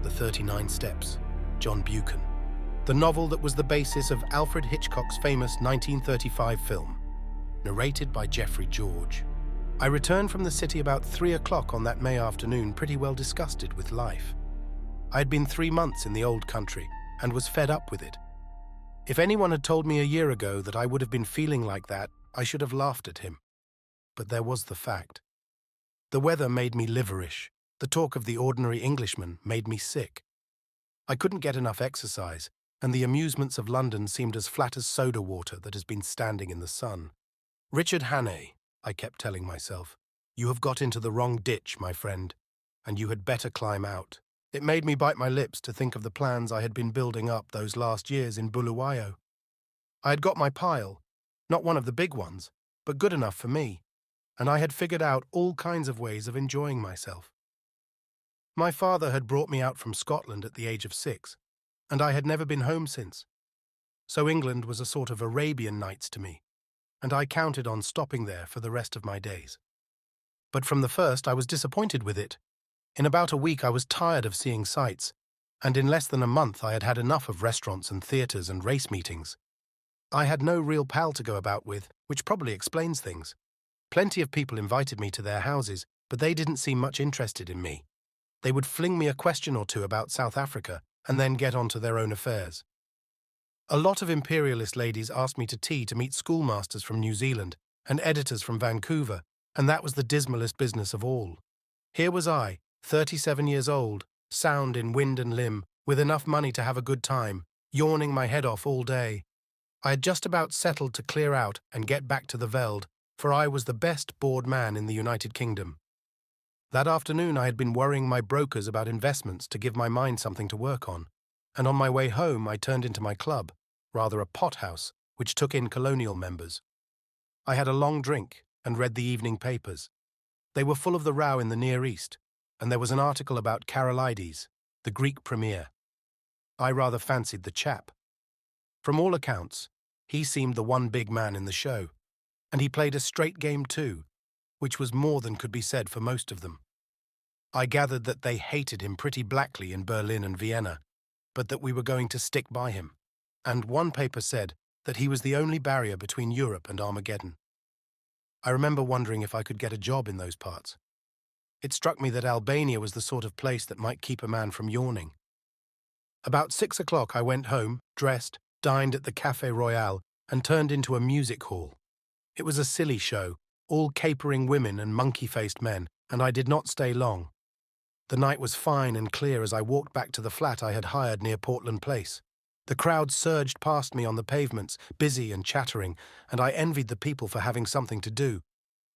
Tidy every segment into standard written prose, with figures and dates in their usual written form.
The 39 Steps, John Buchan, the novel that was the basis of Alfred Hitchcock's famous 1935 film, narrated by Geoffrey George. I returned from the city about 3 o'clock on that May afternoon, pretty well disgusted with life. I had been 3 months in the old country and was fed up with it. If anyone had told me a year ago that I would have been feeling like that, I should have laughed at him. But there was the fact. The weather made me liverish. The talk of the ordinary Englishman made me sick. I couldn't get enough exercise, and the amusements of London seemed as flat as soda water that has been standing in the sun. Richard Hannay, I kept telling myself, you have got into the wrong ditch, my friend, and you had better climb out. It made me bite my lips to think of the plans I had been building up those last years in Bulawayo. I had got my pile, not one of the big ones, but good enough for me, and I had figured out all kinds of ways of enjoying myself. My father had brought me out from Scotland at the age of 6, and I had never been home since. So England was a sort of Arabian Nights to me, and I counted on stopping there for the rest of my days. But from the first I was disappointed with it. In about a week I was tired of seeing sights, and in less than a month I had had enough of restaurants and theatres and race meetings. I had no real pal to go about with, which probably explains things. Plenty of people invited me to their houses, but they didn't seem much interested in me. They would fling me a question or two about South Africa and then get on to their own affairs. A lot of imperialist ladies asked me to tea to meet schoolmasters from New Zealand and editors from Vancouver, and that was the dismalest business of all. Here was I, 37 years old, sound in wind and limb, with enough money to have a good time, yawning my head off all day. I had just about settled to clear out and get back to the Veld, for I was the best bored man in the United Kingdom. That afternoon I had been worrying my brokers about investments to give my mind something to work on, and on my way home I turned into my club, rather a pothouse, which took in colonial members. I had a long drink and read the evening papers. They were full of the row in the Near East, and there was an article about Carolides, the Greek premier. I rather fancied the chap. From all accounts, he seemed the one big man in the show, and he played a straight game too, which was more than could be said for most of them. I gathered that they hated him pretty blackly in Berlin and Vienna, but that we were going to stick by him, and one paper said that he was the only barrier between Europe and Armageddon. I remember wondering if I could get a job in those parts. It struck me that Albania was the sort of place that might keep a man from yawning. About 6 o'clock I went home, dressed, dined at the Café Royal, and turned into a music hall. It was a silly show, all capering women and monkey-faced men, and I did not stay long. The night was fine and clear as I walked back to the flat I had hired near Portland Place. The crowd surged past me on the pavements, busy and chattering, and I envied the people for having something to do.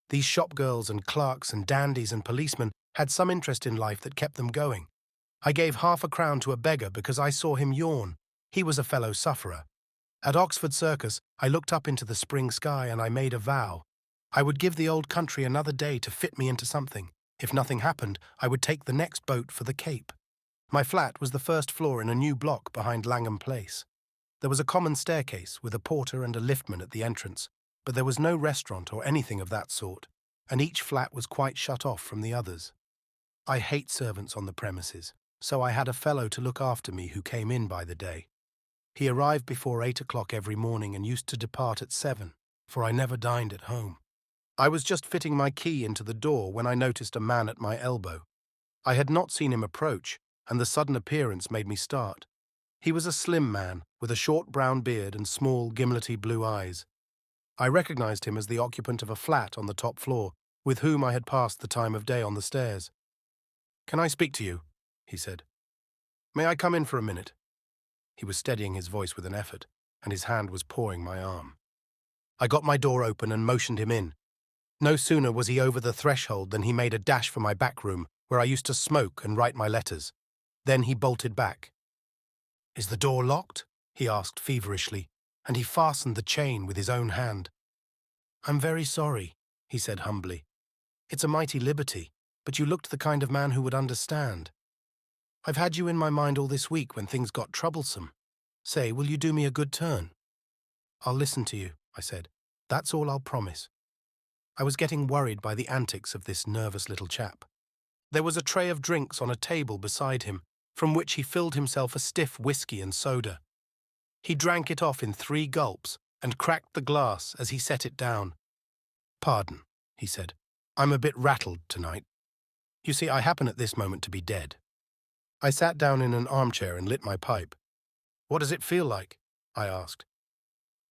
These shopgirls and clerks and dandies and policemen had some interest in life that kept them going. I gave £0.50 to a beggar because I saw him yawn. He was a fellow sufferer. At Oxford Circus, I looked up into the spring sky and I made a vow. I would give the old country another day to fit me into something. If nothing happened, I would take the next boat for the Cape. My flat was the first floor in a new block behind Langham Place. There was a common staircase with a porter and a liftman at the entrance, but there was no restaurant or anything of that sort, and each flat was quite shut off from the others. I hate servants on the premises, so I had a fellow to look after me who came in by the day. He arrived before 8 o'clock every morning and used to depart at 7, for I never dined at home. I was just fitting my key into the door when I noticed a man at my elbow. I had not seen him approach, and the sudden appearance made me start. He was a slim man, with a short brown beard and small, gimlety blue eyes. I recognized him as the occupant of a flat on the top floor, with whom I had passed the time of day on the stairs. "Can I speak to you?" he said. "May I come in for a minute?" He was steadying his voice with an effort, and his hand was pawing my arm. I got my door open and motioned him in. No sooner was he over the threshold than he made a dash for my back room, where I used to smoke and write my letters. Then he bolted back. "Is the door locked?" he asked feverishly, and he fastened the chain with his own hand. "I'm very sorry," he said humbly. "It's a mighty liberty, but you looked the kind of man who would understand. I've had you in my mind all this week when things got troublesome. Say, will you do me a good turn?" "I'll listen to you," I said. "That's all I'll promise." I was getting worried by the antics of this nervous little chap. There was a tray of drinks on a table beside him, from which he filled himself a stiff whiskey and soda. He drank it off in 3 gulps and cracked the glass as he set it down. "Pardon," he said. "I'm a bit rattled tonight. You see, I happen at this moment to be dead." I sat down in an armchair and lit my pipe. "What does it feel like?" I asked.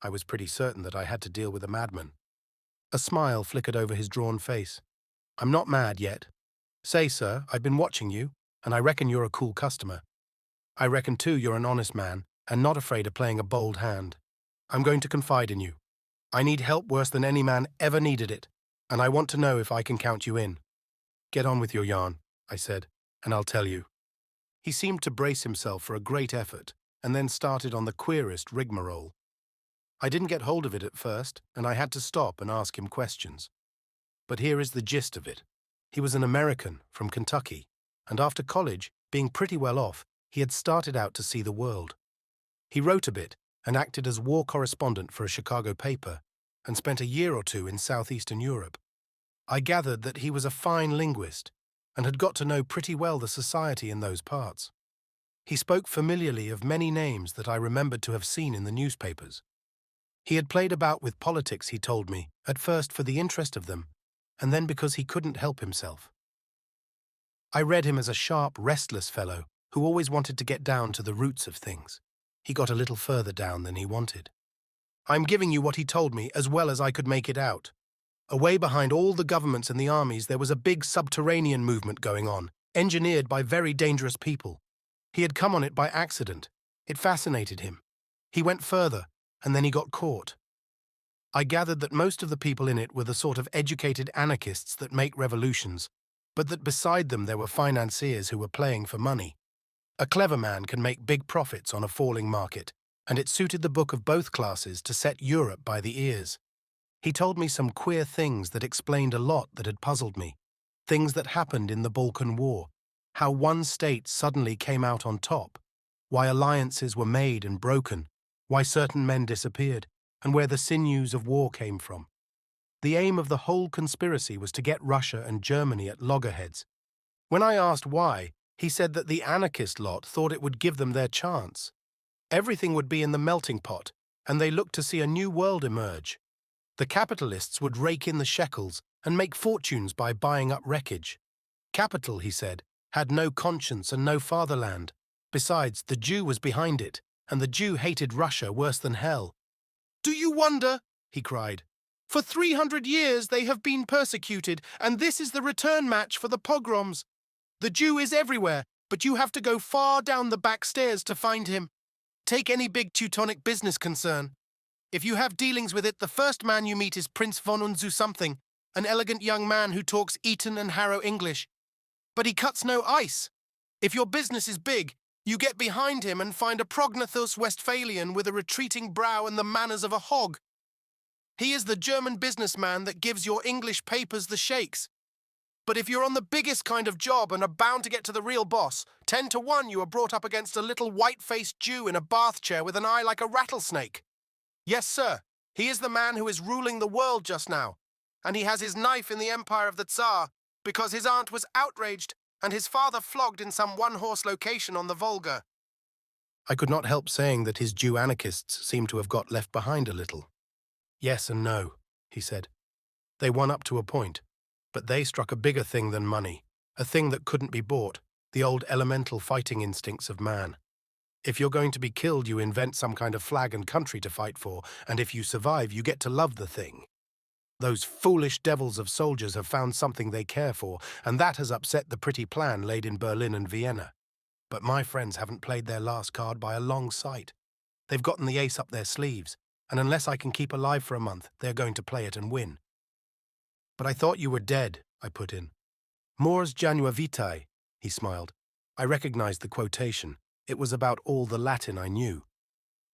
I was pretty certain that I had to deal with a madman. A smile flickered over his drawn face. "I'm not mad yet. Say, sir, I've been watching you, and I reckon you're a cool customer. I reckon, too, you're an honest man, and not afraid of playing a bold hand. I'm going to confide in you. I need help worse than any man ever needed it, and I want to know if I can count you in." "Get on with your yarn," I said, "and I'll tell you." He seemed to brace himself for a great effort, and then started on the queerest rigmarole. I didn't get hold of it at first, and I had to stop and ask him questions. But here is the gist of it. He was an American from Kentucky, and after college, being pretty well off, he had started out to see the world. He wrote a bit and acted as war correspondent for a Chicago paper, and spent a year or 2 in southeastern Europe. I gathered that he was a fine linguist and had got to know pretty well the society in those parts. He spoke familiarly of many names that I remembered to have seen in the newspapers. He had played about with politics, he told me, at first for the interest of them, and then because he couldn't help himself. I read him as a sharp, restless fellow who always wanted to get down to the roots of things. He got a little further down than he wanted. I'm giving you what he told me as well as I could make it out. Away behind all the governments and the armies, there was a big subterranean movement going on, engineered by very dangerous people. He had come on it by accident. It fascinated him. He went further, and then he got caught. I gathered that most of the people in it were the sort of educated anarchists that make revolutions, but that beside them there were financiers who were playing for money. A clever man can make big profits on a falling market, and it suited the book of both classes to set Europe by the ears. He told me some queer things that explained a lot that had puzzled me. Things that happened in the Balkan War, how one state suddenly came out on top, why alliances were made and broken, why certain men disappeared, and where the sinews of war came from. The aim of the whole conspiracy was to get Russia and Germany at loggerheads. When I asked why, he said that the anarchist lot thought it would give them their chance. Everything would be in the melting pot, and they looked to see a new world emerge. The capitalists would rake in the shekels and make fortunes by buying up wreckage. Capital, he said, had no conscience and no fatherland. Besides, the Jew was behind it, and the Jew hated Russia worse than hell. "Do you wonder?" he cried. "For 300 years they have been persecuted, and this is the return match for the pogroms. The Jew is everywhere, but you have to go far down the back stairs to find him. Take any big Teutonic business concern. If you have dealings with it, the first man you meet is Prince von Unzu something, an elegant young man who talks Eton and Harrow English. But he cuts no ice. If your business is big, you get behind him and find a Prognathus Westphalian with a retreating brow and the manners of a hog. He is the German businessman that gives your English papers the shakes. But if you're on the biggest kind of job and are bound to get to the real boss, 10 to 1 you are brought up against a little white-faced Jew in a bath chair with an eye like a rattlesnake. Yes, sir, he is the man who is ruling the world just now, and he has his knife in the empire of the Tsar because his aunt was outraged and his father flogged in some one-horse location on the Volga." I could not help saying that his Jew anarchists seemed to have got left behind a little. "Yes and no," he said. "They won up to a point, but they struck a bigger thing than money, a thing that couldn't be bought, the old elemental fighting instincts of man. If you're going to be killed, you invent some kind of flag and country to fight for, and if you survive, you get to love the thing. Those foolish devils of soldiers have found something they care for, and that has upset the pretty plan laid in Berlin and Vienna. But my friends haven't played their last card by a long sight. They've gotten the ace up their sleeves, and unless I can keep alive for a month, they're going to play it and win." "But I thought you were dead," I put in. "Mors janua vitae," he smiled. I recognized the quotation. It was about all the Latin I knew.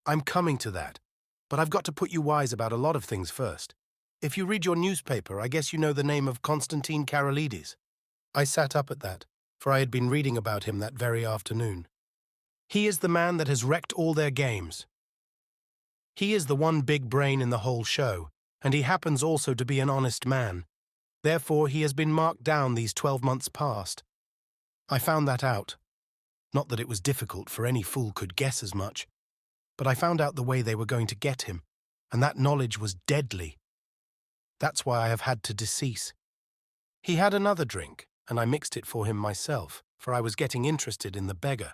"I'm coming to that, but I've got to put you wise about a lot of things first. If you read your newspaper, I guess you know the name of Constantine Carolides." I sat up at that, for I had been reading about him that very afternoon. "He is the man that has wrecked all their games. He is the one big brain in the whole show, and he happens also to be an honest man. Therefore, he has been marked down these 12 months past. I found that out. Not that it was difficult, for any fool could guess as much. But I found out the way they were going to get him, and that knowledge was deadly. That's why I have had to decease. He had another drink, and I mixed it for him myself, for I was getting interested in the beggar.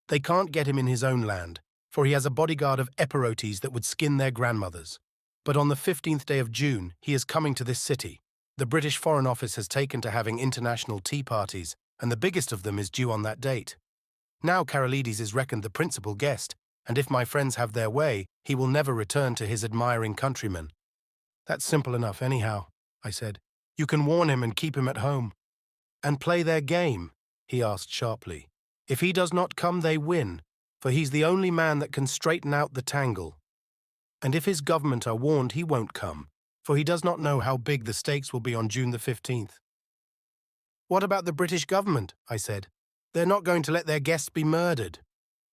They can't get him in his own land, for he has a bodyguard of Epirotes that would skin their grandmothers. But on the 15th day of June, he is coming to this city. The British Foreign Office has taken to having international tea parties, and the biggest of them is due on that date. Now Carolides is reckoned the principal guest, and if my friends have their way, he will never return to his admiring countrymen. That's simple enough anyhow, I said. You can warn him and keep him at home. And play their game? He asked sharply. If he does not come, they win, for he's the only man that can straighten out the tangle. And if his government are warned, he won't come, for he does not know how big the stakes will be on June the 15th. What about the British government? I said. They're not going to let their guests be murdered.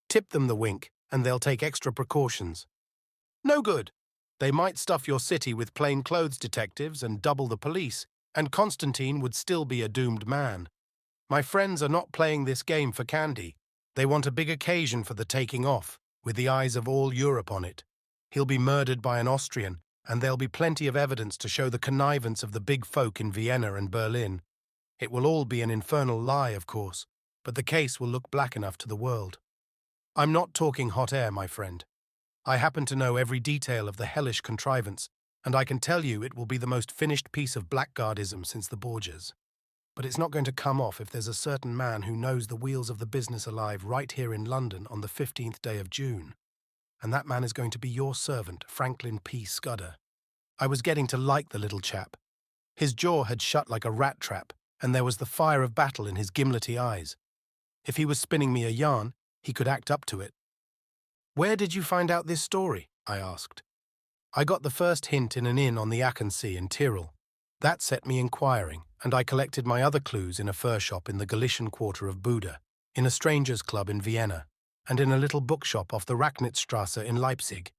Tip them the wink, and they'll take extra precautions. No good. They might stuff your city with plainclothes detectives and double the police, and Constantine would still be a doomed man. My friends are not playing this game for candy. They want a big occasion for the taking off, with the eyes of all Europe on it. He'll be murdered by an Austrian, and there'll be plenty of evidence to show the connivance of the big folk in Vienna and Berlin. It will all be an infernal lie, of course, but the case will look black enough to the world. I'm not talking hot air, my friend. I happen to know every detail of the hellish contrivance, and I can tell you it will be the most finished piece of blackguardism since the Borgias. But it's not going to come off if there's a certain man who knows the wheels of the business alive right here in London on the 15th day of June. And that man is going to be your servant, Franklin P. Scudder. I was getting to like the little chap. His jaw had shut like a rat trap, and there was the fire of battle in his gimlety eyes. If he was spinning me a yarn, he could act up to it. Where did you find out this story? I asked. I got the first hint in an inn on the Achensee in Tyrol. That set me inquiring, and I collected my other clues in a fur shop in the Galician quarter of Buda, in a strangers' club in Vienna, and in a little bookshop off the Racknitzstrasse in Leipzig.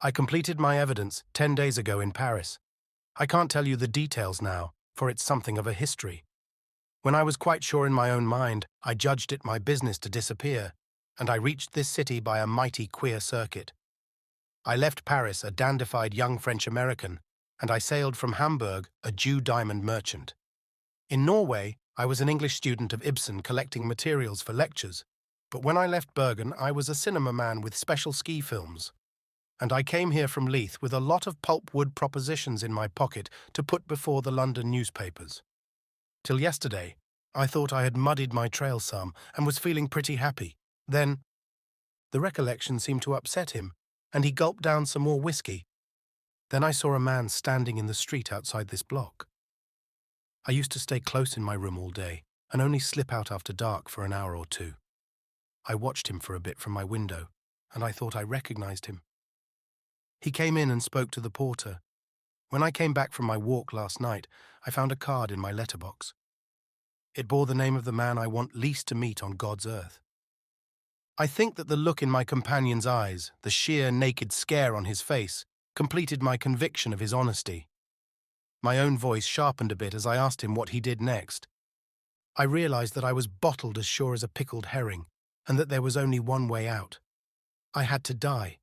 I completed my evidence 10 days ago in Paris. I can't tell you the details now, for it's something of a history. When I was quite sure in my own mind, I judged it my business to disappear, and I reached this city by a mighty queer circuit. I left Paris a dandified young French-American, and I sailed from Hamburg a Jew diamond merchant. In Norway, I was an English student of Ibsen collecting materials for lectures, but when I left Bergen, I was a cinema man with special ski films. And I came here from Leith with a lot of pulpwood propositions in my pocket to put before the London newspapers. Till yesterday, I thought I had muddied my trail some and was feeling pretty happy. Then, the recollection seemed to upset him, and he gulped down some more whiskey. Then I saw a man standing in the street outside this block. I used to stay close in my room all day and only slip out after dark for an hour or two. I watched him for a bit from my window, and I thought I recognized him. He came in and spoke to the porter. When I came back from my walk last night, I found a card in my letterbox. It bore the name of the man I want least to meet on God's earth. I think that the look in my companion's eyes, the sheer naked scare on his face, completed my conviction of his honesty. My own voice sharpened a bit as I asked him what he did next. I realized that I was bottled as sure as a pickled herring, and that there was only one way out. I had to die.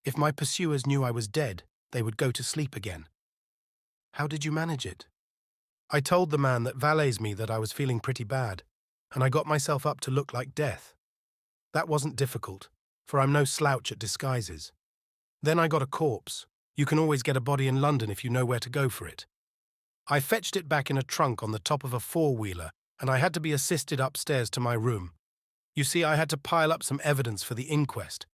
If my pursuers knew I was dead, they would go to sleep again. How did you manage it? I told the man that valets me that I was feeling pretty bad, and I got myself up to look like death. That wasn't difficult, for I'm no slouch at disguises. Then I got a corpse. You can always get a body in London if you know where to go for it. I fetched it back in a trunk on the top of a four-wheeler, and I had to be assisted upstairs to my room. You see, I had to pile up some evidence for the inquest.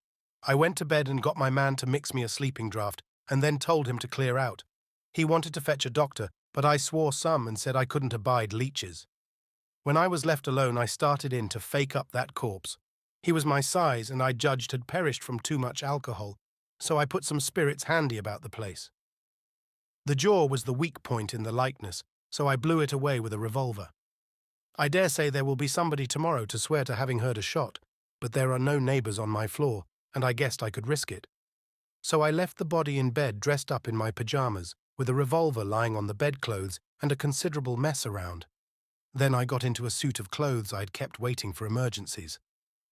I went to bed and got my man to mix me a sleeping draught, and then told him to clear out. He wanted to fetch a doctor, but I swore some and said I couldn't abide leeches. When I was left alone, I started in to fake up that corpse. He was my size, and I judged had perished from too much alcohol, so I put some spirits handy about the place. The jaw was the weak point in the likeness, so I blew it away with a revolver. I dare say there will be somebody tomorrow to swear to having heard a shot, but there are no neighbours on my floor, and I guessed I could risk it. So I left the body in bed dressed up in my pyjamas, with a revolver lying on the bedclothes and a considerable mess around. Then I got into a suit of clothes I'd kept waiting for emergencies.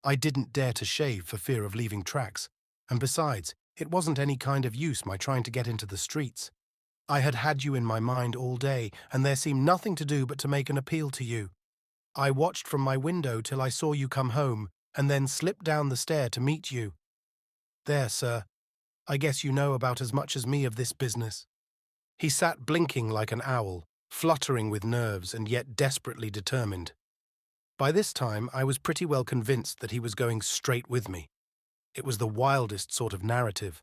I didn't dare to shave for fear of leaving tracks, and besides, it wasn't any kind of use my trying to get into the streets. I had had you in my mind all day, and there seemed nothing to do but to make an appeal to you. I watched from my window till I saw you come home, and then slipped down the stair to meet you. There, sir. I guess you know about as much as me of this business." He sat blinking like an owl, fluttering with nerves and yet desperately determined. By this time, I was pretty well convinced that he was going straight with me. It was the wildest sort of narrative,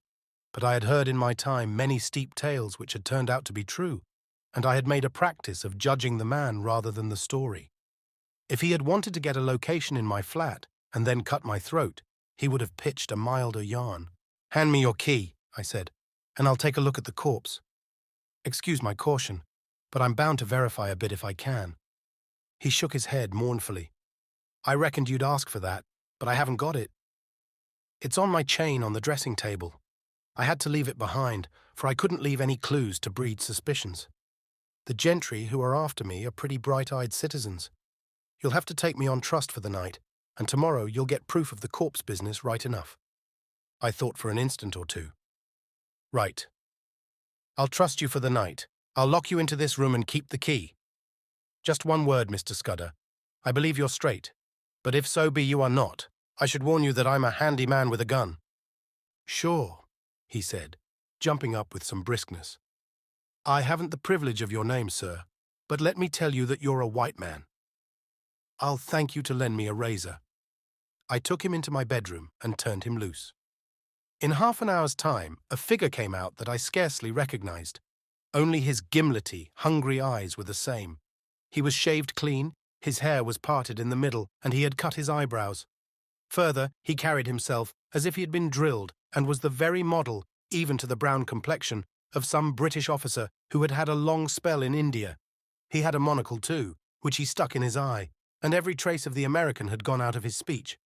but I had heard in my time many steep tales which had turned out to be true, and I had made a practice of judging the man rather than the story. If he had wanted to get a location in my flat and then cut my throat, he would have pitched a milder yarn. "Hand me your key," I said, "and I'll take a look at the corpse. Excuse my caution, but I'm bound to verify a bit if I can." He shook his head mournfully. "I reckoned you'd ask for that, but I haven't got it. It's on my chain on the dressing table. I had to leave it behind, for I couldn't leave any clues to breed suspicions. The gentry who are after me are pretty bright-eyed citizens. You'll have to take me on trust for the night, and tomorrow you'll get proof of the corpse business right enough." I thought for an instant or two. "Right. I'll trust you for the night. I'll lock you into this room and keep the key. Just one word, Mr. Scudder. I believe you're straight, but if so be you are not, I should warn you that I'm a handy man with a gun." "Sure," he said, jumping up with some briskness. "I haven't the privilege of your name, sir, but let me tell you that you're a white man. I'll thank you to lend me a razor." I took him into my bedroom and turned him loose. In half an hour's time, a figure came out that I scarcely recognized. Only his gimlety, hungry eyes were the same. He was shaved clean, his hair was parted in the middle, and he had cut his eyebrows. Further, he carried himself as if he had been drilled and was the very model, even to the brown complexion, of some British officer who had had a long spell in India. He had a monocle too, which he stuck in his eye, and every trace of the American had gone out of his speech.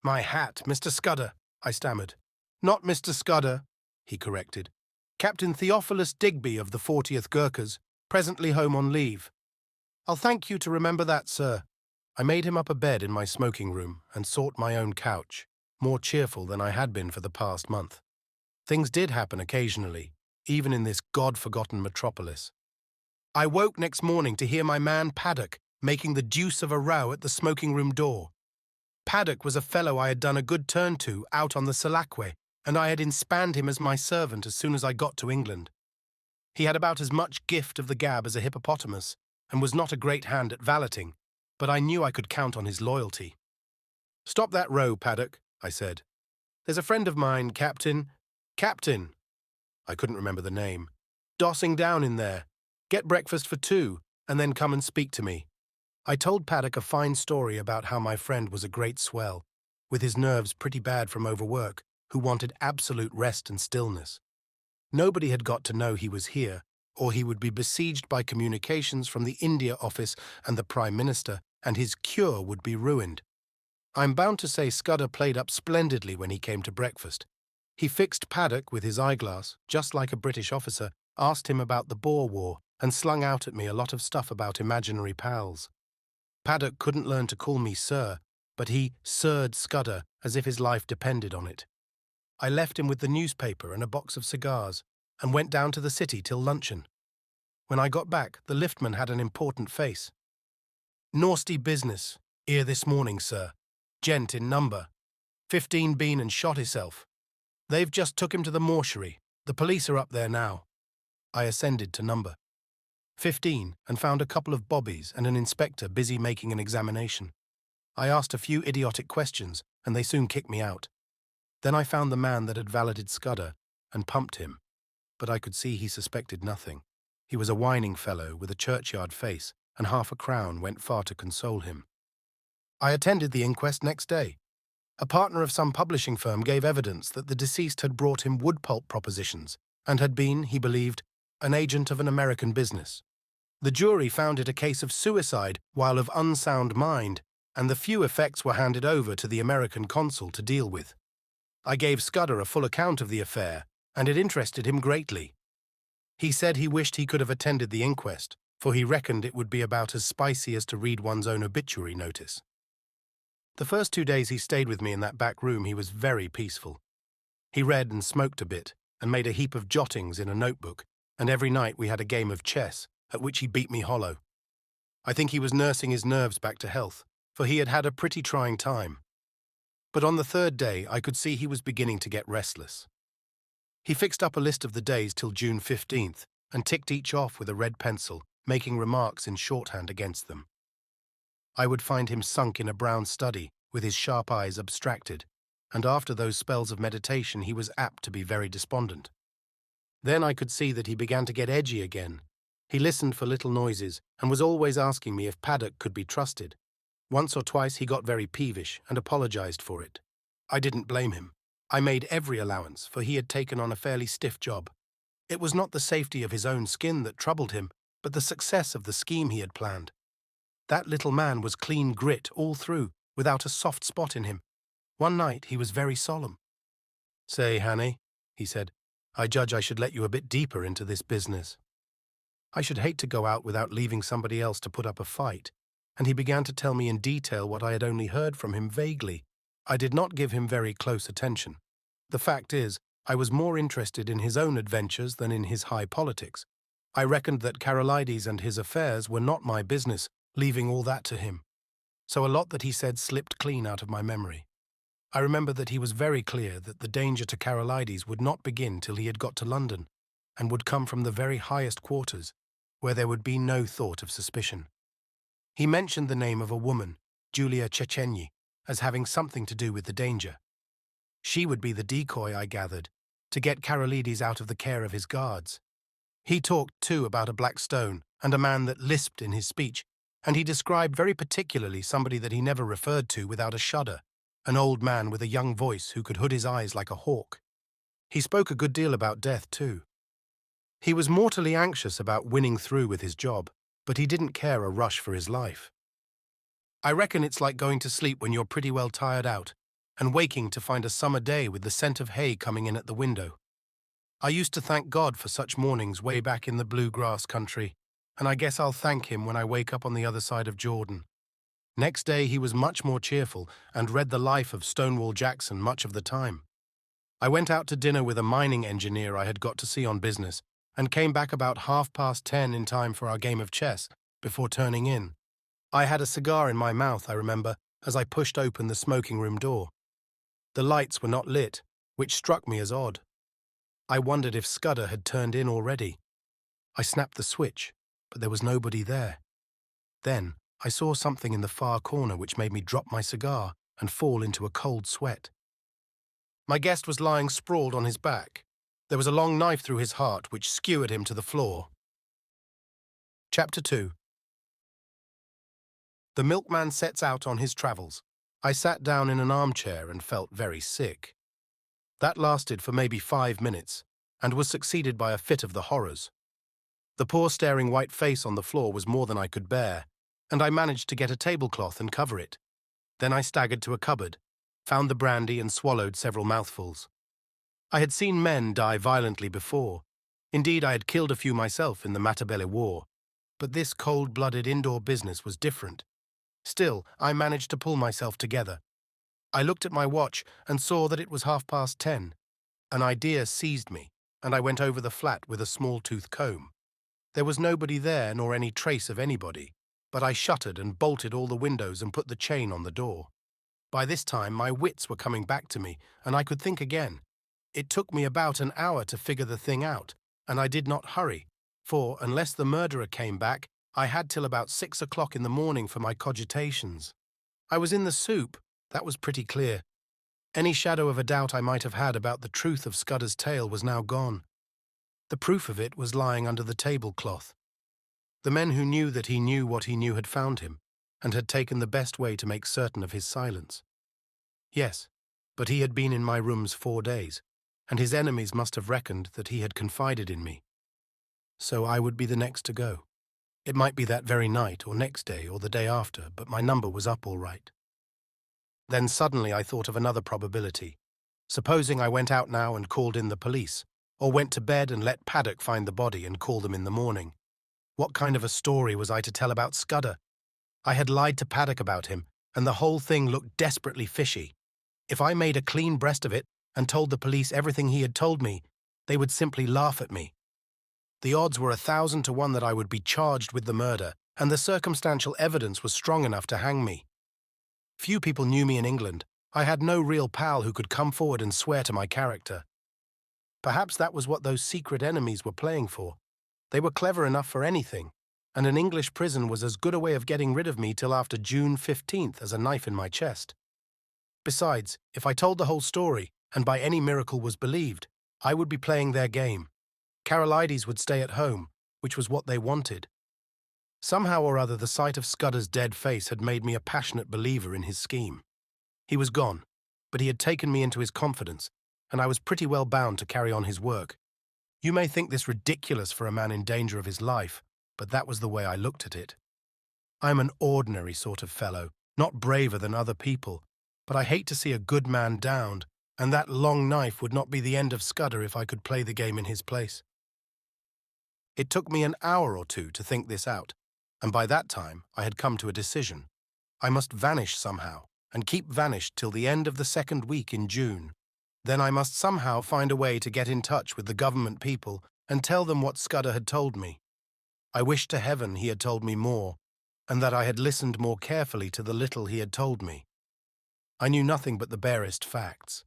"My hat, Mr. Scudder," I stammered. "Not Mr. Scudder," he corrected. "Captain Theophilus Digby of the 40th Gurkhas, presently home on leave." "I'll thank you to remember that, sir." I made him up a bed in my smoking room and sought my own couch, more cheerful than I had been for the past month. Things did happen occasionally, even in this God-forgotten metropolis. I woke next morning to hear my man Paddock making the deuce of a row at the smoking room door. Paddock was a fellow I had done a good turn to out on the Selakwe, and I had inspanned him as my servant as soon as I got to England. He had about as much gift of the gab as a hippopotamus, and was not a great hand at valeting, but I knew I could count on his loyalty. "Stop that row, Paddock," I said. "There's a friend of mine, Captain, I couldn't remember the name, dossing down in there. Get breakfast for two, and then come and speak to me." I told Paddock a fine story about how my friend was a great swell, with his nerves pretty bad from overwork, who wanted absolute rest and stillness. Nobody had got to know he was here, or he would be besieged by communications from the India office and the Prime Minister, and his cure would be ruined. I'm bound to say Scudder played up splendidly when he came to breakfast. He fixed Paddock with his eyeglass, just like a British officer, asked him about the Boer War, and slung out at me a lot of stuff about imaginary pals. Paddock couldn't learn to call me sir, but he sirred Scudder as if his life depended on it. I left him with the newspaper and a box of cigars, and went down to the city till luncheon. When I got back, the liftman had an important face. "Nasty business, 'ere this morning, sir. Gent in number. 15 been and shot hisself. They've just took him to the mortuary. The police are up there now." I ascended to number 15 and found a couple of bobbies and an inspector busy making an examination. I asked a few idiotic questions, and they soon kicked me out. Then I found the man that had valeted Scudder and pumped him, but I could see he suspected nothing. He was a whining fellow with a churchyard face, and half a crown went far to console him. I attended the inquest next day. A partner of some publishing firm gave evidence that the deceased had brought him wood pulp propositions, and had been, he believed, an agent of an American business. The jury found it a case of suicide while of unsound mind, and the few effects were handed over to the American consul to deal with. I gave Scudder a full account of the affair, and it interested him greatly. He said he wished he could have attended the inquest, for he reckoned it would be about as spicy as to read one's own obituary notice. The first 2 days he stayed with me in that back room, he was very peaceful. He read and smoked a bit, and made a heap of jottings in a notebook, and every night we had a game of chess, at which he beat me hollow. I think he was nursing his nerves back to health, for he had had a pretty trying time. But on the third day, I could see he was beginning to get restless. He fixed up a list of the days till June 15th, and ticked each off with a red pencil, making remarks in shorthand against them. I would find him sunk in a brown study, with his sharp eyes abstracted, and after those spells of meditation he was apt to be very despondent. Then I could see that he began to get edgy again. He listened for little noises, and was always asking me if Paddock could be trusted. Once or twice he got very peevish and apologized for it. I didn't blame him. I made every allowance, for he had taken on a fairly stiff job. It was not the safety of his own skin that troubled him, but the success of the scheme he had planned. That little man was clean grit all through, without a soft spot in him. One night he was very solemn. "Say, Hannay," he said, "I judge I should let you a bit deeper into this business. I should hate to go out without leaving somebody else to put up a fight," and he began to tell me in detail what I had only heard from him vaguely. I did not give him very close attention. The fact is, I was more interested in his own adventures than in his high politics. I reckoned that Carolides and his affairs were not my business, leaving all that to him. So a lot that he said slipped clean out of my memory. I remember that he was very clear that the danger to Carolides would not begin till he had got to London, and would come from the very highest quarters, where there would be no thought of suspicion. He mentioned the name of a woman, Julia Czechenyi, as having something to do with the danger. She would be the decoy, I gathered, to get Carolides out of the care of his guards. He talked, too, about a black stone and a man that lisped in his speech, and he described very particularly somebody that he never referred to without a shudder, an old man with a young voice who could hood his eyes like a hawk. He spoke a good deal about death, too. He was mortally anxious about winning through with his job, but he didn't care a rush for his life. "I reckon it's like going to sleep when you're pretty well tired out, and waking to find a summer day with the scent of hay coming in at the window. I used to thank God for such mornings way back in the bluegrass country, and I guess I'll thank him when I wake up on the other side of Jordan." Next day he was much more cheerful and read the life of Stonewall Jackson much of the time. I went out to dinner with a mining engineer I had got to see on business, and came back about 10:30 in time for our game of chess, before turning in. I had a cigar in my mouth, I remember, as I pushed open the smoking room door. The lights were not lit, which struck me as odd. I wondered if Scudder had turned in already. I snapped the switch, but there was nobody there. Then I saw something in the far corner which made me drop my cigar and fall into a cold sweat. My guest was lying sprawled on his back. There was a long knife through his heart which skewered him to the floor. Chapter 2. The milkman sets out on his travels. I sat down in an armchair and felt very sick. That lasted for maybe 5 minutes, and was succeeded by a fit of the horrors. The poor staring white face on the floor was more than I could bear, and I managed to get a tablecloth and cover it. Then I staggered to a cupboard, found the brandy and swallowed several mouthfuls. I had seen men die violently before. Indeed, I had killed a few myself in the Matabele War, but this cold-blooded indoor business was different. Still, I managed to pull myself together. I looked at my watch and saw that it was 10:30. An idea seized me, and I went over the flat with a small-tooth comb. There was nobody there nor any trace of anybody, but I shuttered and bolted all the windows and put the chain on the door. By this time my wits were coming back to me, and I could think again. It took me about an hour to figure the thing out, and I did not hurry, for, unless the murderer came back, I had till about 6 o'clock in the morning for my cogitations. I was in the soup, that was pretty clear. Any shadow of a doubt I might have had about the truth of Scudder's tale was now gone. The proof of it was lying under the tablecloth. The men who knew that he knew what he knew had found him, and had taken the best way to make certain of his silence. Yes, but he had been in my rooms 4 days, and his enemies must have reckoned that he had confided in me. So I would be the next to go. It might be that very night, or next day, or the day after, but my number was up all right. Then suddenly I thought of another probability. Supposing I went out now and called in the police, or went to bed and let Paddock find the body and call them in the morning. What kind of a story was I to tell about Scudder? I had lied to Paddock about him, and the whole thing looked desperately fishy. If I made a clean breast of it and told the police everything he had told me, they would simply laugh at me. The odds were 1,000 to 1 that I would be charged with the murder, and the circumstantial evidence was strong enough to hang me. Few people knew me in England. I had no real pal who could come forward and swear to my character. Perhaps that was what those secret enemies were playing for. They were clever enough for anything, and an English prison was as good a way of getting rid of me till after June 15th as a knife in my chest. Besides, if I told the whole story, and by any miracle was believed, I would be playing their game. Carolides would stay at home, which was what they wanted. Somehow or other, the sight of Scudder's dead face had made me a passionate believer in his scheme. He was gone, but he had taken me into his confidence, and I was pretty well bound to carry on his work. You may think this ridiculous for a man in danger of his life, but that was the way I looked at it. I'm an ordinary sort of fellow, not braver than other people, but I hate to see a good man downed, and that long knife would not be the end of Scudder if I could play the game in his place. It took me an hour or two to think this out, and by that time I had come to a decision. I must vanish somehow, and keep vanished till the end of the second week in June. Then I must somehow find a way to get in touch with the government people and tell them what Scudder had told me. I wished to heaven he had told me more, and that I had listened more carefully to the little he had told me. I knew nothing but the barest facts.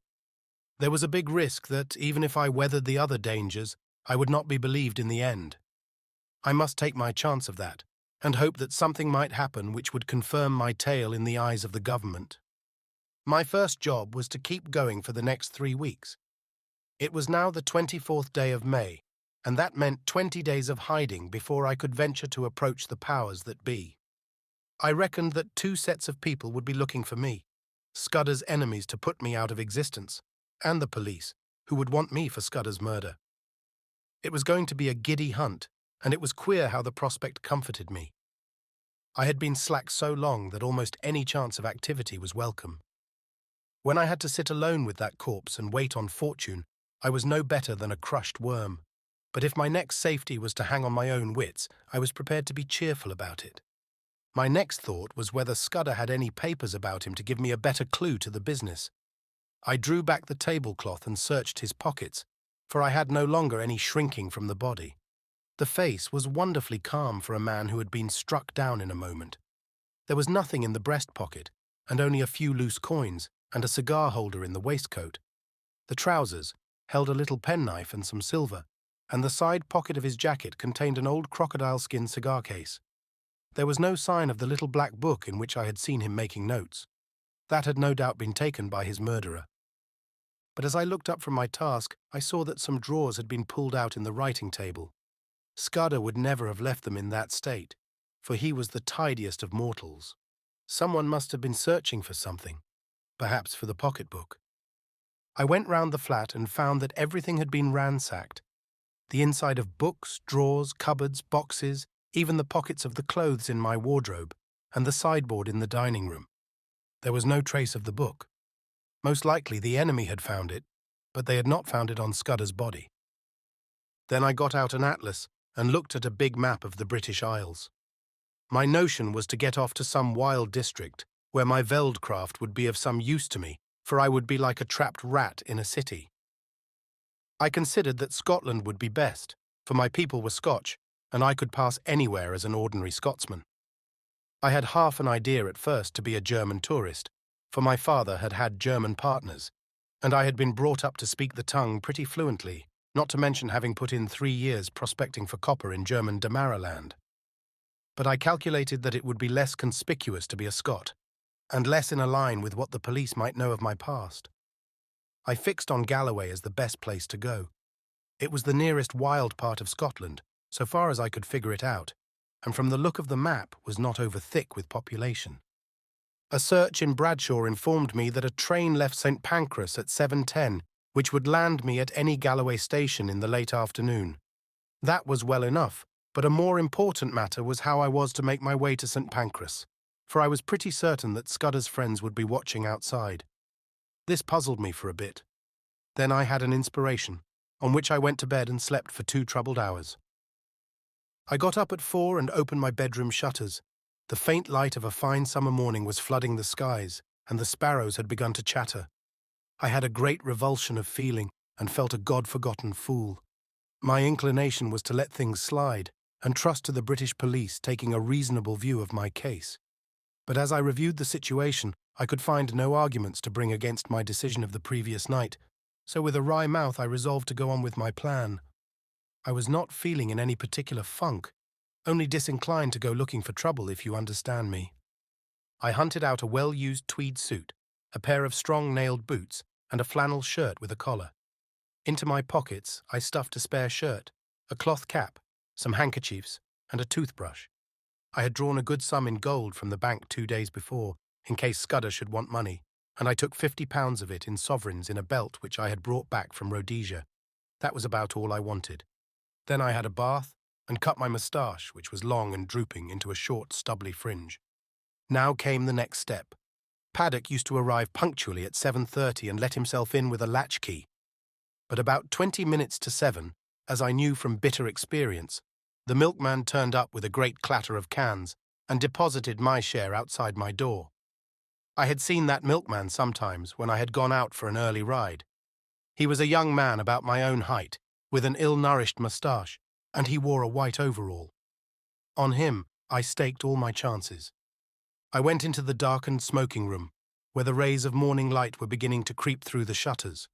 There was a big risk that, even if I weathered the other dangers, I would not be believed in the end. I must take my chance of that, and hope that something might happen which would confirm my tale in the eyes of the government. My first job was to keep going for the next 3 weeks. It was now the 24th day of May, and that meant 20 days of hiding before I could venture to approach the powers that be. I reckoned that 2 sets of people would be looking for me, Scudder's enemies to put me out of existence, and the police, who would want me for Scudder's murder. It was going to be a giddy hunt, and it was queer how the prospect comforted me. I had been slack so long that almost any chance of activity was welcome. When I had to sit alone with that corpse and wait on fortune, I was no better than a crushed worm. But if my next safety was to hang on my own wits, I was prepared to be cheerful about it. My next thought was whether Scudder had any papers about him to give me a better clue to the business. I drew back the tablecloth and searched his pockets, for I had no longer any shrinking from the body. The face was wonderfully calm for a man who had been struck down in a moment. There was nothing in the breast pocket, and only a few loose coins, and a cigar holder in the waistcoat. The trousers held a little penknife and some silver, and the side pocket of his jacket contained an old crocodile-skin cigar case. There was no sign of the little black book in which I had seen him making notes. That had no doubt been taken by his murderer. But as I looked up from my task, I saw that some drawers had been pulled out in the writing table. Scudder would never have left them in that state, for he was the tidiest of mortals. Someone must have been searching for something, perhaps for the pocketbook. I went round the flat and found that everything had been ransacked. The inside of books, drawers, cupboards, boxes, even the pockets of the clothes in my wardrobe, and the sideboard in the dining room. There was no trace of the book. Most likely the enemy had found it, but they had not found it on Scudder's body. Then I got out an atlas and looked at a big map of the British Isles. My notion was to get off to some wild district, where my veldcraft would be of some use to me, for I would be like a trapped rat in a city. I considered that Scotland would be best, for my people were Scotch, and I could pass anywhere as an ordinary Scotsman. I had half an idea at first to be a German tourist, for my father had had German partners, and I had been brought up to speak the tongue pretty fluently, not to mention having put in 3 years prospecting for copper in German Damaraland. But I calculated that it would be less conspicuous to be a Scot, and less in a line with what the police might know of my past. I fixed on Galloway as the best place to go. It was the nearest wild part of Scotland, so far as I could figure it out, and from the look of the map was not over thick with population. A search in Bradshaw informed me that a train left St. Pancras at 7:10, which would land me at any Galloway station in the late afternoon. That was well enough, but a more important matter was how I was to make my way to St. Pancras, for I was pretty certain that Scudder's friends would be watching outside. This puzzled me for a bit. Then I had an inspiration, on which I went to bed and slept for 2 troubled hours. I got up at 4 and opened my bedroom shutters, The faint light of a fine summer morning was flooding the skies, and the sparrows had begun to chatter. I had a great revulsion of feeling and felt a God-forgotten fool. My inclination was to let things slide and trust to the British police taking a reasonable view of my case. But as I reviewed the situation, I could find no arguments to bring against my decision of the previous night, so with a wry mouth I resolved to go on with my plan. I was not feeling in any particular funk, only disinclined to go looking for trouble, if you understand me. I hunted out a well-used tweed suit, a pair of strong nailed boots, and a flannel shirt with a collar. Into my pockets I stuffed a spare shirt, a cloth cap, some handkerchiefs, and a toothbrush. I had drawn a good sum in gold from the bank 2 days before, in case Scudder should want money, and I took £50 of it in sovereigns in a belt which I had brought back from Rhodesia. That was about all I wanted. Then I had a bath and cut my moustache, which was long and drooping, into a short, stubbly fringe. Now came the next step. Paddock used to arrive punctually at 7:30 and let himself in with a latchkey. But about 20 minutes to 7, as I knew from bitter experience, the milkman turned up with a great clatter of cans and deposited my share outside my door. I had seen that milkman sometimes when I had gone out for an early ride. He was a young man about my own height, with an ill-nourished moustache, and he wore a white overall. On him, I staked all my chances. I went into the darkened smoking room, where the rays of morning light were beginning to creep through the shutters.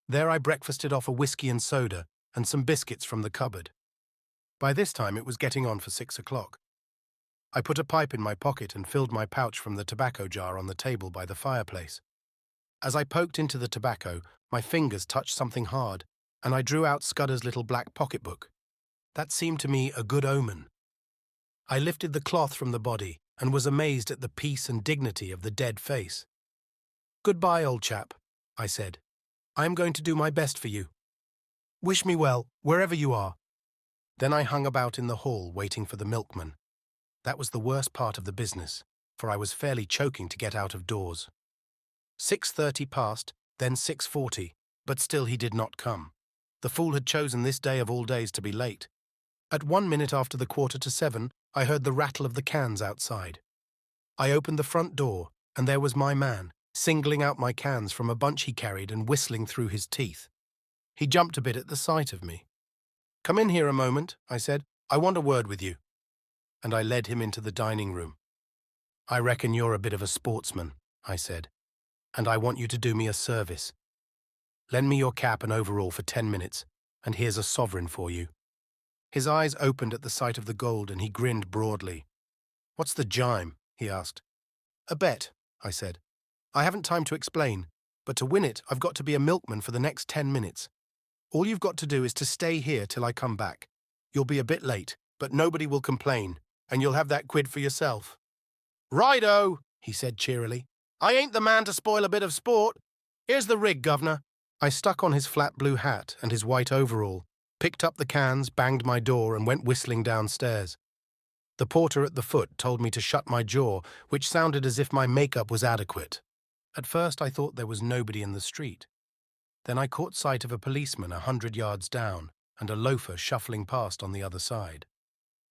There I breakfasted off a whiskey and soda and some biscuits from the cupboard. By this time it was getting on for 6 o'clock. I put a pipe in my pocket and filled my pouch from the tobacco jar on the table by the fireplace. As I poked into the tobacco, my fingers touched something hard, and I drew out Scudder's little black pocketbook. That seemed to me a good omen. I lifted the cloth from the body and was amazed at the peace and dignity of the dead face. "Goodbye, old chap," I said. "I am going to do my best for you. Wish me well, wherever you are." Then I hung about in the hall waiting for the milkman. That was the worst part of the business, for I was fairly choking to get out of doors. 6:30 passed, then 6:40, but still he did not come. The fool had chosen this day of all days to be late. At 1 minute after the 6:45, I heard the rattle of the cans outside. I opened the front door, and there was my man, singling out my cans from a bunch he carried and whistling through his teeth. He jumped a bit at the sight of me. "Come in here a moment," I said. "I want a word with you." And I led him into the dining room. "I reckon you're a bit of a sportsman," I said, "and I want you to do me a service. Lend me your cap and overall for 10 minutes, and here's a sovereign for you." His eyes opened at the sight of the gold, and he grinned broadly. "What's the jime?" he asked. "A bet," I said. "I haven't time to explain, but to win it I've got to be a milkman for the next 10 minutes. All you've got to do is to stay here till I come back. You'll be a bit late, but nobody will complain, and you'll have that quid for yourself." "Righto," he said cheerily. "I ain't the man to spoil a bit of sport. Here's the rig, governor." I stuck on his flat blue hat and his white overall, picked up the cans, banged my door, and went whistling downstairs. The porter at the foot told me to shut my jaw, which sounded as if my makeup was adequate. At first I thought there was nobody in the street. Then I caught sight of a policeman 100 yards down and a loafer shuffling past on the other side.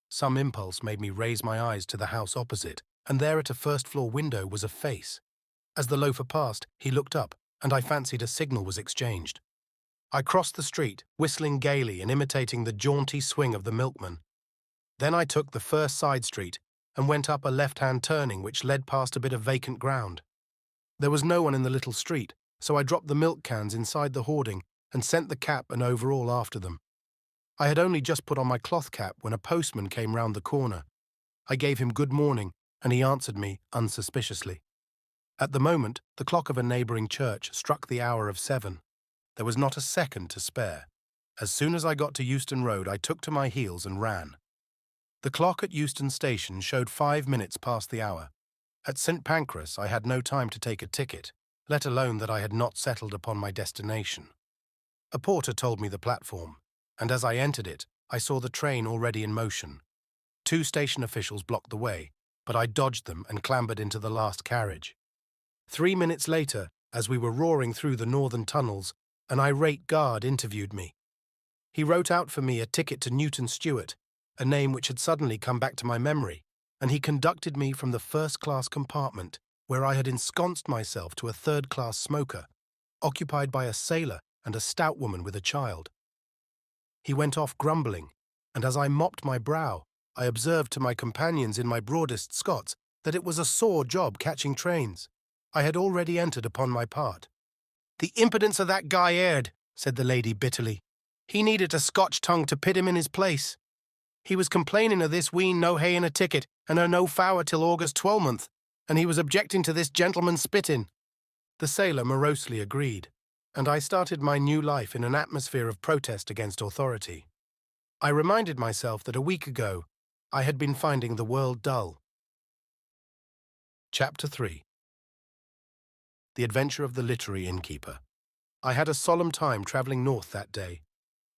Some impulse made me raise my eyes to the house opposite, and there at a first-floor window was a face. As the loafer passed, he looked up, and I fancied a signal was exchanged. I crossed the street, whistling gaily and imitating the jaunty swing of the milkman. Then I took the first side street and went up a left-hand turning which led past a bit of vacant ground. There was no one in the little street, so I dropped the milk cans inside the hoarding and sent the cap and overall after them. I had only just put on my cloth cap when a postman came round the corner. I gave him good morning, and he answered me unsuspiciously. At the moment, the clock of a neighbouring church struck the hour of 7. There was not a second to spare. As soon as I got to Euston Road, I took to my heels and ran. The clock at Euston Station showed 5 minutes past the hour. At St Pancras, I had no time to take a ticket, let alone that I had not settled upon my destination. A porter told me the platform, and as I entered it, I saw the train already in motion. 2 station officials blocked the way, but I dodged them and clambered into the last carriage. 3 minutes later, as we were roaring through the northern tunnels, an irate guard interviewed me. He wrote out for me a ticket to Newton Stewart, a name which had suddenly come back to my memory, and he conducted me from the first-class compartment, where I had ensconced myself, to a third-class smoker, occupied by a sailor and a stout woman with a child. He went off grumbling, and as I mopped my brow, I observed to my companions in my broadest Scots that it was a sore job catching trains. I had already entered upon my part. "The impudence of that guy Aird," said the lady bitterly. "He needed a Scotch tongue to pit him in his place. He was complaining of this wean no hay in a ticket, and her no fower till August 12th, and he was objecting to this gentleman spitting." The sailor morosely agreed, and I started my new life in an atmosphere of protest against authority. I reminded myself that a week ago I had been finding the world dull. Chapter 3. The Adventure of the Literary Innkeeper. I had a solemn time travelling north that day.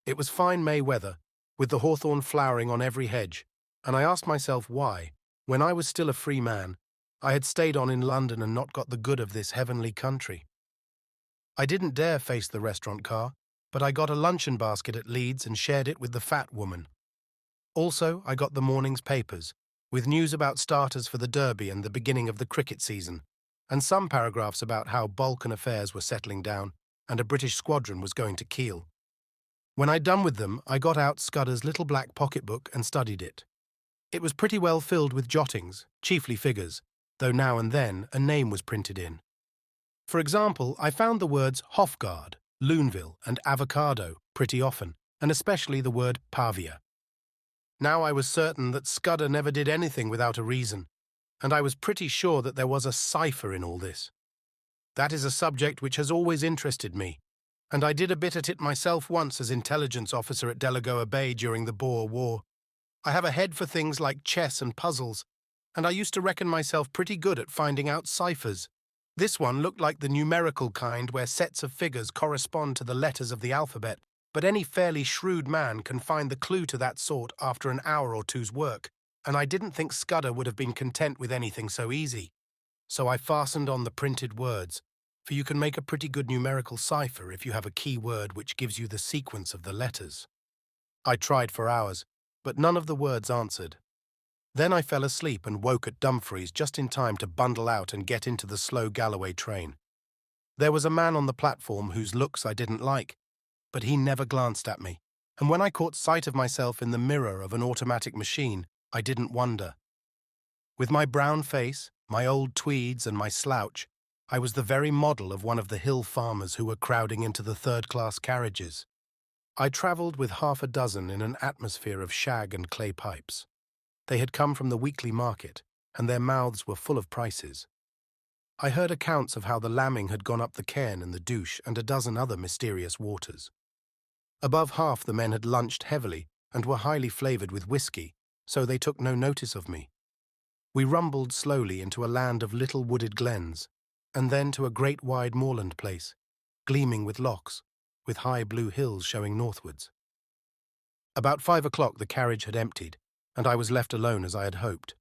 It was fine May weather, with the hawthorn flowering on every hedge, and I asked myself why, when I was still a free man, I had stayed on in London and not got the good of this heavenly country. I didn't dare face the restaurant car, but I got a luncheon basket at Leeds and shared it with the fat woman. Also, I got the morning's papers, with news about starters for the Derby and the beginning of the cricket season, and some paragraphs about how Balkan affairs were settling down and a British squadron was going to Kiel. When I'd done with them, I got out Scudder's little black pocketbook and studied it. It was pretty well filled with jottings, chiefly figures, though now and then a name was printed in. For example, I found the words Hofgaard, Loonville, and avocado pretty often, and especially the word Pavia. Now I was certain that Scudder never did anything without a reason, and I was pretty sure that there was a cipher in all this. That is a subject which has always interested me, and I did a bit at it myself once as intelligence officer at Delagoa Bay during the Boer War. I have a head for things like chess and puzzles, and I used to reckon myself pretty good at finding out ciphers. This one looked like the numerical kind where sets of figures correspond to the letters of the alphabet, but any fairly shrewd man can find the clue to that sort after an hour or two's work, and I didn't think Scudder would have been content with anything so easy. So I fastened on the printed words, for you can make a pretty good numerical cipher if you have a key word which gives you the sequence of the letters. I tried for hours, but none of the words answered. Then I fell asleep and woke at Dumfries just in time to bundle out and get into the slow Galloway train. There was a man on the platform whose looks I didn't like, but he never glanced at me, and when I caught sight of myself in the mirror of an automatic machine, I didn't wonder. With my brown face, my old tweeds and my slouch, I was the very model of one of the hill farmers who were crowding into the third-class carriages. I travelled with half a dozen in an atmosphere of shag and clay pipes. They had come from the weekly market, and their mouths were full of prices. I heard accounts of how the lambing had gone up the Cairn and the Douche and a dozen other mysterious waters. Above half the men had lunched heavily and were highly flavoured with whisky, so they took no notice of me. We rumbled slowly into a land of little wooded glens, and then to a great wide moorland place, gleaming with lochs, with high blue hills showing northwards. About 5 o'clock the carriage had emptied, and I was left alone as I had hoped.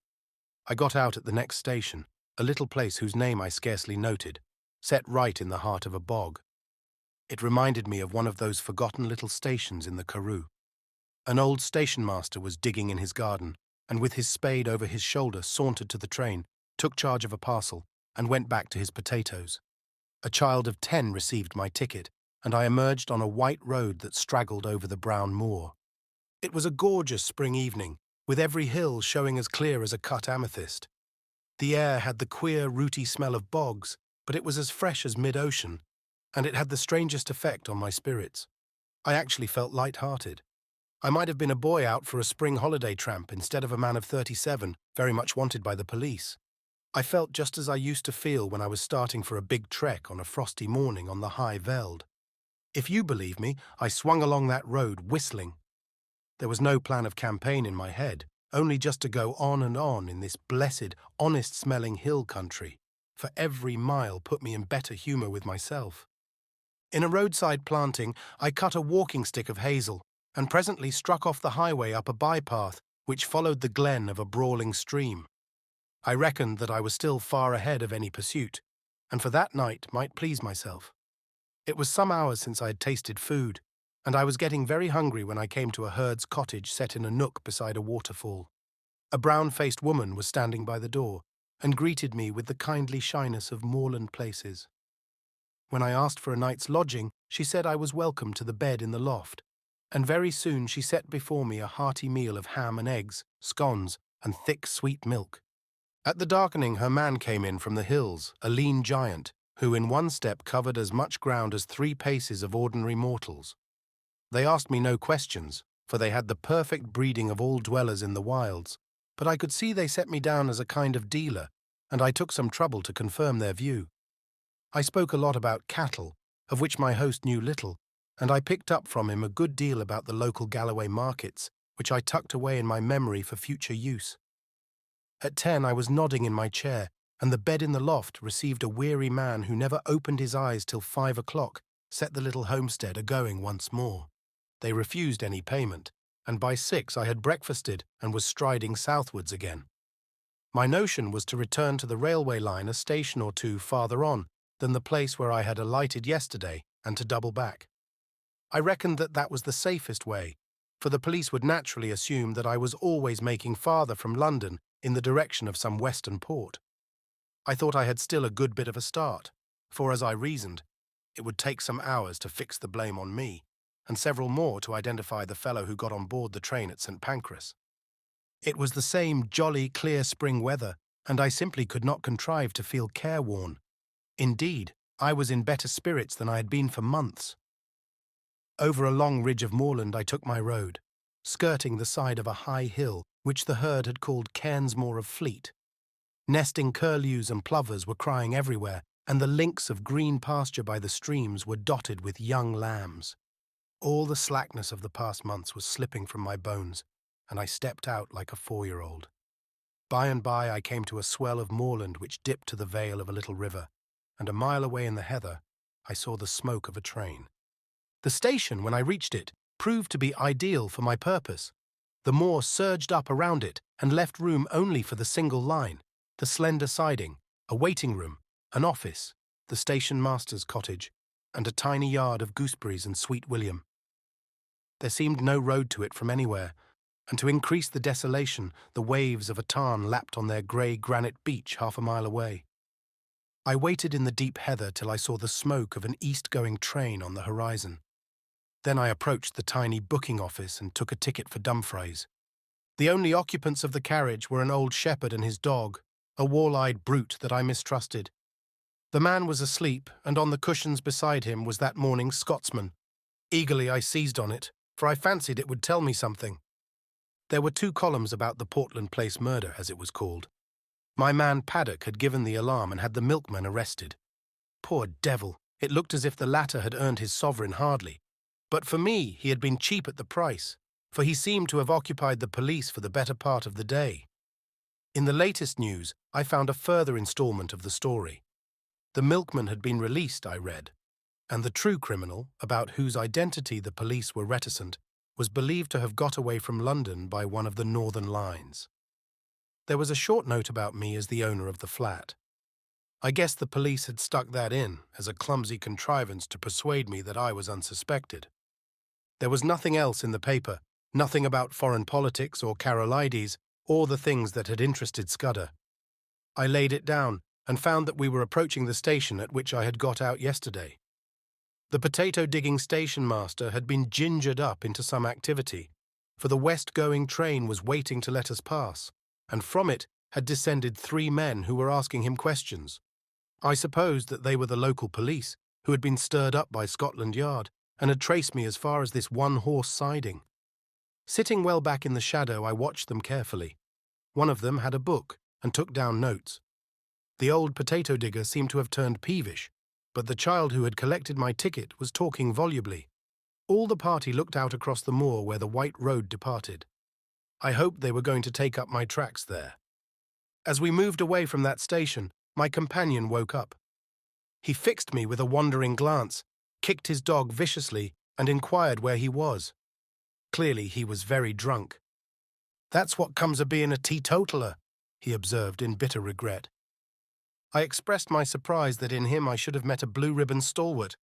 I got out at the next station, a little place whose name I scarcely noted, set right in the heart of a bog. It reminded me of one of those forgotten little stations in the Karoo. An old station master was digging in his garden, and with his spade over his shoulder sauntered to the train, took charge of a parcel, and went back to his potatoes. A child of 10 received my ticket, and I emerged on a white road that straggled over the brown moor. It was a gorgeous spring evening, with every hill showing as clear as a cut amethyst. The air had the queer, rooty smell of bogs, but it was as fresh as mid-ocean, and it had the strangest effect on my spirits. I actually felt light-hearted. I might have been a boy out for a spring holiday tramp instead of a man of 37, very much wanted by the police. I felt just as I used to feel when I was starting for a big trek on a frosty morning on the High Veld. If you believe me, I swung along that road whistling. There was no plan of campaign in my head, only just to go on and on in this blessed, honest-smelling hill country, for every mile put me in better humour with myself. In a roadside planting, I cut a walking stick of hazel, and presently struck off the highway up a bypath which followed the glen of a brawling stream. I reckoned that I was still far ahead of any pursuit, and for that night might please myself. It was some hours since I had tasted food, and I was getting very hungry when I came to a herd's cottage set in a nook beside a waterfall. A brown-faced woman was standing by the door and greeted me with the kindly shyness of moorland places. When I asked for a night's lodging, she said I was welcome to the bed in the loft, and very soon she set before me a hearty meal of ham and eggs, scones, and thick sweet milk. At the darkening, her man came in from the hills, a lean giant, who in one step covered as much ground as 3 paces of ordinary mortals. They asked me no questions, for they had the perfect breeding of all dwellers in the wilds, but I could see they set me down as a kind of dealer, and I took some trouble to confirm their view. I spoke a lot about cattle, of which my host knew little, and I picked up from him a good deal about the local Galloway markets, which I tucked away in my memory for future use. At 10 I was nodding in my chair, and the bed in the loft received a weary man who never opened his eyes till 5 o'clock, set the little homestead a-going once more. They refused any payment, and by 6 I had breakfasted and was striding southwards again. My notion was to return to the railway line a station or 2 farther on than the place where I had alighted yesterday, and to double back. I reckoned that that was the safest way, for the police would naturally assume that I was always making farther from London in the direction of some western port. I thought I had still a good bit of a start, for as I reasoned, it would take some hours to fix the blame on me, and several more to identify the fellow who got on board the train at St. Pancras. It was the same jolly, clear spring weather, and I simply could not contrive to feel careworn. Indeed, I was in better spirits than I had been for months. Over a long ridge of moorland I took my road, skirting the side of a high hill which the herd had called Cairnsmore of Fleet. Nesting curlews and plovers were crying everywhere, and the links of green pasture by the streams were dotted with young lambs. All the slackness of the past months was slipping from my bones, and I stepped out like a 4-year-old. By and by I came to a swell of moorland which dipped to the vale of a little river, and a mile away in the heather I saw the smoke of a train. The station, when I reached it, proved to be ideal for my purpose. The moor surged up around it and left room only for the single line, the slender siding, a waiting room, an office, the station master's cottage, and a tiny yard of gooseberries and sweet william. There seemed no road to it from anywhere, and to increase the desolation, the waves of a tarn lapped on their grey granite beach half a mile away. I waited in the deep heather till I saw the smoke of an east-going train on the horizon. Then I approached the tiny booking office and took a ticket for Dumfries. The only occupants of the carriage were an old shepherd and his dog, a wall-eyed brute that I mistrusted. The man was asleep, and on the cushions beside him was that morning's Scotsman. Eagerly I seized on it, for I fancied it would tell me something. There were 2 columns about the Portland Place murder, as it was called. My man Paddock had given the alarm and had the milkman arrested. Poor devil, it looked as if the latter had earned his sovereign hardly. But for me, he had been cheap at the price, for he seemed to have occupied the police for the better part of the day. In the latest news, I found a further installment of the story. The milkman had been released, I read, and the true criminal, about whose identity the police were reticent, was believed to have got away from London by one of the northern lines. There was a short note about me as the owner of the flat. I guess the police had stuck that in as a clumsy contrivance to persuade me that I was unsuspected. There was nothing else in the paper, nothing about foreign politics or Carolides, or the things that had interested Scudder. I laid it down and found that we were approaching the station at which I had got out yesterday. The potato-digging station master had been gingered up into some activity, for the west-going train was waiting to let us pass, and from it had descended 3 men who were asking him questions. I supposed that they were the local police, who had been stirred up by Scotland Yard, and had traced me as far as this one-horse siding. Sitting well back in the shadow, I watched them carefully. One of them had a book and took down notes. The old potato digger seemed to have turned peevish, but the child who had collected my ticket was talking volubly. All the party looked out across the moor where the white road departed. I hoped they were going to take up my tracks there. As we moved away from that station, my companion woke up. He fixed me with a wandering glance, kicked his dog viciously, and inquired where he was. Clearly he was very drunk. "That's what comes of being a teetotaler," he observed in bitter regret. I expressed my surprise that in him I should have met a blue-ribbon stalwart.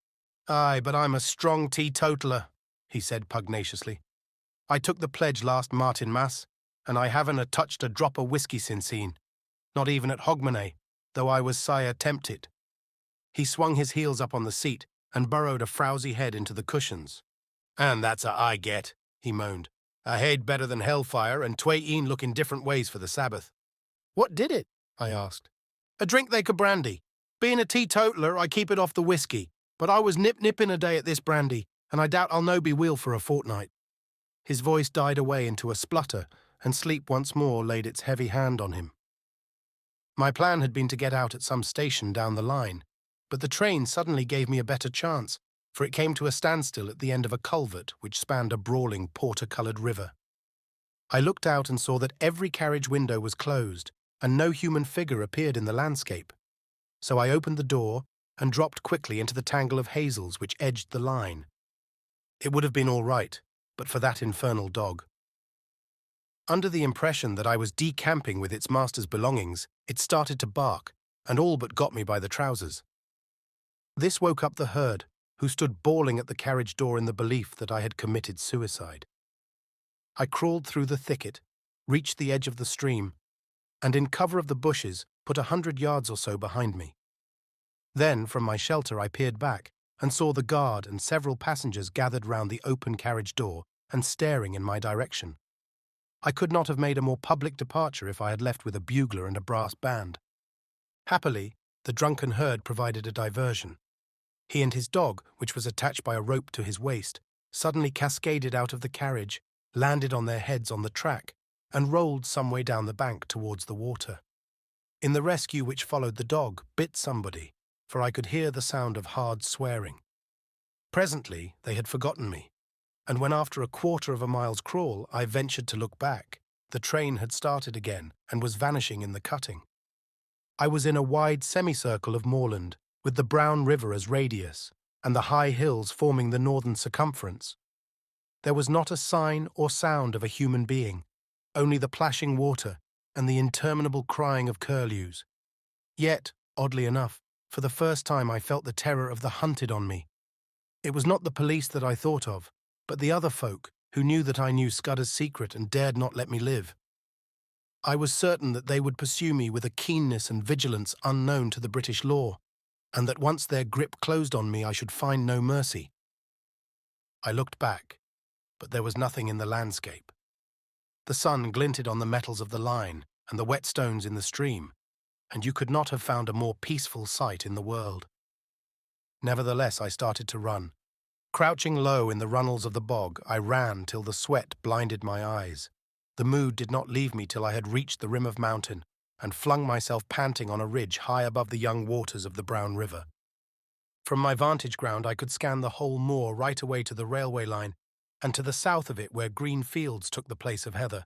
"Aye, but I'm a strong teetotaler," he said pugnaciously. "I took the pledge last Martinmas, and I haven't touched a drop of whiskey since then, not even at Hogmanay, though I was sire tempted." He swung his heels up on the seat and burrowed a frowsy head into the cushions. "And that's a I get," he moaned. "A head better than hellfire, and tween look in different ways for the Sabbath." "What did it?" I asked. "A drink they could brandy. Being a teetotaler, I keep it off the whiskey, but I was nipping a day at this brandy, and I doubt I'll no be weel for a fortnight." His voice died away into a splutter, and sleep once more laid its heavy hand on him. My plan had been to get out at some station down the line, but the train suddenly gave me a better chance, for it came to a standstill at the end of a culvert which spanned a brawling porter-coloured river. I looked out and saw that every carriage window was closed, and no human figure appeared in the landscape. So I opened the door and dropped quickly into the tangle of hazels which edged the line. It would have been all right, but for that infernal dog. Under the impression that I was decamping with its master's belongings, it started to bark, and all but got me by the trousers. This woke up the herd, who stood bawling at the carriage door in the belief that I had committed suicide. I crawled through the thicket, reached the edge of the stream, and in cover of the bushes put 100 yards or so behind me. Then, from my shelter, I peered back and saw the guard and several passengers gathered round the open carriage door and staring in my direction. I could not have made a more public departure if I had left with a bugler and a brass band. Happily, the drunken herd provided a diversion. He and his dog, which was attached by a rope to his waist, suddenly cascaded out of the carriage, landed on their heads on the track, and rolled some way down the bank towards the water. In the rescue which followed, the dog bit somebody, for I could hear the sound of hard swearing. Presently they had forgotten me, and when after a quarter of a mile's crawl I ventured to look back, the train had started again and was vanishing in the cutting. I was in a wide semicircle of moorland, with the brown river as radius, and the high hills forming the northern circumference. There was not a sign or sound of a human being, only the plashing water and the interminable crying of curlews. Yet, oddly enough, for the first time I felt the terror of the hunted on me. It was not the police that I thought of, but the other folk who knew that I knew Scudder's secret and dared not let me live. I was certain that they would pursue me with a keenness and vigilance unknown to the British law, and that once their grip closed on me I should find no mercy. I looked back, but there was nothing in the landscape. The sun glinted on the metals of the line and the wet stones in the stream, and you could not have found a more peaceful sight in the world. Nevertheless, I started to run. Crouching low in the runnels of the bog, I ran till the sweat blinded my eyes. The mood did not leave me till I had reached the rim of mountain and flung myself panting on a ridge high above the young waters of the Brown River. From my vantage ground I could scan the whole moor right away to the railway line and to the south of it where green fields took the place of heather.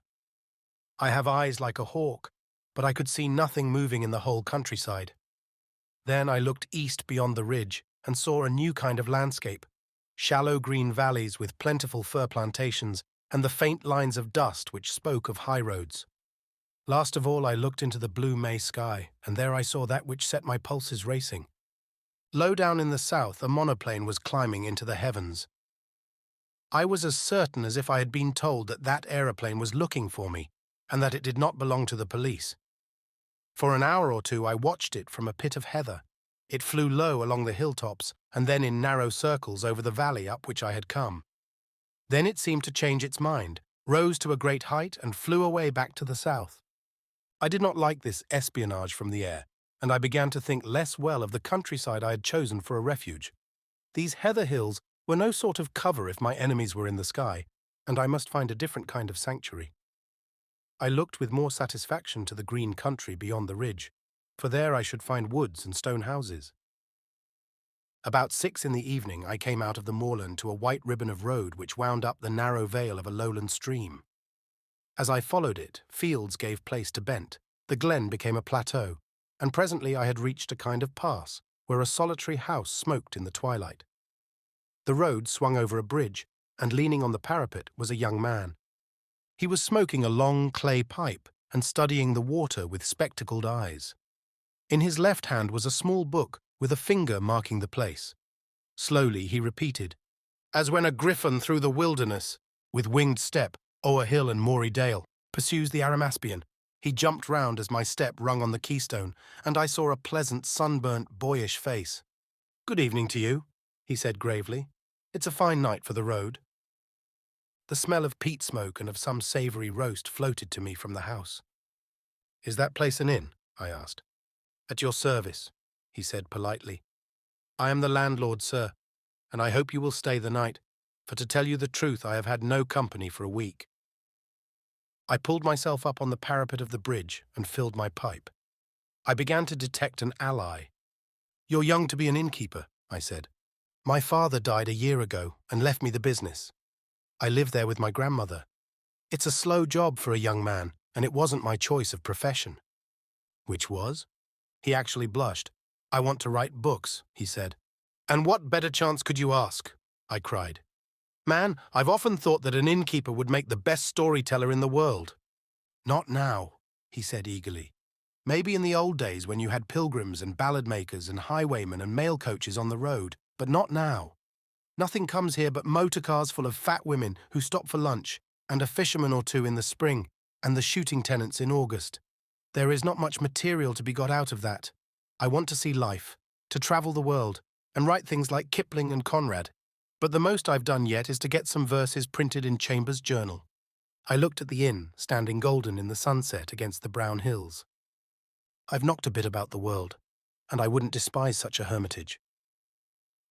I have eyes like a hawk, but I could see nothing moving in the whole countryside. Then I looked east beyond the ridge and saw a new kind of landscape, shallow green valleys with plentiful fir plantations and the faint lines of dust which spoke of highroads. Last of all I looked into the blue May sky, and there I saw that which set my pulses racing. Low down in the south a monoplane was climbing into the heavens. I was as certain as if I had been told that that aeroplane was looking for me, and that it did not belong to the police. For an hour or two I watched it from a pit of heather. It flew low along the hilltops, and then in narrow circles over the valley up which I had come. Then it seemed to change its mind, rose to a great height, and flew away back to the south. I did not like this espionage from the air, and I began to think less well of the countryside I had chosen for a refuge. These heather hills were no sort of cover if my enemies were in the sky, and I must find a different kind of sanctuary. I looked with more satisfaction to the green country beyond the ridge, for there I should find woods and stone houses. About 6 in the evening I came out of the moorland to a white ribbon of road which wound up the narrow vale of a lowland stream. As I followed it, fields gave place to bent, the glen became a plateau, and presently I had reached a kind of pass where a solitary house smoked in the twilight. The road swung over a bridge, and leaning on the parapet was a young man. He was smoking a long clay pipe and studying the water with spectacled eyes. In his left hand was a small book with a finger marking the place. Slowly he repeated, "As when a griffin through the wilderness, with winged step, o'er hill and moory dale." pursues the Arimaspian. He jumped round as my step rung on the keystone, and I saw a pleasant, sunburnt, boyish face. "Good evening to you," he said gravely. "It's a fine night for the road." The smell of peat smoke and of some savoury roast floated to me from the house. "Is that place an inn?" I asked. "At your service," he said politely. "I am the landlord, sir, and I hope you will stay the night, for to tell you the truth, I have had no company for a week." I pulled myself up on the parapet of the bridge and filled my pipe. I began to detect an ally. "You're young to be an innkeeper," I said. "My father died a year ago and left me the business. I live there with my grandmother. It's a slow job for a young man, and it wasn't my choice of profession." "Which was?" He actually blushed. "I want to write books," he said. "And what better chance could you ask?" I cried. "Man, I've often thought that an innkeeper would make the best storyteller in the world." "Not now," he said eagerly. "Maybe in the old days when you had pilgrims and ballad makers and highwaymen and mail coaches on the road, but not now. Nothing comes here but motor cars full of fat women who stop for lunch, and a fisherman or two in the spring, and the shooting tenants in August. There is not much material to be got out of that. I want to see life, to travel the world, and write things like Kipling and Conrad. But the most I've done yet is to get some verses printed in Chambers' journal." I looked at the inn, standing golden in the sunset against the brown hills. "I've knocked a bit about the world, and I wouldn't despise such a hermitage.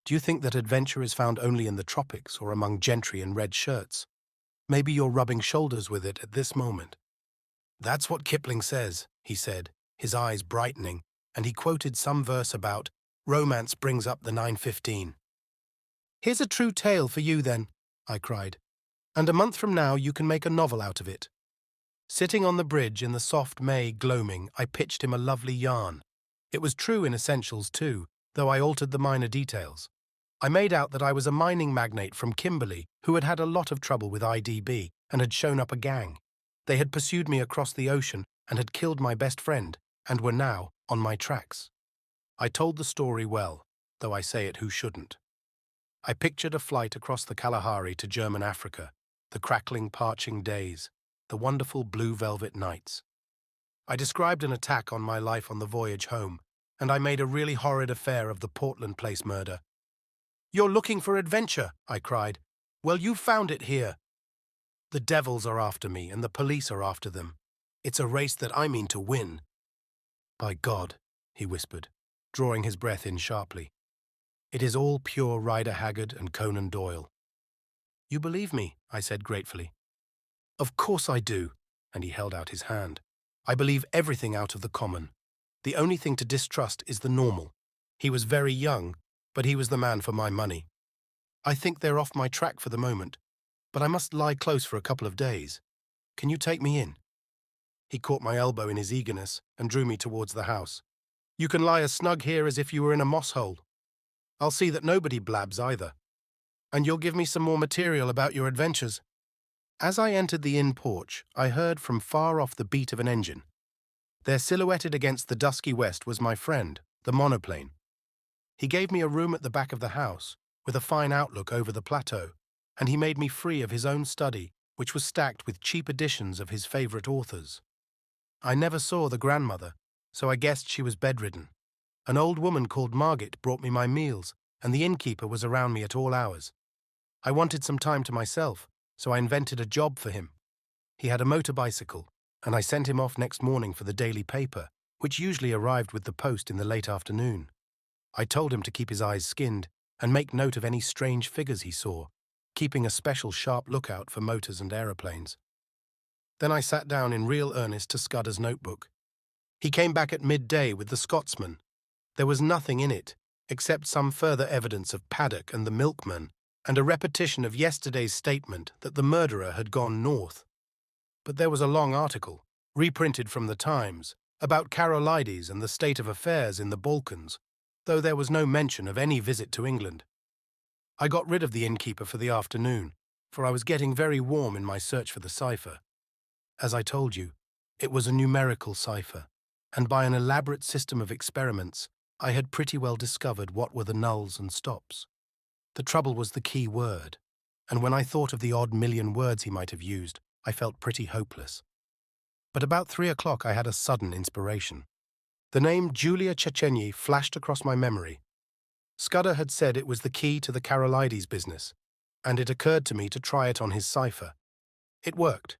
Do you think that adventure is found only in the tropics or among gentry in red shirts? Maybe you're rubbing shoulders with it at this moment." "That's what Kipling says," he said, his eyes brightening, and he quoted some verse about "Romance brings up the 9:15. "Here's a true tale for you, then," I cried. "And a month from now you can make a novel out of it." Sitting on the bridge in the soft May gloaming, I pitched him a lovely yarn. It was true in essentials too, though I altered the minor details. I made out that I was a mining magnate from Kimberley who had had a lot of trouble with IDB and had shown up a gang. They had pursued me across the ocean and had killed my best friend and were now on my tracks. I told the story well, though I say it who shouldn't. I pictured a flight across the Kalahari to German Africa, the crackling, parching days, the wonderful blue velvet nights. I described an attack on my life on the voyage home, and I made a really horrid affair of the Portland Place murder. "You're looking for adventure," I cried. "Well, you've found it here. The devils are after me, and the police are after them. It's a race that I mean to win." "By God," he whispered, drawing his breath in sharply. "It is all pure Rider Haggard and Conan Doyle." "You believe me," I said gratefully. "Of course I do," and he held out his hand. "I believe everything out of the common. The only thing to distrust is the normal. He was very young, but he was the man for my money. I think they're off my track for the moment, but I must lie close for a couple of days. Can you take me in?" He caught my elbow in his eagerness and drew me towards the house. "You can lie as snug here as if you were in a moss hole. I'll see that nobody blabs either. And you'll give me some more material about your adventures." As I entered the inn porch, I heard from far off the beat of an engine. There, silhouetted against the dusky west, was my friend, the monoplane. He gave me a room at the back of the house, with a fine outlook over the plateau, and he made me free of his own study, which was stacked with cheap editions of his favourite authors. I never saw the grandmother, so I guessed she was bedridden. An old woman called Margit brought me my meals, and the innkeeper was around me at all hours. I wanted some time to myself, so I invented a job for him. He had a motor bicycle, and I sent him off next morning for the daily paper, which usually arrived with the post in the late afternoon. I told him to keep his eyes skinned and make note of any strange figures he saw, keeping a special sharp lookout for motors and aeroplanes. Then I sat down in real earnest to Scudder's notebook. He came back at midday with the Scotsman. There was nothing in it, except some further evidence of Paddock and the milkman, and a repetition of yesterday's statement that the murderer had gone north. But there was a long article, reprinted from the Times, about Carolides and the state of affairs in the Balkans, though there was no mention of any visit to England. I got rid of the innkeeper for the afternoon, for I was getting very warm in my search for the cipher. As I told you, it was a numerical cipher, and by an elaborate system of experiments, I had pretty well discovered what were the nulls and stops. The trouble was the key word, and when I thought of the odd million words he might have used, I felt pretty hopeless. But about 3 o'clock I had a sudden inspiration. The name Julia Chechenyi flashed across my memory. Scudder had said it was the key to the Carolides business, and it occurred to me to try it on his cipher. It worked.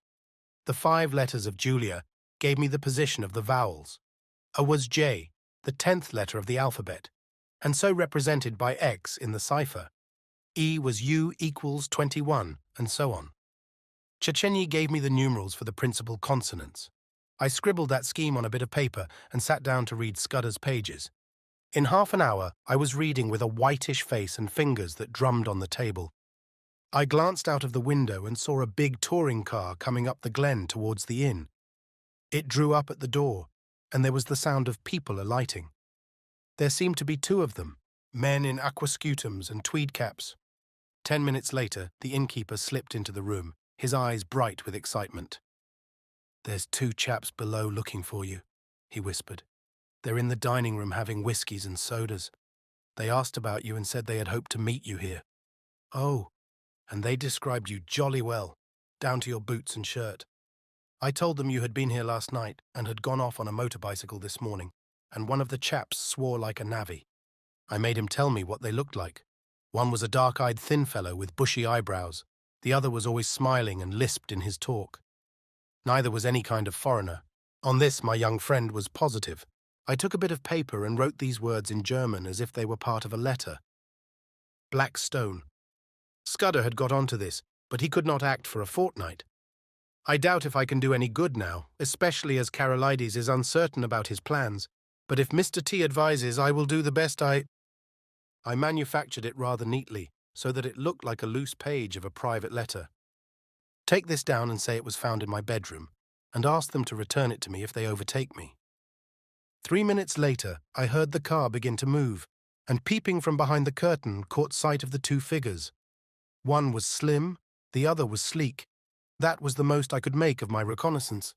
The 5 letters of Julia gave me the position of the vowels. A was J, the 10th letter of the alphabet, and so represented by X in the cipher. E was U equals 21, and so on. Chechenyi gave me the numerals for the principal consonants. I scribbled that scheme on a bit of paper and sat down to read Scudder's pages. In half an hour, I was reading with a whitish face and fingers that drummed on the table. I glanced out of the window and saw a big touring car coming up the glen towards the inn. It drew up at the door, and there was the sound of people alighting. There seemed to be 2 of them, men in aquascutums and tweed caps. 10 minutes later, the innkeeper slipped into the room, his eyes bright with excitement. "There's 2 chaps below looking for you," he whispered. "They're in the dining room having whiskies and sodas. They asked about you and said they had hoped to meet you here. Oh, and they described you jolly well, down to your boots and shirt. I told them you had been here last night and had gone off on a motor-bicycle this morning, and one of the chaps swore like a navvy. I made him tell me what they looked like. One was a dark-eyed thin fellow with bushy eyebrows. The other was always smiling and lisped in his talk. Neither was any kind of foreigner. On this my young friend was positive. I took a bit of paper and wrote these words in German as if they were part of a letter. Black Stone. Scudder had got onto this, but he could not act for a fortnight. I doubt if I can do any good now, especially as Carolides is uncertain about his plans, but if Mr. T advises, I will do the best I manufactured it rather neatly, so that it looked like a loose page of a private letter. Take this down and say it was found in my bedroom, and ask them to return it to me if they overtake me. 3 minutes later, I heard the car begin to move, and peeping from behind the curtain, caught sight of the 2 figures. One was slim, the other was sleek. That was the most I could make of my reconnaissance.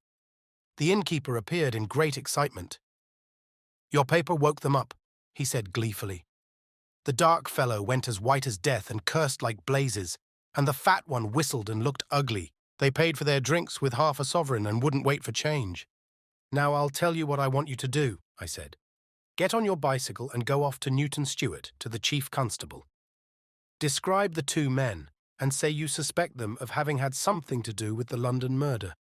The innkeeper appeared in great excitement. "Your paper woke them up," he said gleefully. "The dark fellow went as white as death and cursed like blazes, and the fat one whistled and looked ugly. They paid for their drinks with half a sovereign and wouldn't wait for change. Now I'll tell you what I want you to do," I said. "Get on your bicycle and go off to Newton Stewart, to the chief constable. Describe the 2 men, and say you suspect them of having had something to do with the London murder.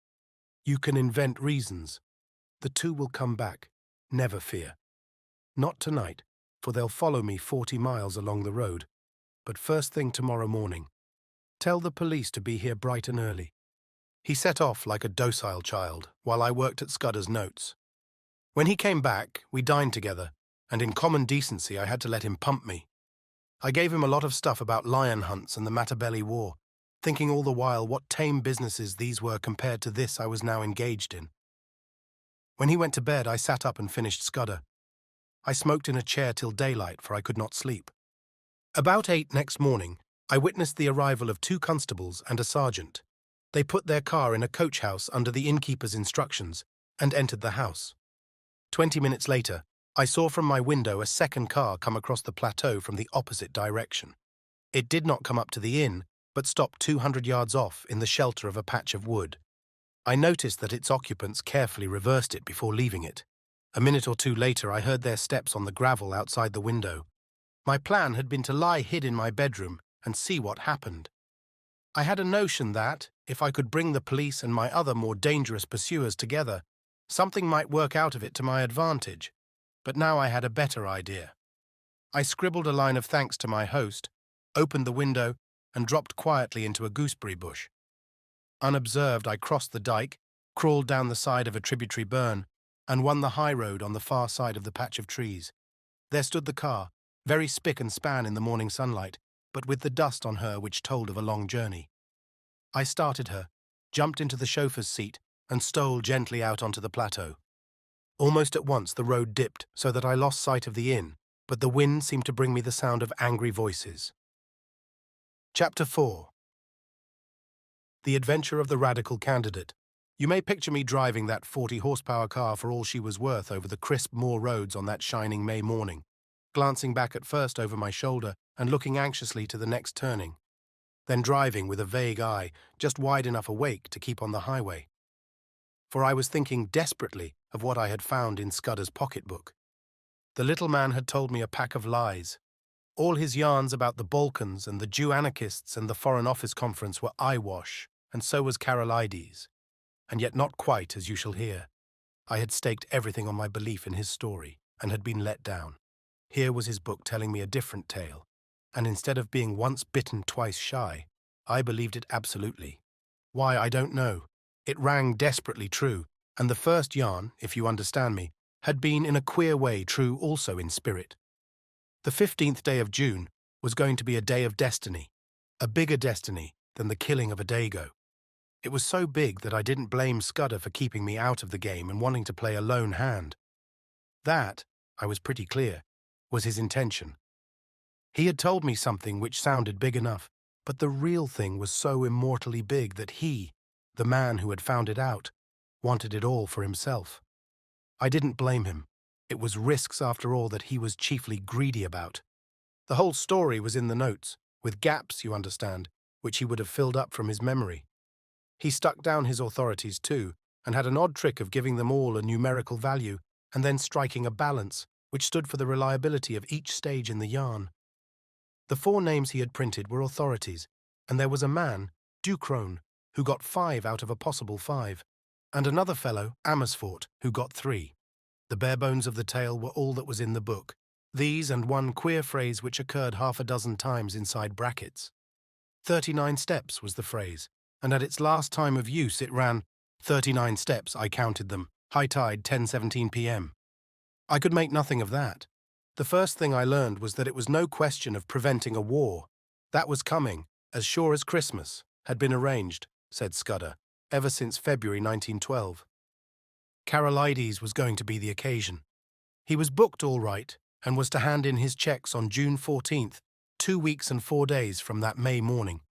You can invent reasons. The 2 will come back, never fear. Not tonight, for they'll follow me 40 miles along the road, but first thing tomorrow morning. Tell the police to be here bright and early." He set off like a docile child, while I worked at Scudder's notes. When he came back, we dined together, and in common decency I had to let him pump me. I gave him a lot of stuff about lion hunts and the Matabele War, thinking all the while what tame businesses these were compared to this I was now engaged in. When he went to bed, I sat up and finished Scudder. I smoked in a chair till daylight, for I could not sleep. About 8 next morning, I witnessed the arrival of 2 constables and a sergeant. They put their car in a coach house under the innkeeper's instructions and entered the house. 20 minutes later, I saw from my window a second car come across the plateau from the opposite direction. It did not come up to the inn, but stopped 200 yards off in the shelter of a patch of wood. I noticed that its occupants carefully reversed it before leaving it. A minute or 2 later, I heard their steps on the gravel outside the window. My plan had been to lie hid in my bedroom and see what happened. I had a notion that, if I could bring the police and my other more dangerous pursuers together, something might work out of it to my advantage. But now I had a better idea. I scribbled a line of thanks to my host, opened the window, and dropped quietly into a gooseberry bush. Unobserved, I crossed the dike, crawled down the side of a tributary burn, and won the high road on the far side of the patch of trees. There stood the car, very spick and span in the morning sunlight, but with the dust on her which told of a long journey. I started her, jumped into the chauffeur's seat, and stole gently out onto the plateau. Almost at once the road dipped so that I lost sight of the inn, but the wind seemed to bring me the sound of angry voices. Chapter 4. The Adventure of the Radical Candidate. You may picture me driving that 40-horsepower car for all she was worth over the crisp moor roads on that shining May morning, glancing back at first over my shoulder and looking anxiously to the next turning, then driving with a vague eye, just wide enough awake to keep on the highway. for I was thinking desperately of what I had found in Scudder's pocketbook. The little man had told me a pack of lies. All his yarns about the Balkans and the Jew anarchists and the Foreign Office Conference were eyewash, and so was Carolides. And yet not quite, as you shall hear. I had staked everything on my belief in his story, and had been let down. Here was his book telling me a different tale, and instead of being once bitten, twice shy, I believed it absolutely. Why, I don't know. It rang desperately true, and the first yarn, if you understand me, had been in a queer way true also in spirit. The 15th day of June was going to be a day of destiny, a bigger destiny than the killing of a dago. It was so big that I didn't blame Scudder for keeping me out of the game and wanting to play a lone hand. That, I was pretty clear, was his intention. He had told me something which sounded big enough, but the real thing was so immortally big that he, the man who had found it out, wanted it all for himself. I didn't blame him. It was risks, after all, that he was chiefly greedy about. The whole story was in the notes, with gaps, you understand, which he would have filled up from his memory. He stuck down his authorities too, and had an odd trick of giving them all a numerical value, and then striking a balance, which stood for the reliability of each stage in the yarn. The 4 names he had printed were authorities, and there was a man, Ducrone, who got 5 out of a possible 5, and another fellow, Amersfoort, who got 3. The bare bones of the tale were all that was in the book, these and one queer phrase which occurred half a dozen times inside brackets. 39 steps was the phrase, and at its last time of use it ran, 39 steps, I counted them, high tide 10:17 p.m. I could make nothing of that. The first thing I learned was that it was no question of preventing a war. That was coming, as sure as Christmas, had been arranged, said Scudder, ever since February 1912. Carolides was going to be the occasion. He was booked all right, and was to hand in his checks on June 14th, 2 weeks and 4 days from that May morning.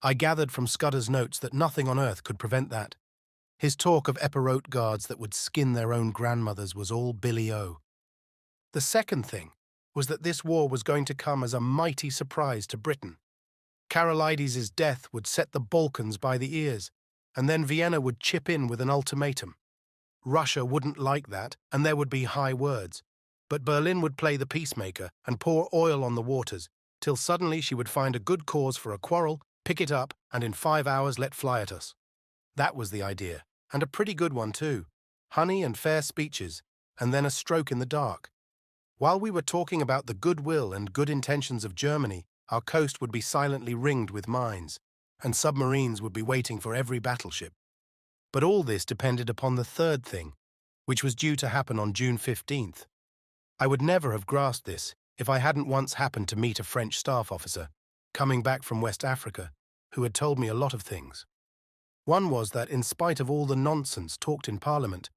I gathered from Scudder's notes that nothing on earth could prevent that. His talk of Epirote guards that would skin their own grandmothers was all Billy-O. The second thing was that this war was going to come as a mighty surprise to Britain. Carolides' death would set the Balkans by the ears, and then Vienna would chip in with an ultimatum. Russia wouldn't like that, and there would be high words. But Berlin would play the peacemaker and pour oil on the waters, till suddenly she would find a good cause for a quarrel, pick it up, and in 5 hours let fly at us. That was the idea, and a pretty good one too. Honey and fair speeches, and then a stroke in the dark. While we were talking about the goodwill and good intentions of Germany, our coast would be silently ringed with mines, and submarines would be waiting for every battleship. But all this depended upon the third thing, which was due to happen on June 15th. I would never have grasped this if I hadn't once happened to meet a French staff officer, coming back from West Africa, who had told me a lot of things. One was that, in spite of all the nonsense talked in Parliament,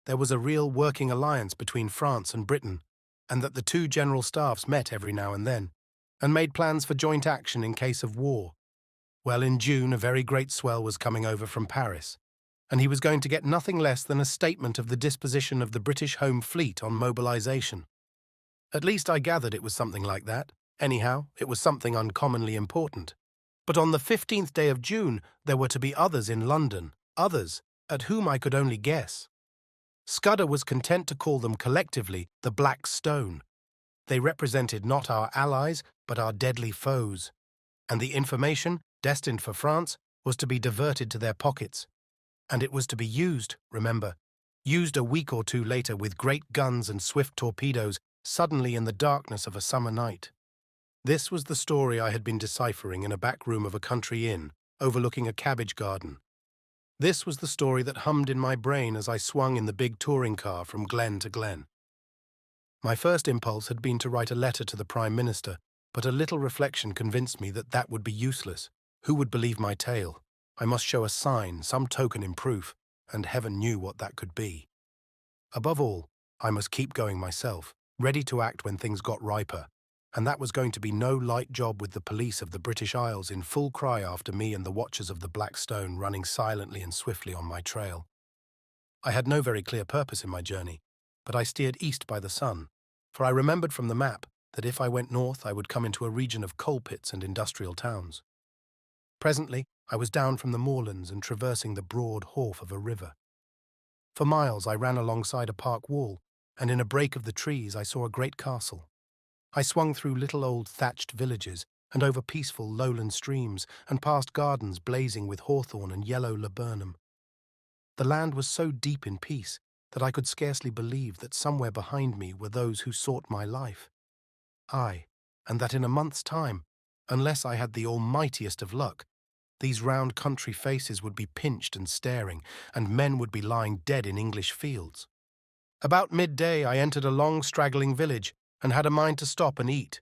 there was a real working alliance between France and Britain, and that the 2 general staffs met every now and then, and made plans for joint action in case of war. Well, in June, a very great swell was coming over from Paris, and he was going to get nothing less than a statement of the disposition of the British Home Fleet on mobilization. At least I gathered it was something like that. Anyhow, it was something uncommonly important. But on the 15th day of June, there were to be others in London, others, at whom I could only guess. Scudder was content to call them collectively the Black Stone. They represented not our allies, but our deadly foes. And the information, destined for France, was to be diverted to their pockets. And it was to be used, remember, used a week or 2 later with great guns and swift torpedoes, suddenly in the darkness of a summer night. This was the story I had been deciphering in a back room of a country inn, overlooking a cabbage garden. This was the story that hummed in my brain as I swung in the big touring car from glen to glen. My first impulse had been to write a letter to the Prime Minister, but a little reflection convinced me that that would be useless. Who would believe my tale? I must show a sign, some token in proof, and heaven knew what that could be. Above all, I must keep going myself, ready to act when things got riper, and that was going to be no light job with the police of the British Isles in full cry after me and the watchers of the Black Stone running silently and swiftly on my trail. I had no very clear purpose in my journey, but I steered east by the sun, for I remembered from the map that if I went north I would come into a region of coal pits and industrial towns. Presently, I was down from the moorlands and traversing the broad wharf of a river. For miles I ran alongside a park wall, and in a break of the trees I saw a great castle. I swung through little old thatched villages and over peaceful lowland streams and past gardens blazing with hawthorn and yellow laburnum. The land was so deep in peace that I could scarcely believe that somewhere behind me were those who sought my life. Aye, and that in a month's time, unless I had the almightiest of luck, these round country faces would be pinched and staring, and men would be lying dead in English fields. About midday I entered a long straggling village and had a mind to stop and eat.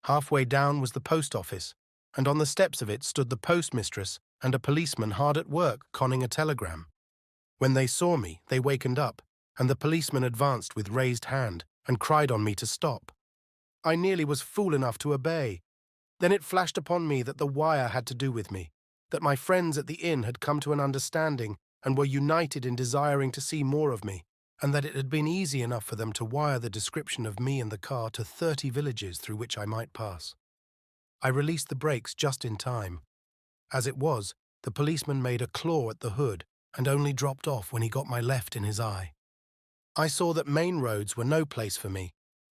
Halfway down was the post office, and on the steps of it stood the postmistress and a policeman hard at work conning a telegram. When they saw me, they wakened up, and the policeman advanced with raised hand and cried on me to stop. I nearly was fool enough to obey. Then it flashed upon me that the wire had to do with me, that my friends at the inn had come to an understanding and were united in desiring to see more of me, and that it had been easy enough for them to wire the description of me and the car to 30 villages through which I might pass. I released the brakes just in time. As it was, the policeman made a claw at the hood and only dropped off when he got my left in his eye. I saw that main roads were no place for me,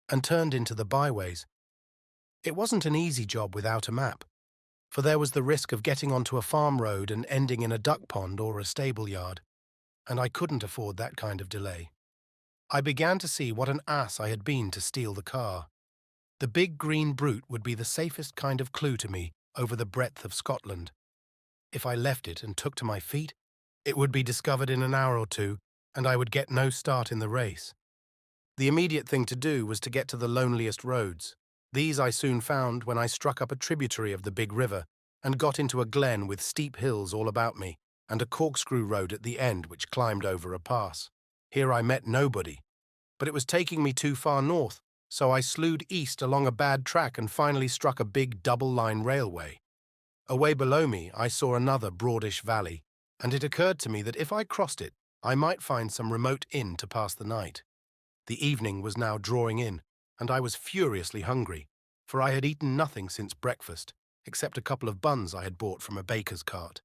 and turned into the byways. It wasn't an easy job without a map, for there was the risk of getting onto a farm road and ending in a duck pond or a stable yard, and I couldn't afford that kind of delay. I began to see what an ass I had been to steal the car. The big green brute would be the safest kind of clue to me over the breadth of Scotland. If I left it and took to my feet, it would be discovered in an hour or two, and I would get no start in the race. The immediate thing to do was to get to the loneliest roads. These I soon found when I struck up a tributary of the big river and got into a glen with steep hills all about me and a corkscrew road at the end which climbed over a pass. Here I met nobody, but it was taking me too far north, so I slewed east along a bad track and finally struck a big double-line railway. Away below me I saw another broadish valley, and it occurred to me that if I crossed it, I might find some remote inn to pass the night. The evening was now drawing in, and I was furiously hungry, for I had eaten nothing since breakfast, except a couple of buns I had bought from a baker's cart.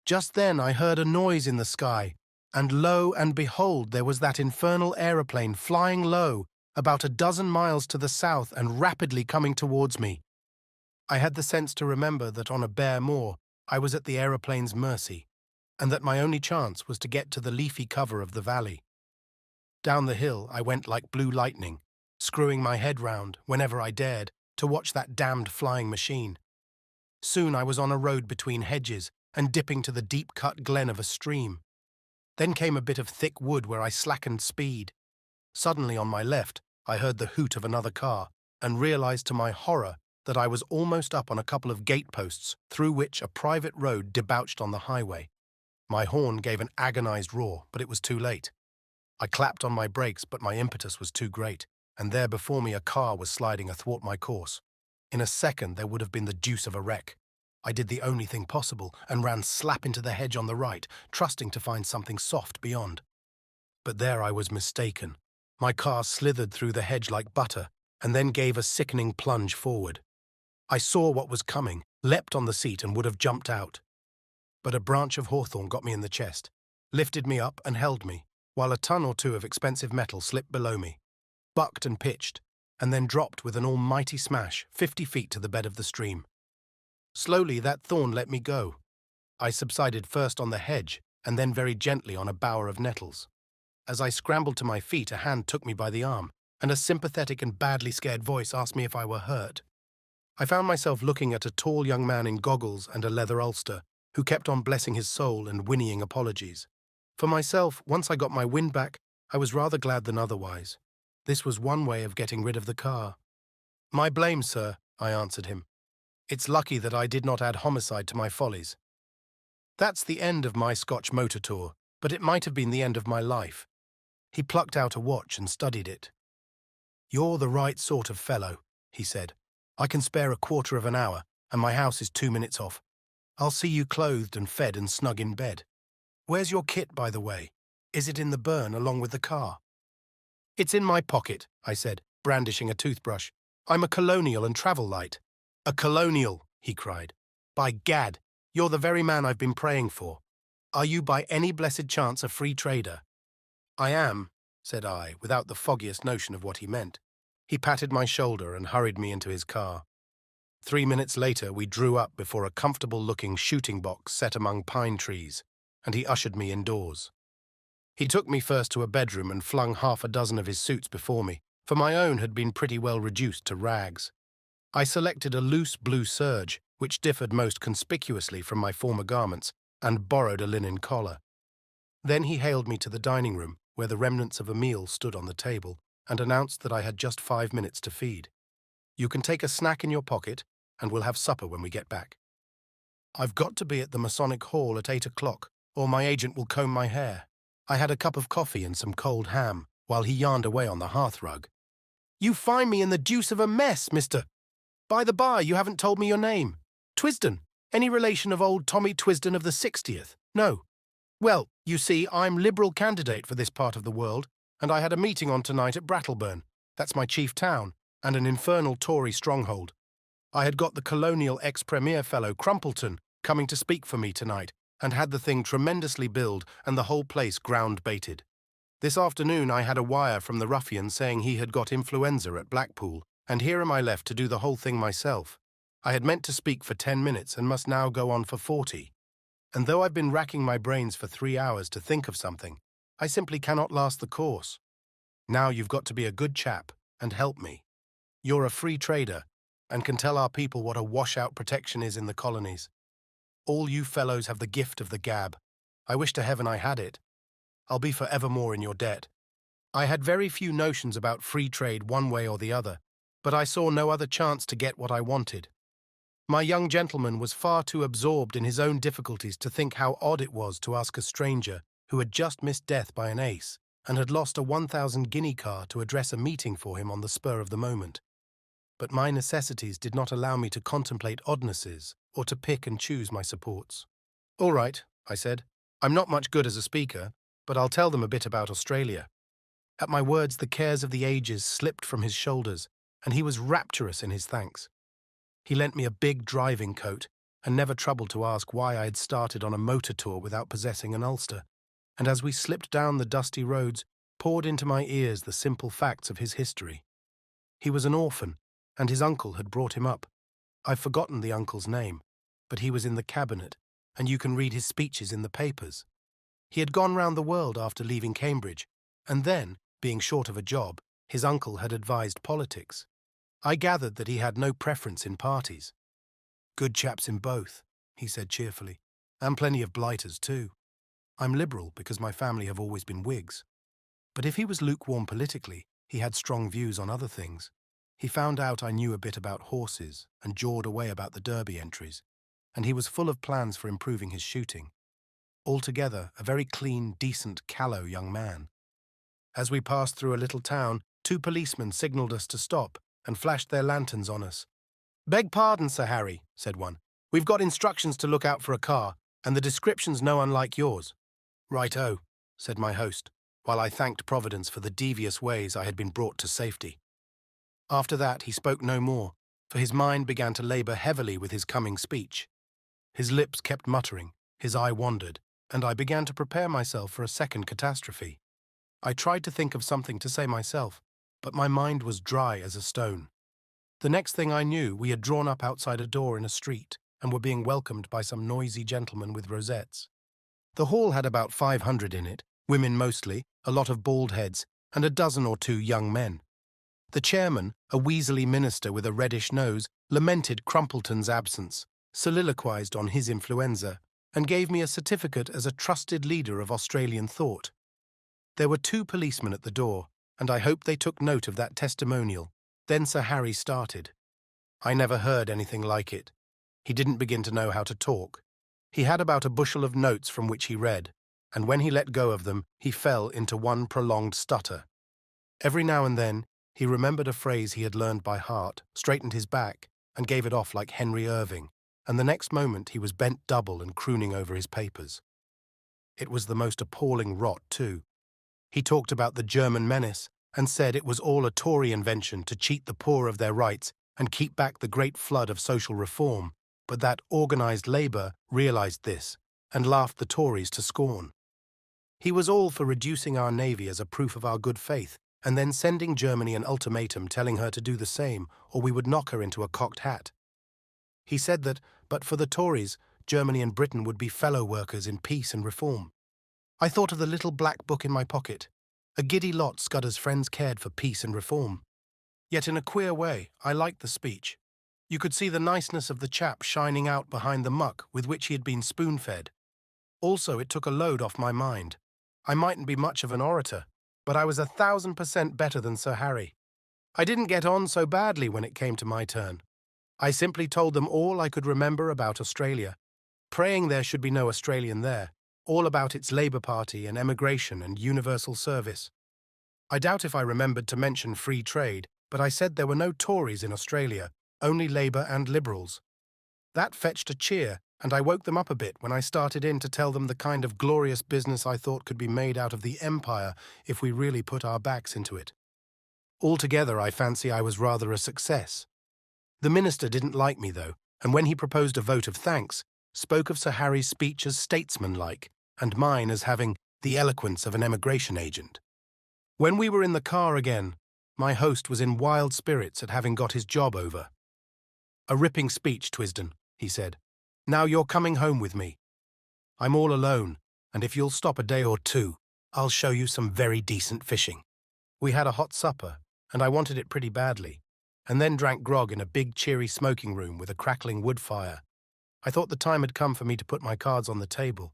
Just then I heard a noise in the sky, and lo and behold there was that infernal aeroplane flying low, about a dozen miles to the south and rapidly coming towards me. I had the sense to remember that on a bare moor I was at the aeroplane's mercy, and that my only chance was to get to the leafy cover of the valley. Down the hill I went like blue lightning, screwing my head round, whenever I dared, to watch that damned flying machine. Soon I was on a road between hedges and dipping to the deep-cut glen of a stream. Then came a bit of thick wood where I slackened speed. Suddenly on my left I heard the hoot of another car and realized to my horror that I was almost up on a couple of gateposts through which a private road debouched on the highway. My horn gave an agonized roar, but it was too late. I clapped on my brakes, but my impetus was too great, and there before me a car was sliding athwart my course. In a second there would have been the deuce of a wreck. I did the only thing possible and ran slap into the hedge on the right, trusting to find something soft beyond. But there I was mistaken. My car slithered through the hedge like butter, and then gave a sickening plunge forward. I saw what was coming, leapt on the seat and would have jumped out. But a branch of hawthorn got me in the chest, lifted me up and held me, while a ton or two of expensive metal slipped below me, bucked and pitched, and then dropped with an almighty smash 50 feet to the bed of the stream. Slowly that thorn let me go. I subsided first on the hedge and then very gently on a bower of nettles. As I scrambled to my feet, a hand took me by the arm, and a sympathetic and badly scared voice asked me if I were hurt. I found myself looking at a tall young man in goggles and a leather ulster, who kept on blessing his soul and whinnying apologies. For myself, once I got my wind back, I was rather glad than otherwise. This was one way of getting rid of the car. "My blame, sir," I answered him. "It's lucky that I did not add homicide to my follies. That's the end of my Scotch motor tour, but it might have been the end of my life." He plucked out a watch and studied it. "You're the right sort of fellow," he said. "I can spare a quarter of an hour, and my house is 2 minutes off. I'll see you clothed and fed and snug in bed. Where's your kit, by the way? Is it in the burn along with the car?" "It's in my pocket," I said, brandishing a toothbrush. "I'm a colonial and travel light." "A colonial," he cried. "By gad, you're the very man I've been praying for. Are you by any blessed chance a free trader?" "I am," said I, without the foggiest notion of what he meant. He patted my shoulder and hurried me into his car. 3 minutes later, we drew up before a comfortable-looking shooting box set among pine trees, and he ushered me indoors. He took me first to a bedroom and flung half a dozen of his suits before me, for my own had been pretty well reduced to rags. I selected a loose blue serge, which differed most conspicuously from my former garments, and borrowed a linen collar. Then he hailed me to the dining room, where the remnants of a meal stood on the table, and announced that I had just 5 minutes to feed. "You can take a snack in your pocket, and we'll have supper when we get back. I've got to be at the Masonic Hall at 8 o'clock, or my agent will comb my hair." I had a cup of coffee and some cold ham, while he yarned away on the hearthrug. "You find me in the deuce of a mess, Mr. By the by, you haven't told me your name. Twisden. Any relation of old Tommy Twisden of the 60th? No. Well, you see, I'm Liberal candidate for this part of the world, and I had a meeting on tonight at Brattleburn. That's my chief town, and an infernal Tory stronghold. I had got the colonial ex-premier fellow Crumpleton coming to speak for me tonight, and had the thing tremendously billed and the whole place ground-baited. This afternoon I had a wire from the ruffian saying he had got influenza at Blackpool, and here am I left to do the whole thing myself. I had meant to speak for 10 minutes and must now go on for 40. And though I've been racking my brains for 3 hours to think of something, I simply cannot last the course. Now you've got to be a good chap and help me. You're a free trader and can tell our people what a washout protection is in the colonies. All you fellows have the gift of the gab. I wish to heaven I had it. I'll be forevermore in your debt. I had very few notions about free trade one way or the other, but I saw no other chance to get what I wanted. My young gentleman was far too absorbed in his own difficulties to think how odd it was to ask a stranger who had just missed death by an ace and had lost a 1,000 guinea car to address a meeting for him on the spur of the moment. But my necessities did not allow me to contemplate oddnesses or to pick and choose my supports. "All right," I said. "I'm not much good as a speaker, but I'll tell them a bit about Australia." At my words, the cares of the ages slipped from his shoulders, and he was rapturous in his thanks. He lent me a big driving coat and never troubled to ask why I had started on a motor tour without possessing an ulster, and as we slipped down the dusty roads, poured into my ears the simple facts of his history. He was an orphan, and his uncle had brought him up. I've forgotten the uncle's name, but he was in the cabinet, and you can read his speeches in the papers. He had gone round the world after leaving Cambridge, and then, being short of a job, his uncle had advised politics. I gathered that he had no preference in parties. "Good chaps in both," he said cheerfully, "and plenty of blighters too. I'm Liberal because my family have always been Whigs. But if he was lukewarm politically, he had strong views on other things. He found out I knew a bit about horses and jawed away about the Derby entries, and he was full of plans for improving his shooting. Altogether, a very clean, decent, callow young man. As we passed through a little town, 2 policemen signalled us to stop and flashed their lanterns on us. "Beg pardon, Sir Harry," said one. "We've got instructions to look out for a car, and the description's no unlike yours." "Right-o," said my host, while I thanked Providence for the devious ways I had been brought to safety. After that he spoke no more, for his mind began to labour heavily with his coming speech. His lips kept muttering, his eye wandered, and I began to prepare myself for a second catastrophe. I tried to think of something to say myself, but my mind was dry as a stone. The next thing I knew, we had drawn up outside a door in a street and were being welcomed by some noisy gentlemen with rosettes. The hall had about 500 in it, women mostly, a lot of bald heads, and a dozen or 2 young men. The chairman, a weaselly minister with a reddish nose, lamented Crumpleton's absence, soliloquized on his influenza, and gave me a certificate as a trusted leader of Australian thought. There were 2 policemen at the door, and I hoped they took note of that testimonial. Then Sir Harry started. I never heard anything like it. He didn't begin to know how to talk. He had about a bushel of notes from which he read, and when he let go of them, he fell into one prolonged stutter. Every now and then, he remembered a phrase he had learned by heart, straightened his back, and gave it off like Henry Irving, and the next moment he was bent double and crooning over his papers. It was the most appalling rot, too. He talked about the German menace and said it was all a Tory invention to cheat the poor of their rights and keep back the great flood of social reform, but that organised labour realised this and laughed the Tories to scorn. He was all for reducing our navy as a proof of our good faith, and then sending Germany an ultimatum telling her to do the same, or we would knock her into a cocked hat. He said that, but for the Tories, Germany and Britain would be fellow workers in peace and reform. I thought of the little black book in my pocket. A giddy lot Scudder's friends cared for peace and reform. Yet in a queer way, I liked the speech. You could see the niceness of the chap shining out behind the muck with which he had been spoon-fed. Also, it took a load off my mind. I mightn't be much of an orator, but I was 1,000% better than Sir Harry. I didn't get on so badly when it came to my turn. I simply told them all I could remember about Australia, praying there should be no Australian there, all about its Labour Party and emigration and universal service. I doubt if I remembered to mention free trade, but I said there were no Tories in Australia, only Labour and Liberals. That fetched a cheer, and I woke them up a bit when I started in to tell them the kind of glorious business I thought could be made out of the empire if we really put our backs into it. Altogether, I fancy I was rather a success. The minister didn't like me, though, and when he proposed a vote of thanks, spoke of Sir Harry's speech as statesmanlike, and mine as having the eloquence of an emigration agent. When we were in the car again, my host was in wild spirits at having got his job over. "A ripping speech, Twisden," he said. "Now you're coming home with me. I'm all alone, and if you'll stop a day or two, I'll show you some very decent fishing." We had a hot supper, and I wanted it pretty badly, and then drank grog in a big cheery smoking room with a crackling wood fire. I thought the time had come for me to put my cards on the table.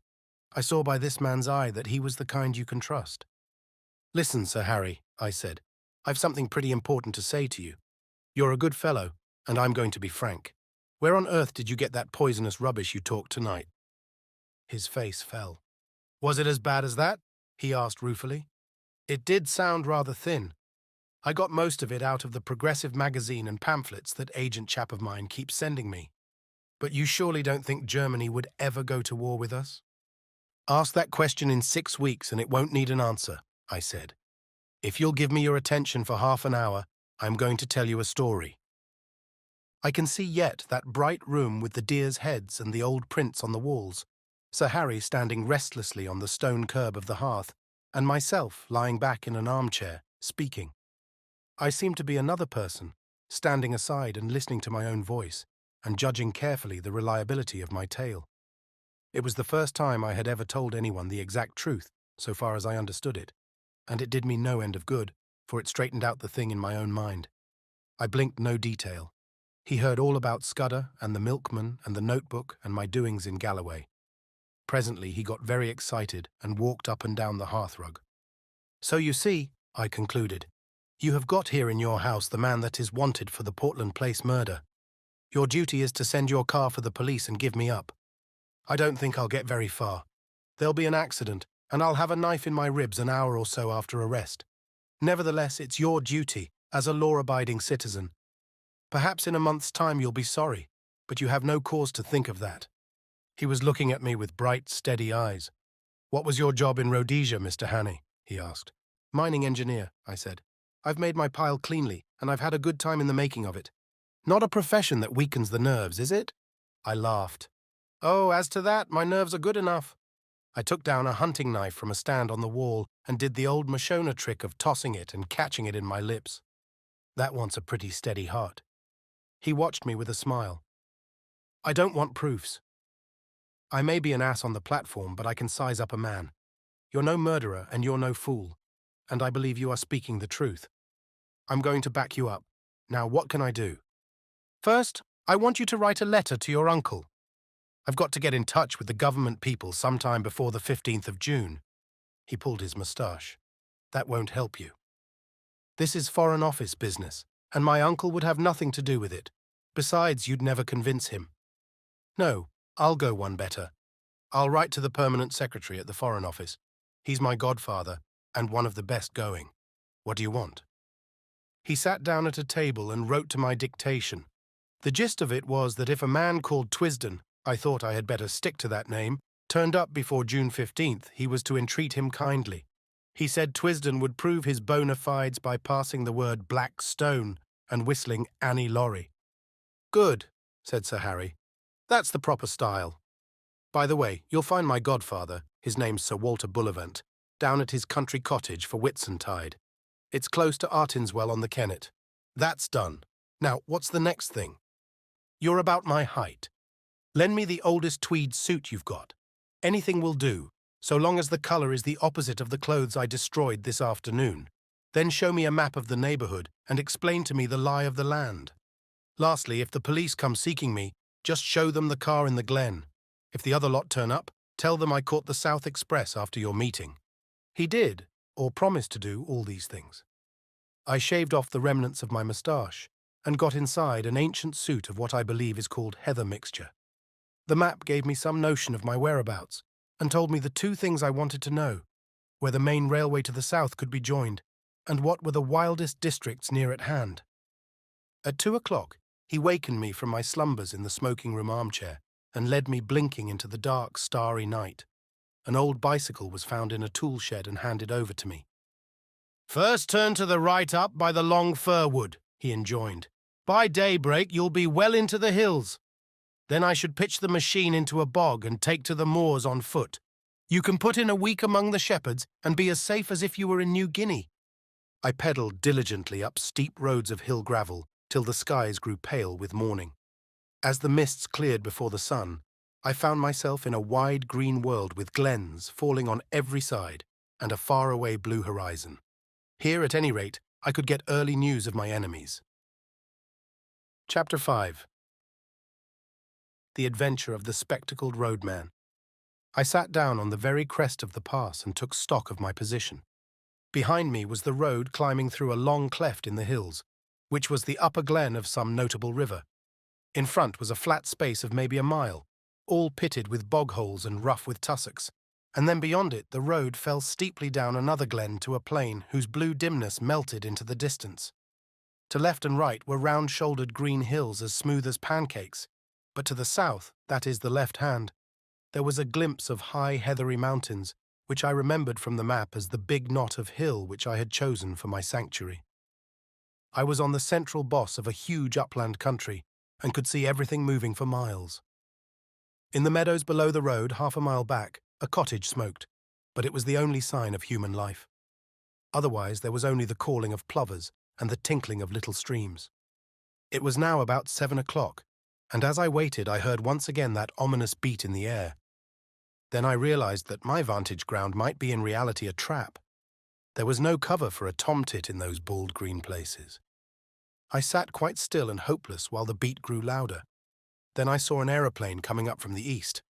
I saw by this man's eye that he was the kind you can trust. "Listen, Sir Harry," I said, "I've something pretty important to say to you. You're a good fellow, and I'm going to be frank. Where on earth did you get that poisonous rubbish you talked tonight?" His face fell. "Was it as bad as that?" he asked ruefully. "It did sound rather thin. I got most of it out of the Progressive magazine and pamphlets that agent chap of mine keeps sending me. But you surely don't think Germany would ever go to war with us?" "Ask that question in 6 weeks and it won't need an answer," I said. "If you'll give me your attention for half an hour, I'm going to tell you a story." I can see yet that bright room with the deer's heads and the old prints on the walls, Sir Harry standing restlessly on the stone curb of the hearth, and myself lying back in an armchair, speaking. I seemed to be another person, standing aside and listening to my own voice, and judging carefully the reliability of my tale. It was the first time I had ever told anyone the exact truth, so far as I understood it, and it did me no end of good, for it straightened out the thing in my own mind. I blinked no detail. He heard all about Scudder and the milkman and the notebook and my doings in Galloway. Presently he got very excited and walked up and down the hearthrug. "So you see," I concluded, "you have got here in your house the man that is wanted for the Portland Place murder. Your duty is to send your car for the police and give me up. I don't think I'll get very far. There'll be an accident, and I'll have a knife in my ribs an hour or so after arrest. Nevertheless, it's your duty, as a law-abiding citizen. Perhaps in a month's time you'll be sorry, but you have no cause to think of that." He was looking at me with bright, steady eyes. "What was your job in Rhodesia, Mr. Hannay?" he asked. "Mining engineer," I said. "I've made my pile cleanly, and I've had a good time in the making of it. Not a profession that weakens the nerves, is it?" I laughed. "Oh, as to that, my nerves are good enough." I took down a hunting knife from a stand on the wall and did the old Mashona trick of tossing it and catching it in my lips. That wants a pretty steady heart. He watched me with a smile. "I don't want proofs. I may be an ass on the platform, but I can size up a man. You're no murderer and you're no fool, and I believe you are speaking the truth. I'm going to back you up. Now, what can I do? First, I want you to write a letter to your uncle. I've got to get in touch with the government people sometime before the 15th of June. He pulled his moustache. "That won't help you. This is Foreign Office business, and my uncle would have nothing to do with it. Besides, you'd never convince him. No, I'll go one better. I'll write to the permanent secretary at the Foreign Office. He's my godfather, and one of the best going. What do you want?" He sat down at a table and wrote to my dictation. The gist of it was that if a man called Twisden, I thought I had better stick to that name, turned up before June 15th, he was to entreat him kindly. He said Twisden would prove his bona fides by passing the word Black Stone and whistling Annie Laurie. "Good," said Sir Harry. "That's the proper style. By the way, you'll find my godfather, his name's Sir Walter Bullivant, down at his country cottage for Whitsuntide. It's close to Artinswell on the Kennet. That's done. Now, what's the next thing? You're about my height. Lend me the oldest tweed suit you've got. Anything will do, so long as the colour is the opposite of the clothes I destroyed this afternoon. Then show me a map of the neighbourhood and explain to me the lie of the land. Lastly, if the police come seeking me, just show them the car in the glen. If the other lot turn up, tell them I caught the South Express after your meeting. He did, or promised to do, all these things. I shaved off the remnants of my moustache and got inside an ancient suit of what I believe is called heather mixture. The map gave me some notion of my whereabouts and told me the two things I wanted to know: where the main railway to the south could be joined, and what were the wildest districts near at hand. At 2 o'clock, he wakened me from my slumbers in the smoking-room armchair and led me blinking into the dark, starry night. An old bicycle was found in a tool shed and handed over to me. "First turn to the right up by the long fir wood," he enjoined. "By daybreak you'll be well into the hills. Then I should pitch the machine into a bog and take to the moors on foot. You can put in a week among the shepherds and be as safe as if you were in New Guinea." I pedalled diligently up steep roads of hill gravel till the skies grew pale with morning. As the mists cleared before the sun, I found myself in a wide green world with glens falling on every side and a faraway blue horizon. Here, at any rate, I could get early news of my enemies. Chapter 5. The Adventure of the Spectacled Roadman. I sat down on the very crest of the pass and took stock of my position. Behind me was the road climbing through a long cleft in the hills, which was the upper glen of some notable river. In front was a flat space of maybe a mile, all pitted with bog holes and rough with tussocks, and then beyond it the road fell steeply down another glen to a plain whose blue dimness melted into the distance. To left and right were round-shouldered green hills as smooth as pancakes, but to the south, that is the left hand, there was a glimpse of high heathery mountains, which I remembered from the map as the big knot of hill which I had chosen for my sanctuary. I was on the central boss of a huge upland country and could see everything moving for miles. In the meadows below the road, half a mile back, a cottage smoked, but it was the only sign of human life. Otherwise, there was only the calling of plovers and the tinkling of little streams. It was now about 7 o'clock, and as I waited, I heard once again that ominous beat in the air. Then I realized that my vantage ground might be in reality a trap. There was no cover for a tomtit in those bald green places. I sat quite still and hopeless while the beat grew louder. Then I saw an aeroplane coming up from the east.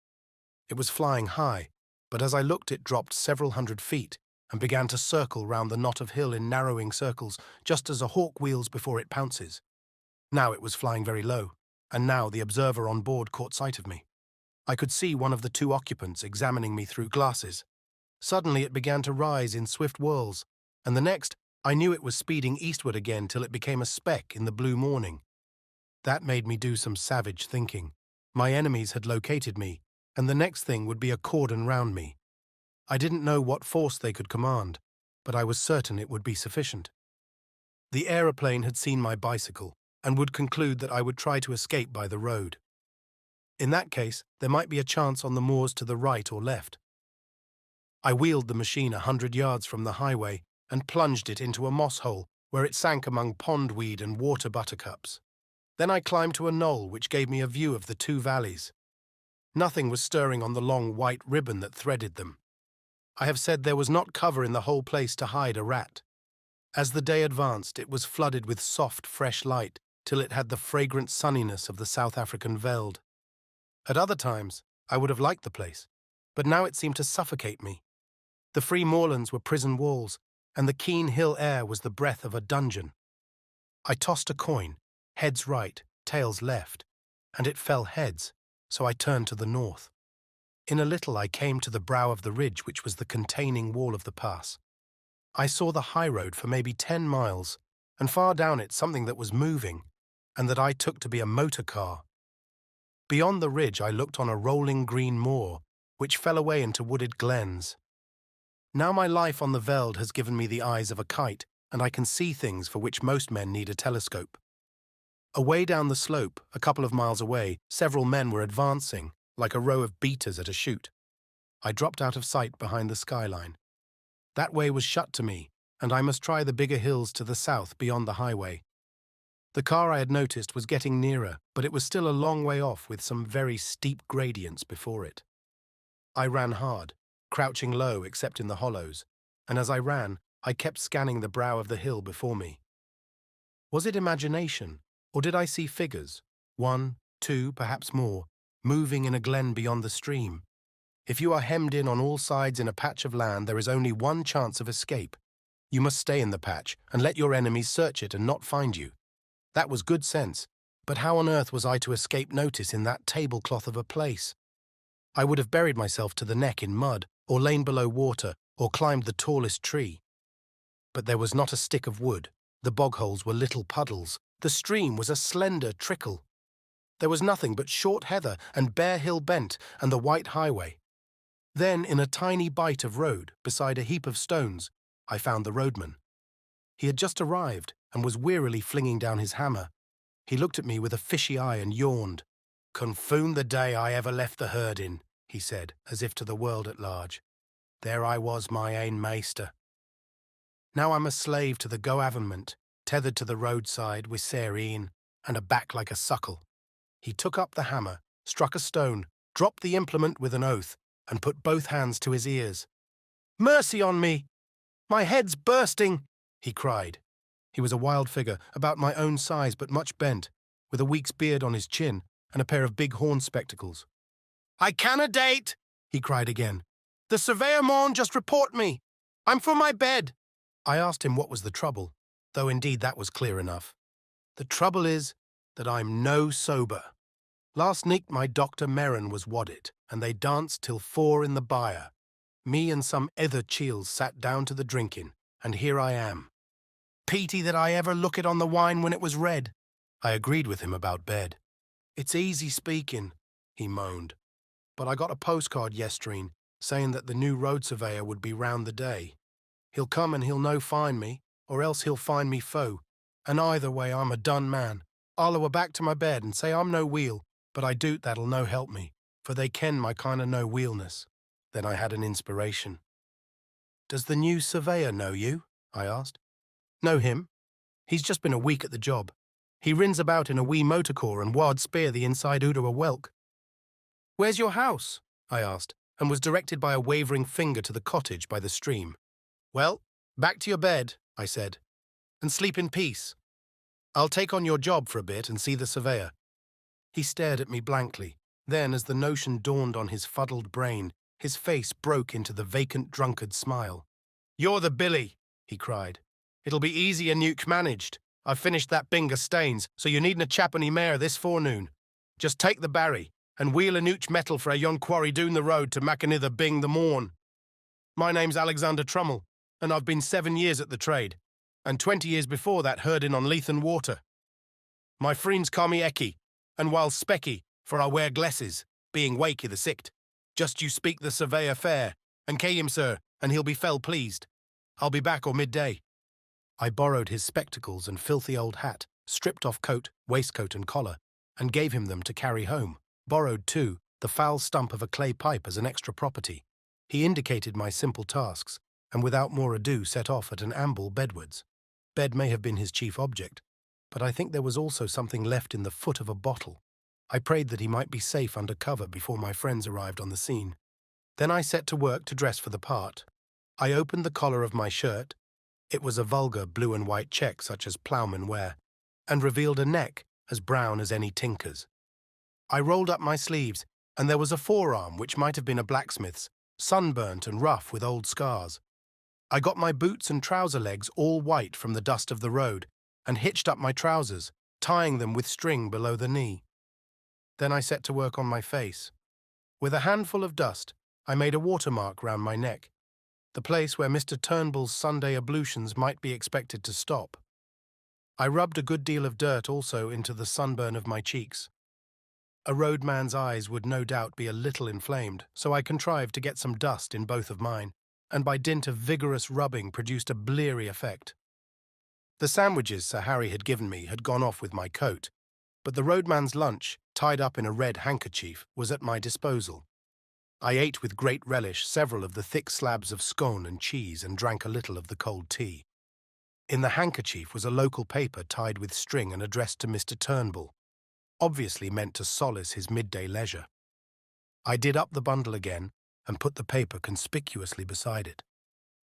It was flying high, but as I looked it dropped several hundred feet and began to circle round the knot of hill in narrowing circles, just as a hawk wheels before it pounces. Now it was flying very low, and now the observer on board caught sight of me. I could see one of the two occupants examining me through glasses. Suddenly it began to rise in swift whirls, and the next I knew it was speeding eastward again till it became a speck in the blue morning. That made me do some savage thinking. My enemies had located me, and the next thing would be a cordon round me. I didn't know what force they could command, but I was certain it would be sufficient. The aeroplane had seen my bicycle, and would conclude that I would try to escape by the road. In that case, there might be a chance on the moors to the right or left. I wheeled the machine 100 yards from the highway and plunged it into a moss hole where it sank among pondweed and water buttercups. Then I climbed to a knoll which gave me a view of the two valleys. Nothing was stirring on the long white ribbon that threaded them. I have said there was not cover in the whole place to hide a rat. As the day advanced, it was flooded with soft, fresh light till it had the fragrant sunniness of the South African veld. At other times, I would have liked the place, but now it seemed to suffocate me. The free moorlands were prison walls, and the keen hill air was the breath of a dungeon. I tossed a coin, heads right, tails left, and it fell heads, so I turned to the north. In a little I came to the brow of the ridge which was the containing wall of the pass. I saw the high road for maybe 10 miles, and far down it something that was moving, and that I took to be a motor car. Beyond the ridge I looked on a rolling green moor, which fell away into wooded glens. Now my life on the veld has given me the eyes of a kite, and I can see things for which most men need a telescope. Away down the slope, a couple of miles away, several men were advancing, like a row of beaters at a shoot. I dropped out of sight behind the skyline. That way was shut to me, and I must try the bigger hills to the south beyond the highway. The car I had noticed was getting nearer, but it was still a long way off with some very steep gradients before it. I ran hard, crouching low except in the hollows, and as I ran, I kept scanning the brow of the hill before me. Was it imagination, or did I see figures, one, two, perhaps more, moving in a glen beyond the stream? If you are hemmed in on all sides in a patch of land, there is only one chance of escape. You must stay in the patch and let your enemies search it and not find you. That was good sense, but how on earth was I to escape notice in that tablecloth of a place? I would have buried myself to the neck in mud, or lain below water, or climbed the tallest tree. But there was not a stick of wood. The bog holes were little puddles. The stream was a slender trickle. There was nothing but short heather and bare hill bent and the white highway. Then, in a tiny bight of road, beside a heap of stones, I found the roadman. He had just arrived and was wearily flinging down his hammer. He looked at me with a fishy eye and yawned. "Confound the day I ever left the herd in," he said, as if to the world at large. "There I was, my ain maister. Now I'm a slave to the government, tethered to the roadside with sair een, and a back like a suckle." He took up the hammer, struck a stone, dropped the implement with an oath, and put both hands to his ears. "Mercy on me! My head's bursting!" he cried. He was a wild figure, about my own size but much bent, with a week's beard on his chin and a pair of big horn spectacles. "I canna date!" he cried again. "The surveyor maun just report me. I'm for my bed." I asked him what was the trouble, though indeed that was clear enough. "The trouble is that I'm no sober. Last nicht my Dr. Merrin was wadded, and they danced till 4 in the byre. Me and some ither chiels sat down to the drinking, and here I am. Peety that I ever looked on the wine when it was red." I agreed with him about bed. "It's easy speaking," he moaned, "but I got a postcard yestreen saying that the new road surveyor would be round the day. He'll come and he'll no find me, or else he'll find me foe, and either way I'm a done man. I'll awa back to my bed and say I'm no wheel, but I doot that'll no help me, for they ken my kind of no wheelness." Then I had an inspiration. "Does the new surveyor know you?" I asked. "Know him? He's just been a week at the job. He rins about in a wee motor car and wad spear the inside out of a whelk." "Where's your house?" I asked, and was directed by a wavering finger to the cottage by the stream. "Well, back to your bed," I said, "and sleep in peace. I'll take on your job for a bit and see the surveyor." He stared at me blankly. Then, as the notion dawned on his fuddled brain, his face broke into the vacant drunkard smile. "You're the Billy," he cried. "It'll be easy and Nuke managed. I've finished that bing of stains, so you needna chap any mare this forenoon. Just take the barry, and wheel a nooch metal for a yon quarry down the road to Mackanither bing the morn. My name's Alexander Trummell, and I've been 7 years at the trade, and 20 years before that herding on Leithen Water. My friends call me Ecky, and while Specky, for I wear glasses, being wakey the sicht. Just you speak the surveyor fair, and kay him, sir, and he'll be fell pleased. I'll be back o' midday." I borrowed his spectacles and filthy old hat, stripped off coat, waistcoat and collar, and gave him them to carry home. Borrowed, too, the foul stump of a clay pipe as an extra property. He indicated my simple tasks, and without more ado set off at an amble bedwards. Bed may have been his chief object, but I think there was also something left in the foot of a bottle. I prayed that he might be safe under cover before my friends arrived on the scene. Then I set to work to dress for the part. I opened the collar of my shirt. It was a vulgar blue and white check such as ploughmen wear, and revealed a neck as brown as any tinker's. I rolled up my sleeves, and there was a forearm which might have been a blacksmith's, sunburnt and rough with old scars. I got my boots and trouser legs all white from the dust of the road, and hitched up my trousers, tying them with string below the knee. Then I set to work on my face. With a handful of dust, I made a watermark round my neck, the place where Mr. Turnbull's Sunday ablutions might be expected to stop. I rubbed a good deal of dirt also into the sunburn of my cheeks. A roadman's eyes would no doubt be a little inflamed, so I contrived to get some dust in both of mine, and by dint of vigorous rubbing produced a bleary effect. The sandwiches Sir Harry had given me had gone off with my coat, but the roadman's lunch, tied up in a red handkerchief, was at my disposal. I ate with great relish several of the thick slabs of scone and cheese and drank a little of the cold tea. In the handkerchief was a local paper tied with string and addressed to Mr. Turnbull, obviously meant to solace his midday leisure. I did up the bundle again and put the paper conspicuously beside it.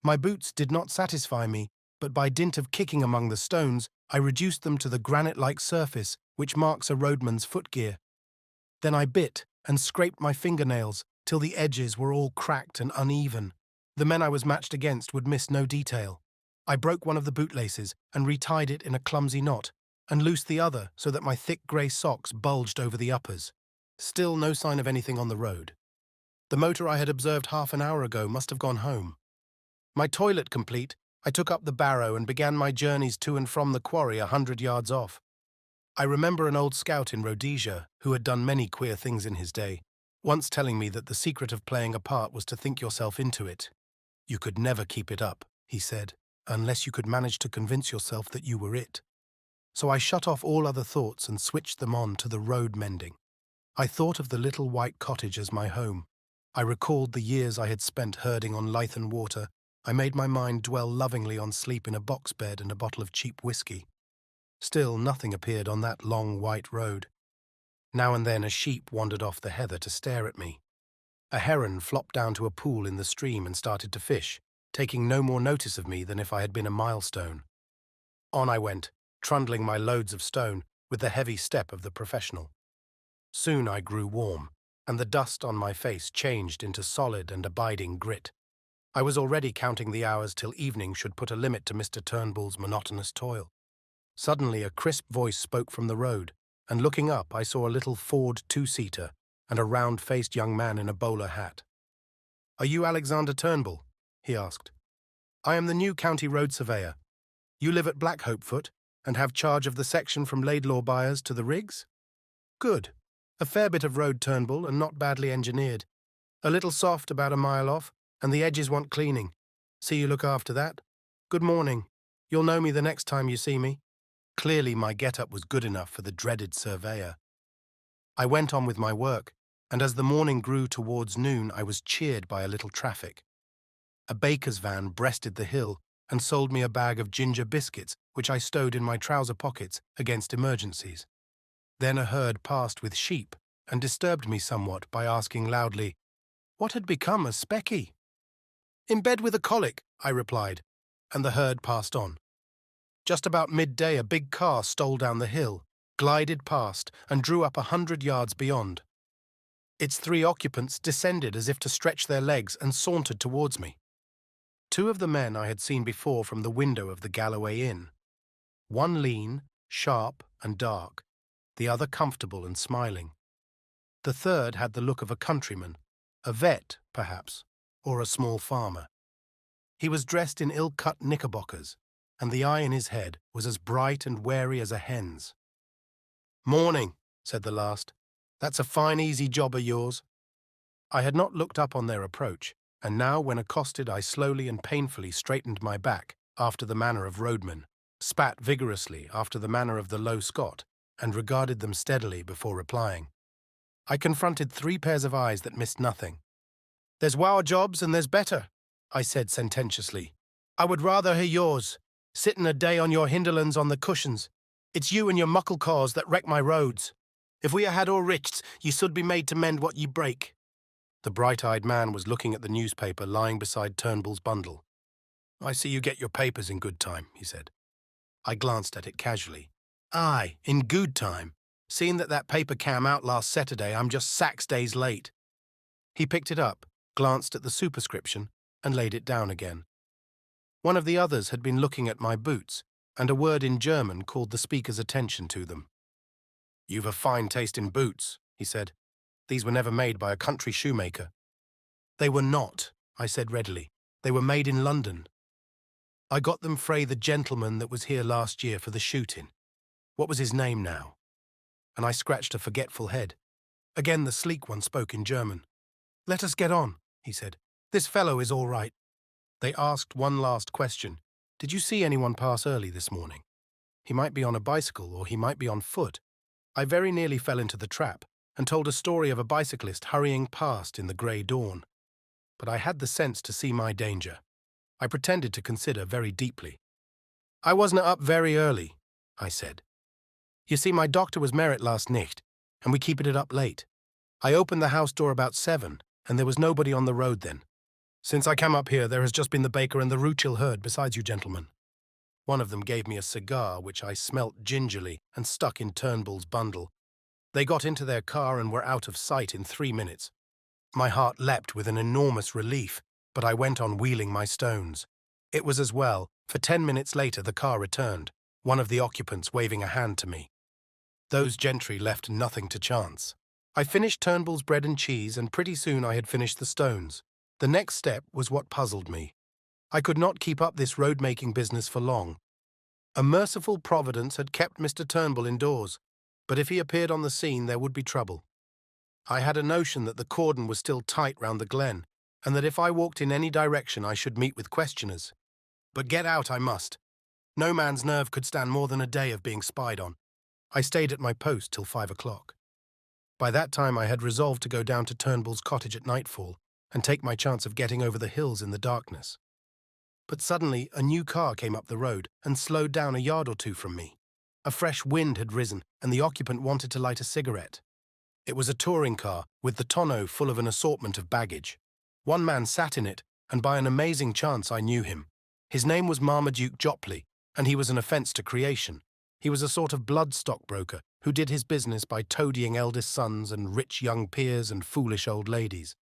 My boots did not satisfy me, but by dint of kicking among the stones, I reduced them to the granite-like surface which marks a roadman's footgear. Then I bit and scraped my fingernails till the edges were all cracked and uneven. The men I was matched against would miss no detail. I broke one of the bootlaces and retied it in a clumsy knot, and loosed the other so that my thick grey socks bulged over the uppers. Still no sign of anything on the road. The motor I had observed half an hour ago must have gone home. My toilet complete, I took up the barrow and began my journeys to and from the quarry 100 yards off. I remember an old scout in Rhodesia who had done many queer things in his day, once telling me that the secret of playing a part was to think yourself into it. You could never keep it up, he said, unless you could manage to convince yourself that you were it. So I shut off all other thoughts and switched them on to the road mending. I thought of the little white cottage as my home. I recalled the years I had spent herding on Lythan water. I made my mind dwell lovingly on sleep in a box bed and a bottle of cheap whiskey. Still, nothing appeared on that long white road. Now and then a sheep wandered off the heather to stare at me. A heron flopped down to a pool in the stream and started to fish, taking no more notice of me than if I had been a milestone. On I went, trundling my loads of stone with the heavy step of the professional. Soon I grew warm, and the dust on my face changed into solid and abiding grit. I was already counting the hours till evening should put a limit to Mr. Turnbull's monotonous toil. Suddenly a crisp voice spoke from the road, and looking up I saw a little Ford two-seater and a round-faced young man in a bowler hat. "Are you Alexander Turnbull?" he asked. "I am the new county road surveyor. You live at Blackhopefoot and have charge of the section from Laidlaw Byres to the Riggs? Good. A fair bit of road, Turnbull, and not badly engineered. A little soft about a mile off, and the edges want cleaning. See you look after that. Good morning. You'll know me the next time you see me." Clearly my get-up was good enough for the dreaded surveyor. I went on with my work, and as the morning grew towards noon I was cheered by a little traffic. A baker's van breasted the hill and sold me a bag of ginger biscuits, which I stowed in my trouser pockets against emergencies. Then a herd passed with sheep and disturbed me somewhat by asking loudly, what had become of Specky? "In bed with a colic," I replied, and the herd passed on. Just about midday a big car stole down the hill, glided past, and drew up 100 yards beyond. Its 3 occupants descended as if to stretch their legs and sauntered towards me. 2 of the men I had seen before from the window of the Galloway Inn. One lean, sharp, and dark, the other comfortable and smiling. The third had the look of a countryman, a vet, perhaps, or a small farmer. He was dressed in ill-cut knickerbockers, and the eye in his head was as bright and wary as a hen's. "Morning," said the last. "That's a fine easy job of yours." I had not looked up on their approach, and now when accosted I slowly and painfully straightened my back after the manner of roadmen, spat vigorously after the manner of the low Scot, and regarded them steadily before replying. I confronted 3 pairs of eyes that missed nothing. "There's waur jobs and there's better," I said sententiously. "I would rather hear yours, sitting a day on your hinderlands on the cushions. It's you and your muckle caws that wreck my roads. If we had our richts, ye should be made to mend what ye break." The bright-eyed man was looking at the newspaper lying beside Turnbull's bundle. "I see you get your papers in good time," he said. I glanced at it casually. "Aye, in good time. Seeing that paper came out last Saturday, I'm just 6 days late." He picked it up, glanced at the superscription, and laid it down again. One of the others had been looking at my boots, and a word in German called the speaker's attention to them. "You've a fine taste in boots," he said. "These were never made by a country shoemaker." "They were not," I said readily. "They were made in London. I got them frae the gentleman that was here last year for the shooting. What was his name now?" And I scratched a forgetful head. Again the sleek one spoke in German. "Let us get on," he said. "This fellow is all right." They asked one last question. "Did you see anyone pass early this morning? He might be on a bicycle or he might be on foot. I very nearly fell into the trap, and told a story of a bicyclist hurrying past in the grey dawn. But I had the sense to see my danger. I pretended to consider very deeply. "I wasn't up very early," I said. "You see, my doctor was married last nicht, and we keeping it up late. I opened the house door about 7, and there was nobody on the road then. Since I came up here, there has just been the baker and the Roochill herd besides you gentlemen." One of them gave me a cigar, which I smelt gingerly and stuck in Turnbull's bundle. They got into their car and were out of sight in 3 minutes. My heart leapt with an enormous relief, but I went on wheeling my stones. It was as well, for 10 minutes later the car returned, one of the occupants waving a hand to me. Those gentry left nothing to chance. I finished Turnbull's bread and cheese, and pretty soon I had finished the stones. The next step was what puzzled me. I could not keep up this road-making business for long. A merciful providence had kept Mr. Turnbull indoors, but if he appeared on the scene there would be trouble. I had a notion that the cordon was still tight round the glen, and that if I walked in any direction I should meet with questioners. But get out I must. No man's nerve could stand more than a day of being spied on. I stayed at my post till 5 o'clock. By that time I had resolved to go down to Turnbull's cottage at nightfall and take my chance of getting over the hills in the darkness. But suddenly a new car came up the road and slowed down a yard or two from me. A fresh wind had risen, and the occupant wanted to light a cigarette. It was a touring car, with the tonneau full of an assortment of baggage. One man sat in it, and by an amazing chance I knew him. His name was Marmaduke Jopley, and he was an offence to creation. He was a sort of blood stockbroker who did his business by toadying eldest sons and rich young peers and foolish old ladies.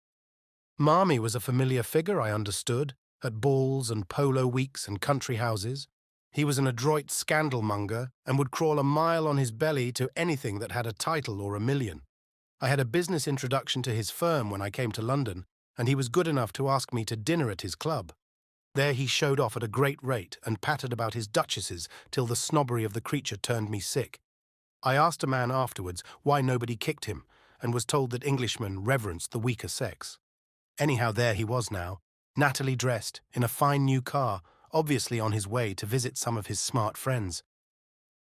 Marmy was a familiar figure, I understood, at balls and polo weeks and country houses. He was an adroit scandalmonger and would crawl a mile on his belly to anything that had a title or a million. I had a business introduction to his firm when I came to London, and he was good enough to ask me to dinner at his club. There he showed off at a great rate and pattered about his duchesses till the snobbery of the creature turned me sick. I asked a man afterwards why nobody kicked him, and was told that Englishmen reverenced the weaker sex. Anyhow, there he was now, nattily dressed, in a fine new car, obviously on his way to visit some of his smart friends.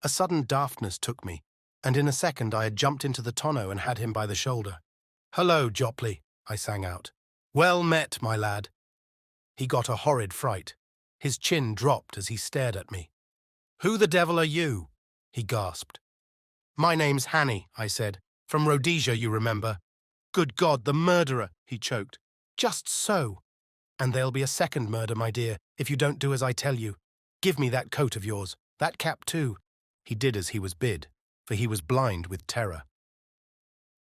A sudden daftness took me, and in a second I had jumped into the tonneau and had him by the shoulder. "Hullo, Jopley," I sang out. "Well met, my lad." He got a horrid fright. His chin dropped as he stared at me. "Who the devil are you?" he gasped. "My name's Hannay," I said. "From Rhodesia, you remember." "Good God, the murderer," he choked. "Just so. And there'll be a second murder, my dear, if you don't do as I tell you. Give me that coat of yours, that cap too." He did as he was bid, for he was blind with terror.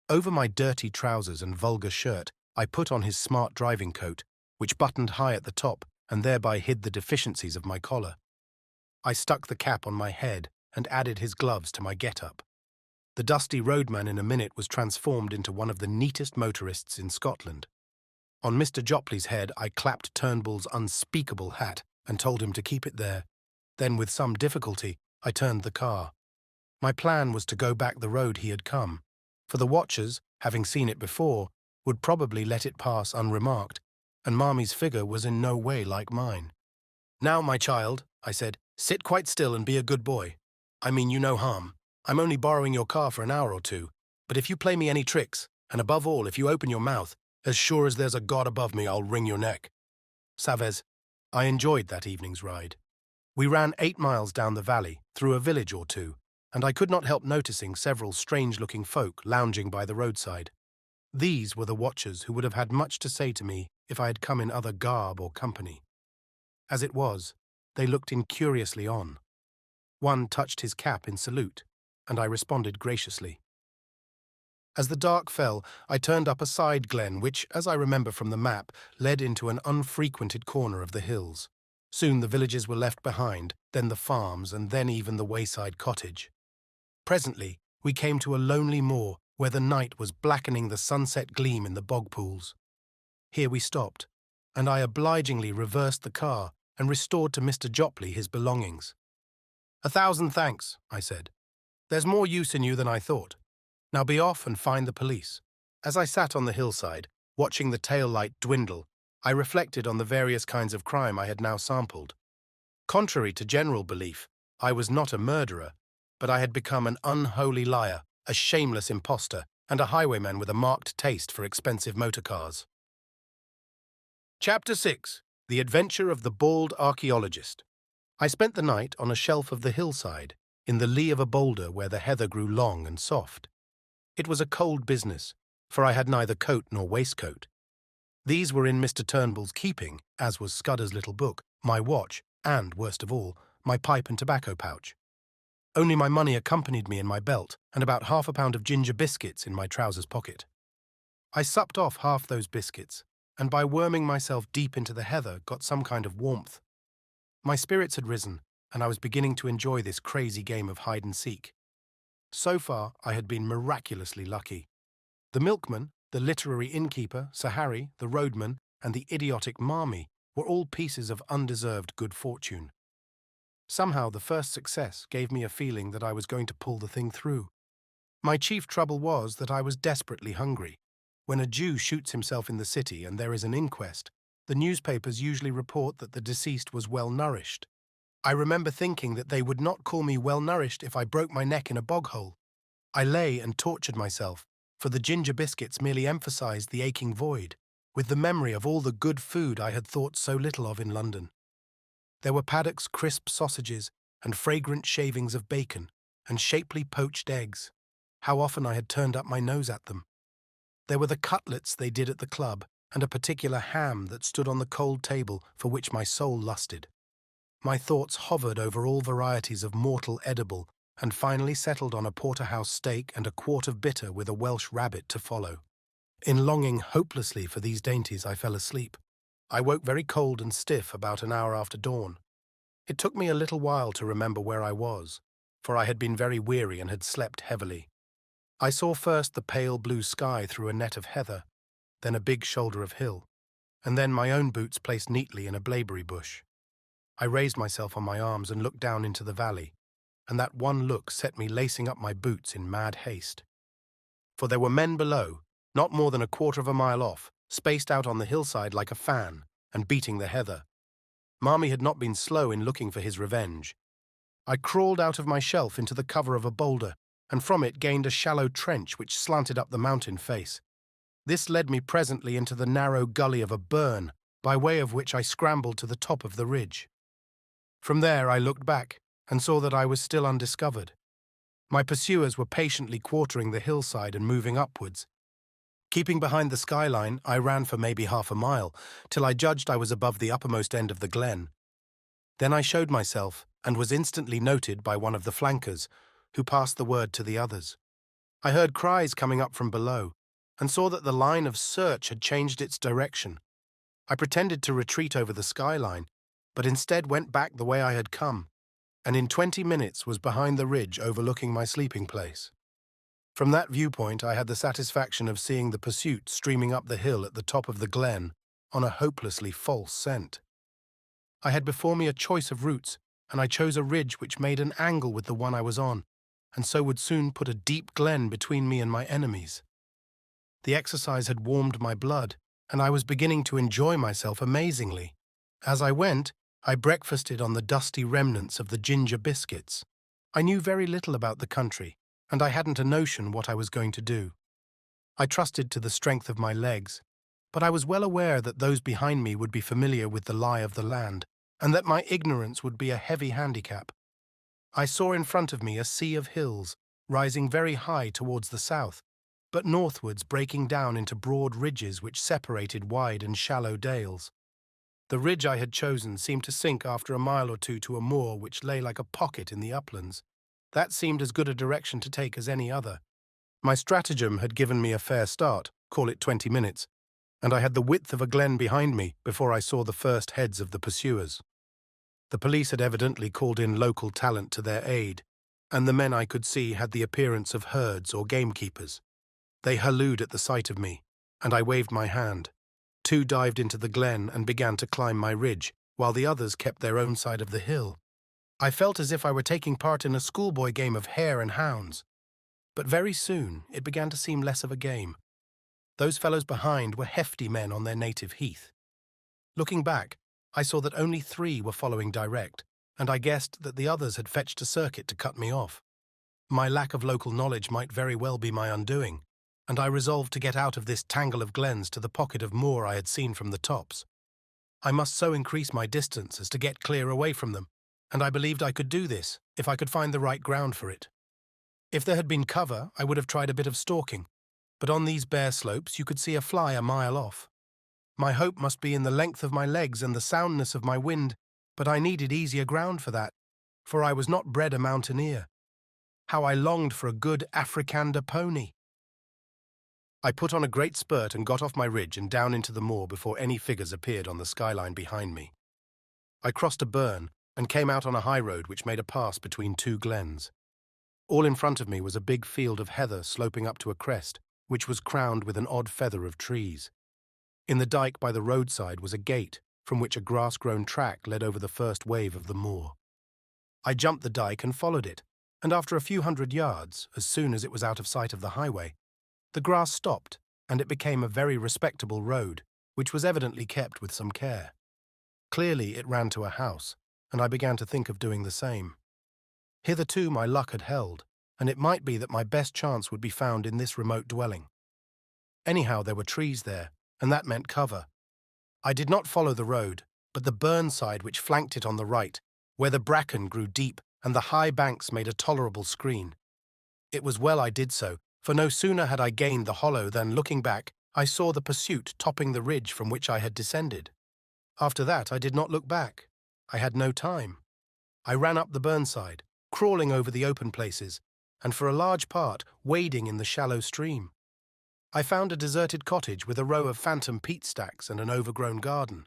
Over my dirty trousers and vulgar shirt, I put on his smart driving coat, which buttoned high at the top and thereby hid the deficiencies of my collar. I stuck the cap on my head and added his gloves to my get-up. The dusty roadman in a minute was transformed into one of the neatest motorists in Scotland. On Mr. Jopley's head I clapped Turnbull's unspeakable hat and told him to keep it there. Then, with some difficulty, I turned the car. My plan was to go back the road he had come, for the watchers, having seen it before, would probably let it pass unremarked, and Marmy's figure was in no way like mine. "Now, my child," I said, "sit quite still and be a good boy. I mean you no harm. I'm only borrowing your car for an hour or two, but if you play me any tricks, and above all, if you open your mouth, as sure as there's a God above me, I'll wring your neck." Savez, I enjoyed that evening's ride. We ran 8 miles down the valley, through a village or two, and I could not help noticing several strange-looking folk lounging by the roadside. These were the watchers who would have had much to say to me if I had come in other garb or company. As it was, they looked incuriously on. One touched his cap in salute, and I responded graciously. As the dark fell, I turned up a side glen which, as I remember from the map, led into an unfrequented corner of the hills. Soon the villages were left behind, then the farms, and then even the wayside cottage. Presently, we came to a lonely moor where the night was blackening the sunset gleam in the bog pools. Here we stopped, and I obligingly reversed the car and restored to Mr. Jopley his belongings. "1,000 thanks," I said. "There's more use in you than I thought. Now be off and find the police." As I sat on the hillside, watching the tail light dwindle, I reflected on the various kinds of crime I had now sampled. Contrary to general belief, I was not a murderer, but I had become an unholy liar, a shameless impostor, and a highwayman with a marked taste for expensive motor cars. Chapter 6. The Adventure of the Bald Archaeologist. I spent the night on a shelf of the hillside, in the lee of a boulder where the heather grew long and soft. It was a cold business, for I had neither coat nor waistcoat. These were in Mr. Turnbull's keeping, as was Scudder's little book, my watch, and, worst of all, my pipe and tobacco pouch. Only my money accompanied me in my belt, and about half a pound of ginger biscuits in my trousers pocket. I supped off half those biscuits, and by worming myself deep into the heather got some kind of warmth. My spirits had risen, and I was beginning to enjoy this crazy game of hide-and-seek. So far, I had been miraculously lucky. The milkman, the literary innkeeper, Sir Harry, the roadman, and the idiotic Marmee were all pieces of undeserved good fortune. Somehow the first success gave me a feeling that I was going to pull the thing through. My chief trouble was that I was desperately hungry. When a Jew shoots himself in the city and there is an inquest, the newspapers usually report that the deceased was well-nourished. I remember thinking that they would not call me well-nourished if I broke my neck in a bog hole. I lay and tortured myself, for the ginger biscuits merely emphasized the aching void, with the memory of all the good food I had thought so little of in London. There were Paddock's crisp sausages and fragrant shavings of bacon and shapely poached eggs. How often I had turned up my nose at them. There were the cutlets they did at the club, and a particular ham that stood on the cold table for which my soul lusted. My thoughts hovered over all varieties of mortal edible, and finally settled on a porterhouse steak and a quart of bitter with a Welsh rabbit to follow. In longing hopelessly for these dainties, I fell asleep. I woke very cold and stiff about an hour after dawn. It took me a little while to remember where I was, for I had been very weary and had slept heavily. I saw first the pale blue sky through a net of heather, then a big shoulder of hill, and then my own boots placed neatly in a blaeberry bush. I raised myself on my arms and looked down into the valley, and that one look set me lacing up my boots in mad haste. For there were men below, not more than a quarter of a mile off, spaced out on the hillside like a fan, and beating the heather. Marmee had not been slow in looking for his revenge. I crawled out of my shelf into the cover of a boulder, and from it gained a shallow trench which slanted up the mountain face. This led me presently into the narrow gully of a burn, by way of which I scrambled to the top of the ridge. From there I looked back, and saw that I was still undiscovered. My pursuers were patiently quartering the hillside and moving upwards. Keeping behind the skyline, I ran for maybe half a mile, till I judged I was above the uppermost end of the glen. Then I showed myself, and was instantly noted by one of the flankers, who passed the word to the others. I heard cries coming up from below, and saw that the line of search had changed its direction. I pretended to retreat over the skyline, but instead went back the way I had come, and in 20 minutes was behind the ridge overlooking my sleeping place. From that viewpoint I had the satisfaction of seeing the pursuit streaming up the hill at the top of the glen on a hopelessly false scent. I had before me a choice of routes, and I chose a ridge which made an angle with the one I was on, and so would soon put a deep glen between me and my enemies. The exercise had warmed my blood, and I was beginning to enjoy myself amazingly. As I went, I breakfasted on the dusty remnants of the ginger biscuits. I knew very little about the country, and I hadn't a notion what I was going to do. I trusted to the strength of my legs, but I was well aware that those behind me would be familiar with the lie of the land, and that my ignorance would be a heavy handicap. I saw in front of me a sea of hills, rising very high towards the south, but northwards breaking down into broad ridges which separated wide and shallow dales. The ridge I had chosen seemed to sink after a mile or two to a moor which lay like a pocket in the uplands. That seemed as good a direction to take as any other. My stratagem had given me a fair start, call it 20 minutes, and I had the width of a glen behind me before I saw the first heads of the pursuers. The police had evidently called in local talent to their aid, and the men I could see had the appearance of herds or gamekeepers. They hallooed at the sight of me, and I waved my hand. 2 dived into the glen and began to climb my ridge, while the others kept their own side of the hill. I felt as if I were taking part in a schoolboy game of hare and hounds. But very soon it began to seem less of a game. Those fellows behind were hefty men on their native heath. Looking back, I saw that only 3 were following direct, and I guessed that the others had fetched a circuit to cut me off. My lack of local knowledge might very well be my undoing, and I resolved to get out of this tangle of glens to the pocket of moor I had seen from the tops. I must so increase my distance as to get clear away from them, and I believed I could do this if I could find the right ground for it. If there had been cover, I would have tried a bit of stalking, but on these bare slopes you could see a fly a mile off. My hope must be in the length of my legs and the soundness of my wind, but I needed easier ground for that, for I was not bred a mountaineer. How I longed for a good Afrikander pony! I put on a great spurt and got off my ridge and down into the moor before any figures appeared on the skyline behind me. I crossed a burn and came out on a high road which made a pass between two glens. All in front of me was a big field of heather sloping up to a crest, which was crowned with an odd feather of trees. In the dike by the roadside was a gate, from which a grass-grown track led over the first wave of the moor. I jumped the dike and followed it, and after a few hundred yards, as soon as it was out of sight of the highway, the grass stopped, and it became a very respectable road, which was evidently kept with some care. Clearly it ran to a house, and I began to think of doing the same. Hitherto my luck had held, and it might be that my best chance would be found in this remote dwelling. Anyhow, there were trees there, and that meant cover. I did not follow the road, but the burn side which flanked it on the right, where the bracken grew deep and the high banks made a tolerable screen. It was well I did so, for no sooner had I gained the hollow than, looking back, I saw the pursuit topping the ridge from which I had descended. After that I did not look back. I had no time. I ran up the burnside, crawling over the open places, and for a large part wading in the shallow stream. I found a deserted cottage with a row of phantom peat stacks and an overgrown garden.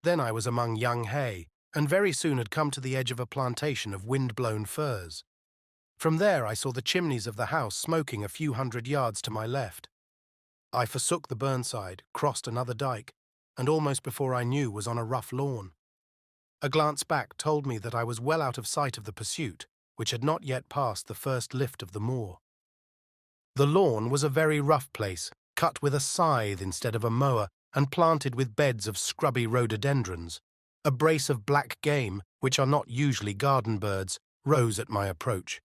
Then I was among young hay, and very soon had come to the edge of a plantation of wind-blown firs. From there I saw the chimneys of the house smoking a few hundred yards to my left. I forsook the burnside, crossed another dike, and almost before I knew was on a rough lawn. A glance back told me that I was well out of sight of the pursuit, which had not yet passed the first lift of the moor. The lawn was a very rough place, cut with a scythe instead of a mower, and planted with beds of scrubby rhododendrons. A brace of black game, which are not usually garden birds, rose at my approach.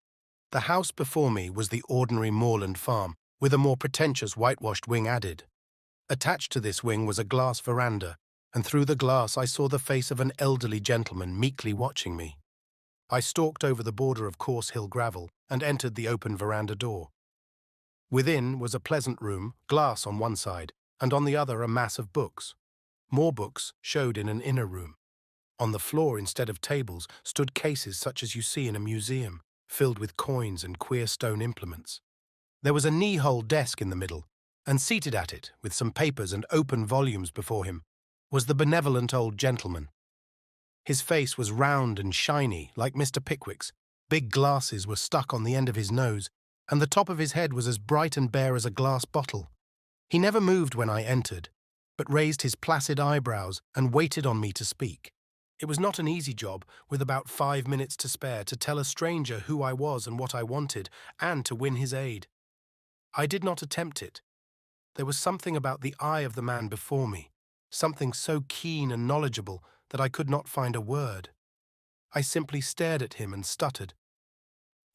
The house before me was the ordinary moorland farm, with a more pretentious whitewashed wing added. Attached to this wing was a glass veranda, and through the glass I saw the face of an elderly gentleman meekly watching me. I stalked over the border of coarse hill gravel and entered the open veranda door. Within was a pleasant room, glass on one side, and on the other a mass of books. More books showed in an inner room. On the floor, instead of tables, stood cases such as you see in a museum, filled with coins and queer stone implements. There was a knee-hole desk in the middle, and seated at it, with some papers and open volumes before him, was the benevolent old gentleman. His face was round and shiny, like Mr. Pickwick's. Big glasses were stuck on the end of his nose, and the top of his head was as bright and bare as a glass bottle. He never moved when I entered, but raised his placid eyebrows and waited on me to speak. It was not an easy job, with about 5 minutes to spare, to tell a stranger who I was and what I wanted, and to win his aid. I did not attempt it. There was something about the eye of the man before me, something so keen and knowledgeable that I could not find a word. I simply stared at him and stuttered.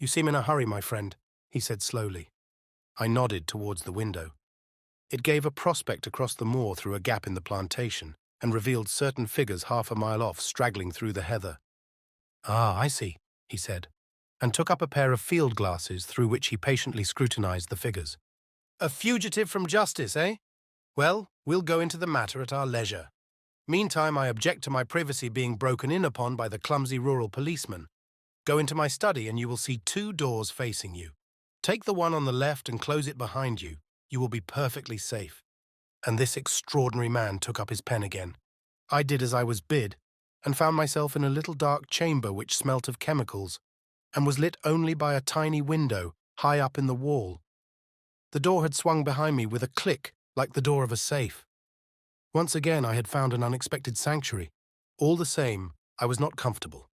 "You seem in a hurry, my friend," he said slowly. I nodded towards the window. It gave a prospect across the moor through a gap in the plantation, and revealed certain figures half a mile off straggling through the heather. "Ah, I see," he said, and took up a pair of field glasses through which he patiently scrutinized the figures. "A fugitive from justice, eh? Well, we'll go into the matter at our leisure. Meantime, I object to my privacy being broken in upon by the clumsy rural policeman. Go into my study and you will see 2 doors facing you. Take the one on the left and close it behind you. You will be perfectly safe." And this extraordinary man took up his pen again. I did as I was bid, and found myself in a little dark chamber which smelt of chemicals, and was lit only by a tiny window high up in the wall. The door had swung behind me with a click like the door of a safe. Once again I had found an unexpected sanctuary. All the same, I was not comfortable.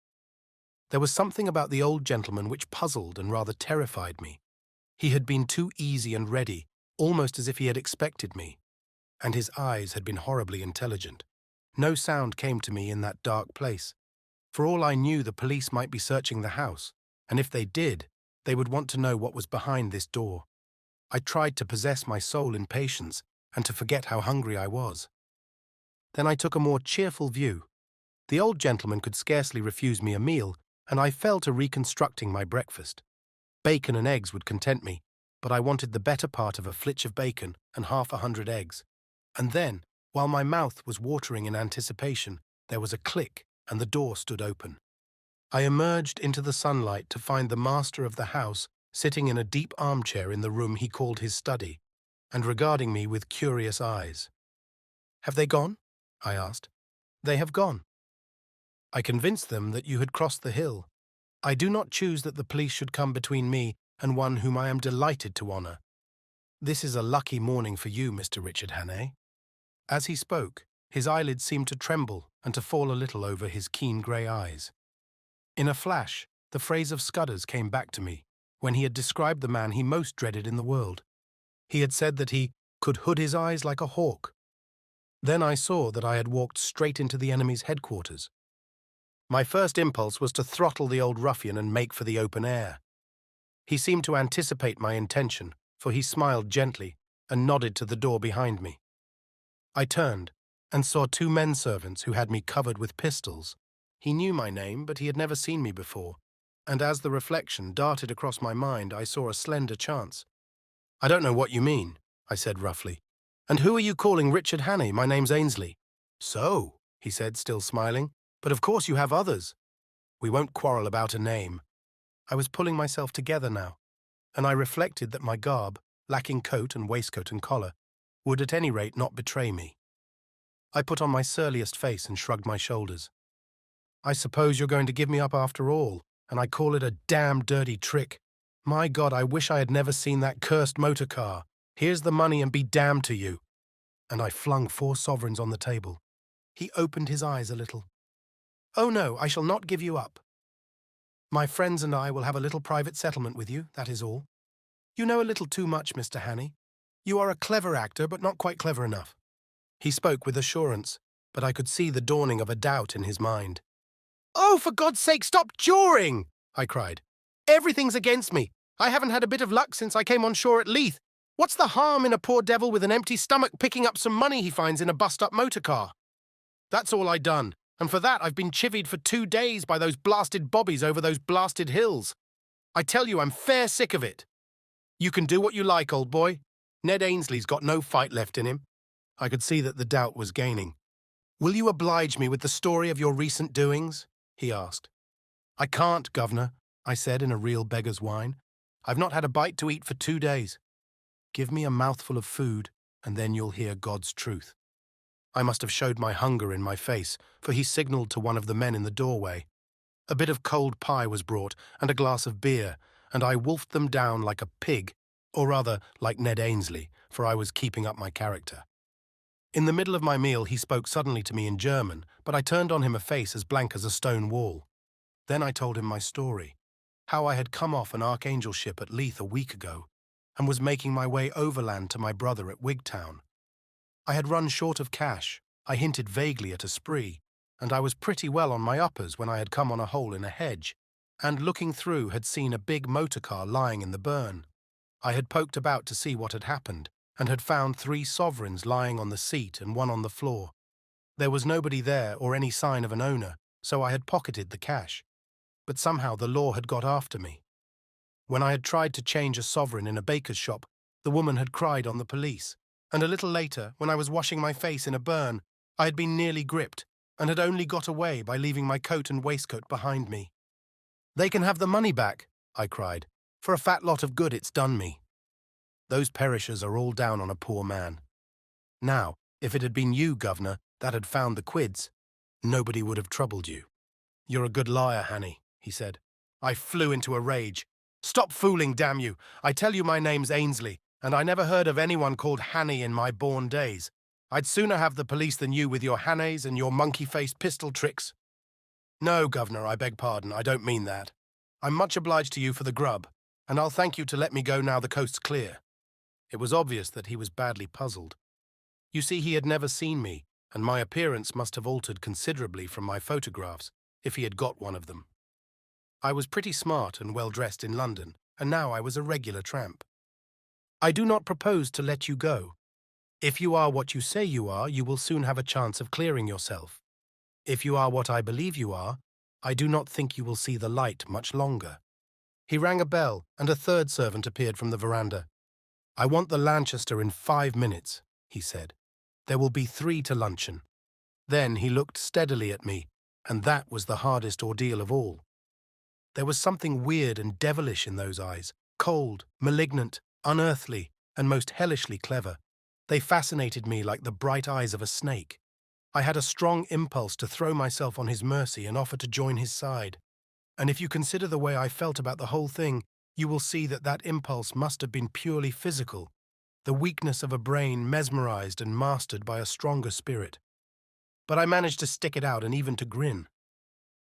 There was something about the old gentleman which puzzled and rather terrified me. He had been too easy and ready, almost as if he had expected me, and his eyes had been horribly intelligent. No sound came to me in that dark place. For all I knew, the police might be searching the house, and if they did, they would want to know what was behind this door. I tried to possess my soul in patience and to forget how hungry I was. Then I took a more cheerful view. The old gentleman could scarcely refuse me a meal, and I fell to reconstructing my breakfast. Bacon and eggs would content me, but I wanted the better part of a flitch of bacon and 100 eggs. And then, while my mouth was watering in anticipation, there was a click and the door stood open. I emerged into the sunlight to find the master of the house sitting in a deep armchair in the room he called his study, and regarding me with curious eyes. "Have they gone?" I asked. "They have gone. I convinced them that you had crossed the hill. I do not choose that the police should come between me and one whom I am delighted to honour. This is a lucky morning for you, Mr. Richard Hannay." As he spoke, his eyelids seemed to tremble and to fall a little over his keen grey eyes. In a flash, the phrase of Scudder's came back to me, when he had described the man he most dreaded in the world. He had said that he could hood his eyes like a hawk. Then I saw that I had walked straight into the enemy's headquarters. My first impulse was to throttle the old ruffian and make for the open air. He seemed to anticipate my intention, for he smiled gently and nodded to the door behind me. I turned and saw two men-servants who had me covered with pistols. He knew my name, but he had never seen me before, and as the reflection darted across my mind, I saw a slender chance. "I don't know what you mean," I said roughly. "And who are you calling Richard Hannay? My name's Ainsley." "So," he said, still smiling, "but of course you have others. We won't quarrel about a name." I was pulling myself together now, and I reflected that my garb, lacking coat and waistcoat and collar, would at any rate not betray me. I put on my surliest face and shrugged my shoulders. "I suppose you're going to give me up after all, and I call it a damn dirty trick. My God, I wish I had never seen that cursed motor car. Here's the money and be damned to you." And I flung 4 sovereigns on the table. He opened his eyes a little. "Oh no, I shall not give you up. My friends and I will have a little private settlement with you, that is all. You know a little too much, Mr. Hannay. You are a clever actor, but not quite clever enough." He spoke with assurance, but I could see the dawning of a doubt in his mind. "Oh, for God's sake, stop jawing!" I cried. "Everything's against me. I haven't had a bit of luck since I came on shore at Leith. What's the harm in a poor devil with an empty stomach picking up some money he finds in a bust-up motor car? That's all I done, and for that I've been chivied for 2 days by those blasted bobbies over those blasted hills. I tell you, I'm fair sick of it. You can do what you like, old boy. Ned Ainsley's got no fight left in him." I could see that the doubt was gaining. "Will you oblige me with the story of your recent doings?" he asked. "I can't, Governor," I said in a real beggar's whine. "I've not had a bite to eat for 2 days. Give me a mouthful of food, and then you'll hear God's truth." I must have showed my hunger in my face, for he signalled to one of the men in the doorway. A bit of cold pie was brought, and a glass of beer, and I wolfed them down like a pig, or rather like Ned Ainsley, for I was keeping up my character. In the middle of my meal he spoke suddenly to me in German, but I turned on him a face as blank as a stone wall. Then I told him my story, how I had come off an archangel ship at Leith a week ago, and was making my way overland to my brother at Wigtown. I had run short of cash, I hinted vaguely at a spree, and I was pretty well on my uppers when I had come on a hole in a hedge, and looking through had seen a big motor car lying in the burn. I had poked about to see what had happened, and had found 3 sovereigns lying on the seat and 1 on the floor. There was nobody there or any sign of an owner, so I had pocketed the cash. But somehow the law had got after me. When I had tried to change a sovereign in a baker's shop, the woman had cried on the police, and a little later, when I was washing my face in a burn, I had been nearly gripped, and had only got away by leaving my coat and waistcoat behind me. "They can have the money back," I cried. "For a fat lot of good it's done me. Those perishers are all down on a poor man. Now, if it had been you, Governor, that had found the quids, nobody would have troubled you." "You're a good liar, Hannay," he said. I flew into a rage. "Stop fooling, damn you! I tell you my name's Ainsley, and I never heard of anyone called Hannay in my born days. I'd sooner have the police than you with your Hannays and your monkey-faced pistol tricks." "No, Governor, I beg pardon, I don't mean that. I'm much obliged to you for the grub, and I'll thank you to let me go now the coast's clear." It was obvious that he was badly puzzled. You see, he had never seen me, and my appearance must have altered considerably from my photographs, if he had got one of them. I was pretty smart and well-dressed in London, and now I was a regular tramp. I do not propose to let you go. If you are what you say you are, you will soon have a chance of clearing yourself. If you are what I believe you are, I do not think you will see the light much longer." He rang a bell, and a third servant appeared from the veranda. "I want the Lanchester in 5 minutes," he said. "There will be 3 to luncheon." Then he looked steadily at me, and that was the hardest ordeal of all. There was something weird and devilish in those eyes, cold, malignant, unearthly, and most hellishly clever. They fascinated me like the bright eyes of a snake. I had a strong impulse to throw myself on his mercy and offer to join his side. And if you consider the way I felt about the whole thing, you will see that that impulse must have been purely physical, the weakness of a brain mesmerized and mastered by a stronger spirit. But I managed to stick it out and even to grin.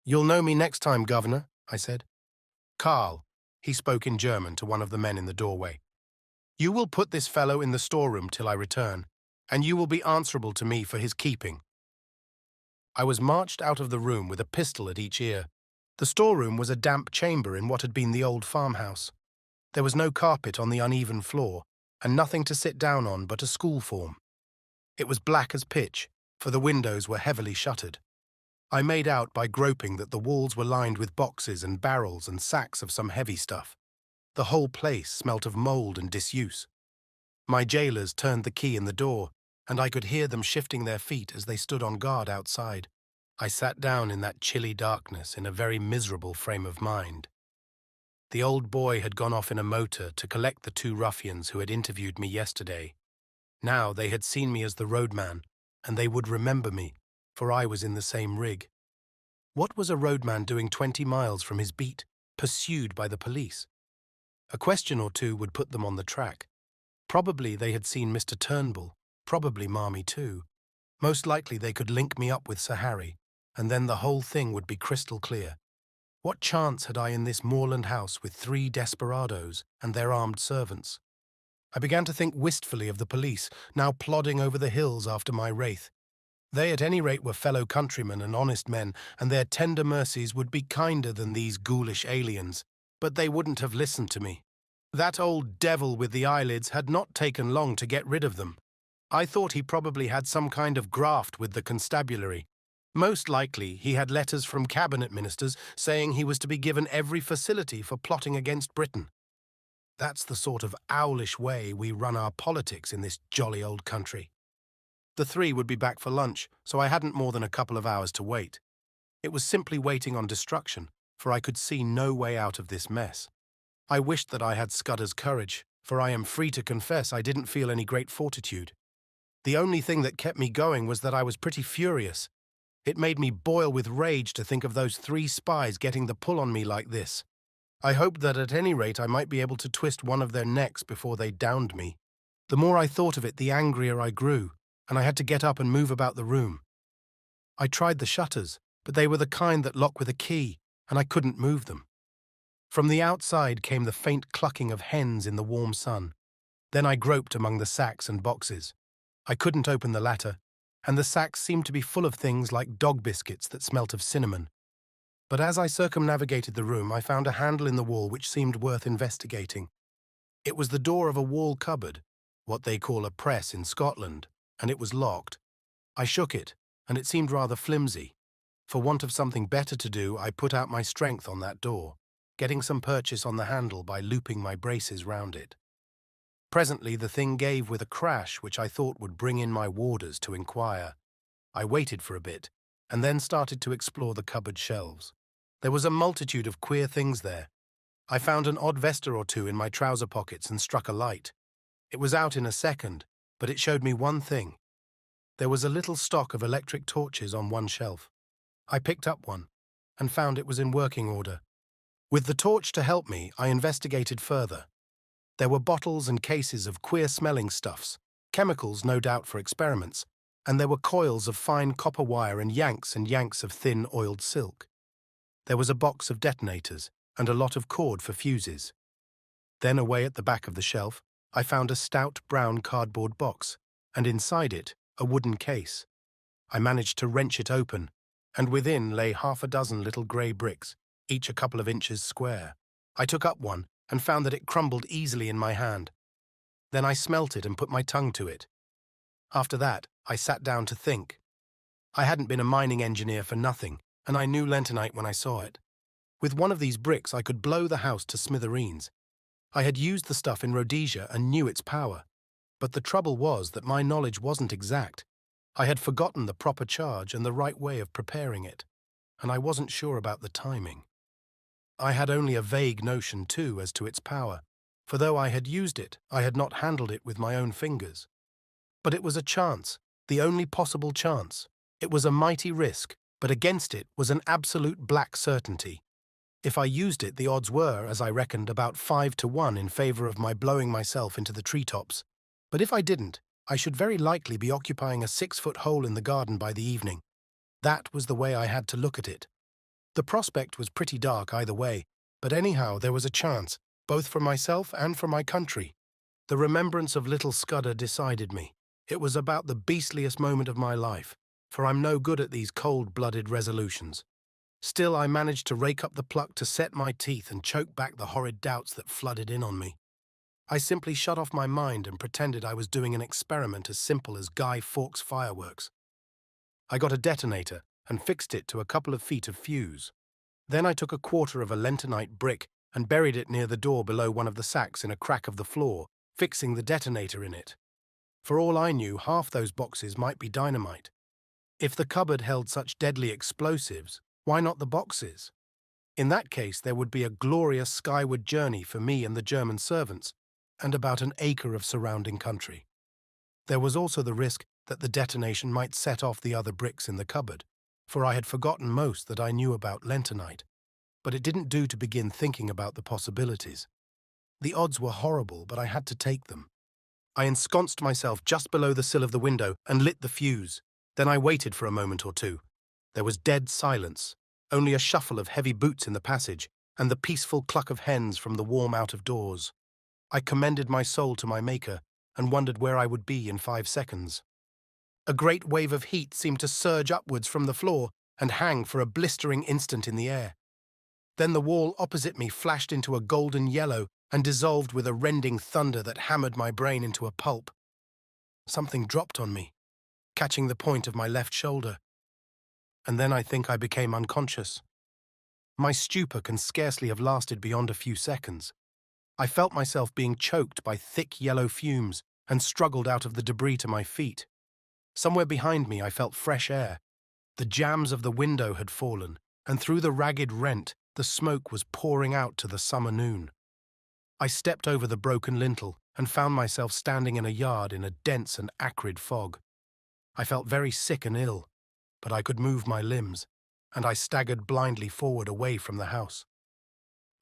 "You'll know me next time, Governor," I said. "Carl," he spoke in German to one of the men in the doorway, "you will put this fellow in the storeroom till I return, and you will be answerable to me for his keeping." I was marched out of the room with a pistol at each ear. The storeroom was a damp chamber in what had been the old farmhouse. There was no carpet on the uneven floor, and nothing to sit down on but a school form. It was black as pitch, for the windows were heavily shuttered. I made out by groping that the walls were lined with boxes and barrels and sacks of some heavy stuff. The whole place smelt of mould and disuse. My jailers turned the key in the door, and I could hear them shifting their feet as they stood on guard outside. I sat down in that chilly darkness in a very miserable frame of mind. The old boy had gone off in a motor to collect the 2 ruffians who had interviewed me yesterday. Now they had seen me as the roadman, and they would remember me, for I was in the same rig. What was a roadman doing 20 miles from his beat, pursued by the police? A question or two would put them on the track. Probably they had seen Mr. Turnbull, probably Marmee too. Most likely they could link me up with Sir Harry, and then the whole thing would be crystal clear. What chance had I in this moorland house with 3 desperadoes and their armed servants? I began to think wistfully of the police, now plodding over the hills after my wraith. They at any rate were fellow countrymen and honest men, and their tender mercies would be kinder than these ghoulish aliens, but they wouldn't have listened to me. That old devil with the eyelids had not taken long to get rid of them. I thought he probably had some kind of graft with the constabulary. Most likely he had letters from cabinet ministers saying he was to be given every facility for plotting against Britain. That's the sort of owlish way we run our politics in this jolly old country. The 3 would be back for lunch, so I hadn't more than a couple of hours to wait. It was simply waiting on destruction, for I could see no way out of this mess. I wished that I had Scudder's courage, for I am free to confess I didn't feel any great fortitude. The only thing that kept me going was that I was pretty furious. It made me boil with rage to think of those 3 spies getting the pull on me like this. I hoped that at any rate I might be able to twist one of their necks before they downed me. The more I thought of it, the angrier I grew, and I had to get up and move about the room. I tried the shutters, but they were the kind that lock with a key, and I couldn't move them. From the outside came the faint clucking of hens in the warm sun. Then I groped among the sacks and boxes. I couldn't open the latter, and the sacks seemed to be full of things like dog biscuits that smelt of cinnamon. But as I circumnavigated the room, I found a handle in the wall which seemed worth investigating. It was the door of a wall cupboard, what they call a press in Scotland, and it was locked. I shook it, and it seemed rather flimsy. For want of something better to do, I put out my strength on that door, getting some purchase on the handle by looping my braces round it. Presently the thing gave with a crash which I thought would bring in my warders to inquire. I waited for a bit, and then started to explore the cupboard shelves. There was a multitude of queer things there. I found an odd vesta or 2 in my trouser pockets and struck a light. It was out in a second, but it showed me one thing. There was a little stock of electric torches on one shelf. I picked up one, and found it was in working order. With the torch to help me, I investigated further. There were bottles and cases of queer-smelling stuffs, chemicals no doubt for experiments, and there were coils of fine copper wire and yanks of thin oiled silk. There was a box of detonators and a lot of cord for fuses. Then away at the back of the shelf, I found a stout brown cardboard box, and inside it, a wooden case. I managed to wrench it open, and within lay 6 little grey bricks, each a couple of inches square. I took up one and found that it crumbled easily in my hand. Then I smelt it and put my tongue to it. After that, I sat down to think. I hadn't been a mining engineer for nothing, and I knew lentonite when I saw it. With one of these bricks, I could blow the house to smithereens. I had used the stuff in Rhodesia and knew its power. But the trouble was that my knowledge wasn't exact. I had forgotten the proper charge and the right way of preparing it, and I wasn't sure about the timing. I had only a vague notion, too, as to its power, for though I had used it, I had not handled it with my own fingers. But it was a chance, the only possible chance. It was a mighty risk, but against it was an absolute black certainty. If I used it, the odds were, as I reckoned, about 5-1 in favor of my blowing myself into the treetops. But if I didn't, I should very likely be occupying a 6-foot hole in the garden by the evening. That was the way I had to look at it. The prospect was pretty dark either way, but anyhow there was a chance, both for myself and for my country. The remembrance of little Scudder decided me. It was about the beastliest moment of my life, for I'm no good at these cold-blooded resolutions. Still, I managed to rake up the pluck to set my teeth and choke back the horrid doubts that flooded in on me. I simply shut off my mind and pretended I was doing an experiment as simple as Guy Fawkes fireworks. I got a detonator and fixed it to a couple of feet of fuse. Then I took a quarter of a lentonite brick and buried it near the door below one of the sacks in a crack of the floor, fixing the detonator in it. For all I knew, half those boxes might be dynamite. If the cupboard held such deadly explosives, why not the boxes? In that case, there would be a glorious skyward journey for me and the German servants, and about an acre of surrounding country. There was also the risk that the detonation might set off the other bricks in the cupboard, for I had forgotten most that I knew about lentonite, but it didn't do to begin thinking about the possibilities. The odds were horrible, but I had to take them. I ensconced myself just below the sill of the window and lit the fuse. Then I waited for a moment or two. There was dead silence, only a shuffle of heavy boots in the passage, and the peaceful cluck of hens from the warm out-of-doors. I commended my soul to my Maker and wondered where I would be in 5 seconds. A great wave of heat seemed to surge upwards from the floor and hang for a blistering instant in the air. Then the wall opposite me flashed into a golden yellow and dissolved with a rending thunder that hammered my brain into a pulp. Something dropped on me, catching the point of my left shoulder. And then I think I became unconscious. My stupor can scarcely have lasted beyond a few seconds. I felt myself being choked by thick yellow fumes and struggled out of the debris to my feet. Somewhere behind me I felt fresh air. The jambs of the window had fallen, and through the ragged rent the smoke was pouring out to the summer noon. I stepped over the broken lintel and found myself standing in a yard in a dense and acrid fog. I felt very sick and ill, but I could move my limbs, and I staggered blindly forward away from the house.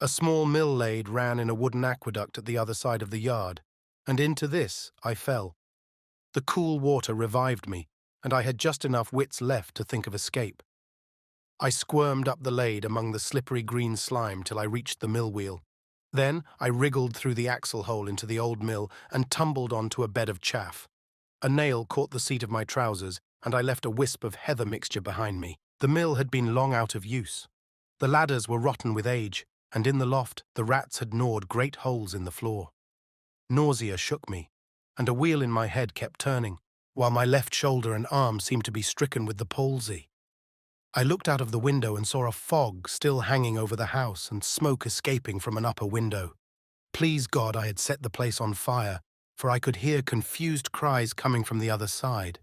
A small mill lade ran in a wooden aqueduct at the other side of the yard, and into this I fell. The cool water revived me, and I had just enough wits left to think of escape. I squirmed up the lade among the slippery green slime till I reached the mill wheel. Then I wriggled through the axle hole into the old mill and tumbled onto a bed of chaff. A nail caught the seat of my trousers, and I left a wisp of heather mixture behind me. The mill had been long out of use. The ladders were rotten with age, and in the loft the rats had gnawed great holes in the floor. Nausea shook me, and a wheel in my head kept turning, while my left shoulder and arm seemed to be stricken with the palsy. I looked out of the window and saw a fog still hanging over the house and smoke escaping from an upper window. Please God I had set the place on fire, for I could hear confused cries coming from the other side.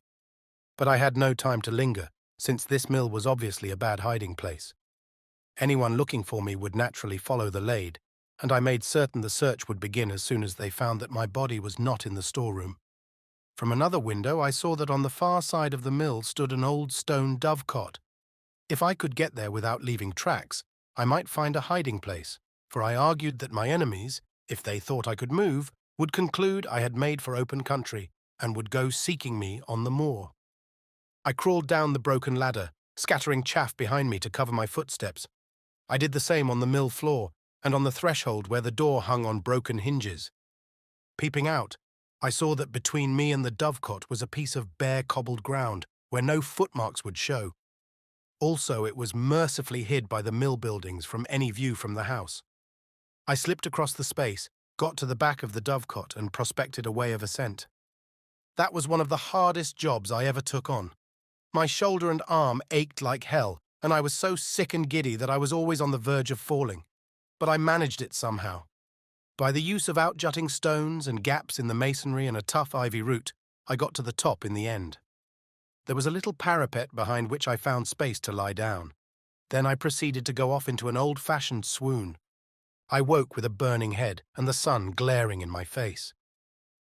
But I had no time to linger, since this mill was obviously a bad hiding place. Anyone looking for me would naturally follow the lade, and I made certain the search would begin as soon as they found that my body was not in the storeroom. From another window I saw that on the far side of the mill stood an old stone dovecot. If I could get there without leaving tracks, I might find a hiding place, for I argued that my enemies, if they thought I could move, would conclude I had made for open country and would go seeking me on the moor. I crawled down the broken ladder, scattering chaff behind me to cover my footsteps. I did the same on the mill floor and on the threshold where the door hung on broken hinges. Peeping out, I saw that between me and the dovecot was a piece of bare cobbled ground where no footmarks would show. Also, it was mercifully hid by the mill buildings from any view from the house. I slipped across the space got to the back of the dovecot and prospected a way of ascent. That was one of the hardest jobs I ever took on. My shoulder and arm ached like hell, and I was so sick and giddy that I was always on the verge of falling. But I managed it somehow. By the use of outjutting stones and gaps in the masonry and a tough ivy root, I got to the top in the end. There was a little parapet behind which I found space to lie down. Then I proceeded to go off into an old-fashioned swoon. I woke with a burning head and the sun glaring in my face.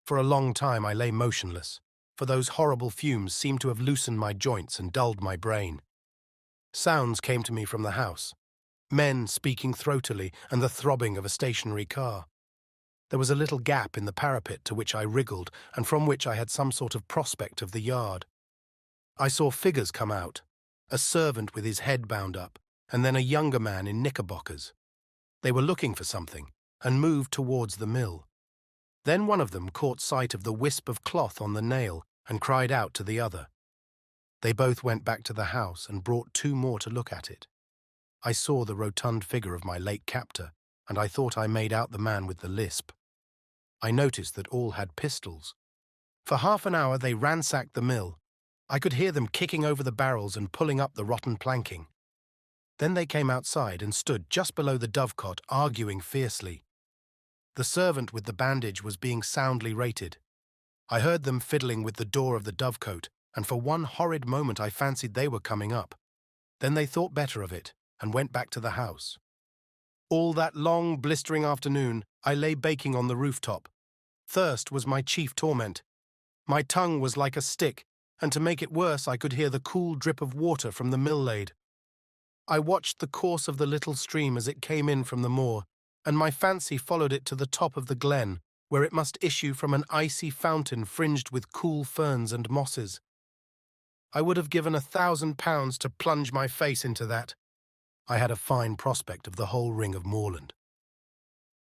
For a long time I lay motionless, for those horrible fumes seemed to have loosened my joints and dulled my brain. Sounds came to me from the house. Men speaking throatily and the throbbing of a stationary car. There was a little gap in the parapet to which I wriggled and from which I had some sort of prospect of the yard. I saw figures come out, a servant with his head bound up, and then a younger man in knickerbockers. They were looking for something and moved towards the mill. Then one of them caught sight of the wisp of cloth on the nail and cried out to the other. They both went back to the house and brought two more to look at it. I saw the rotund figure of my late captor, and I thought I made out the man with the lisp. I noticed that all had pistols. For half an hour they ransacked the mill. I could hear them kicking over the barrels and pulling up the rotten planking. Then they came outside and stood just below the dovecot, arguing fiercely. The servant with the bandage was being soundly rated. I heard them fiddling with the door of the dovecote, and for one horrid moment I fancied they were coming up. Then they thought better of it and went back to the house. All that long, blistering afternoon, I lay baking on the rooftop. Thirst was my chief torment. My tongue was like a stick, and to make it worse I could hear the cool drip of water from the mill lade. I watched the course of the little stream as it came in from the moor, and my fancy followed it to the top of the glen, where it must issue from an icy fountain fringed with cool ferns and mosses. I would have given £1,000 to plunge my face into that. I had a fine prospect of the whole ring of moorland.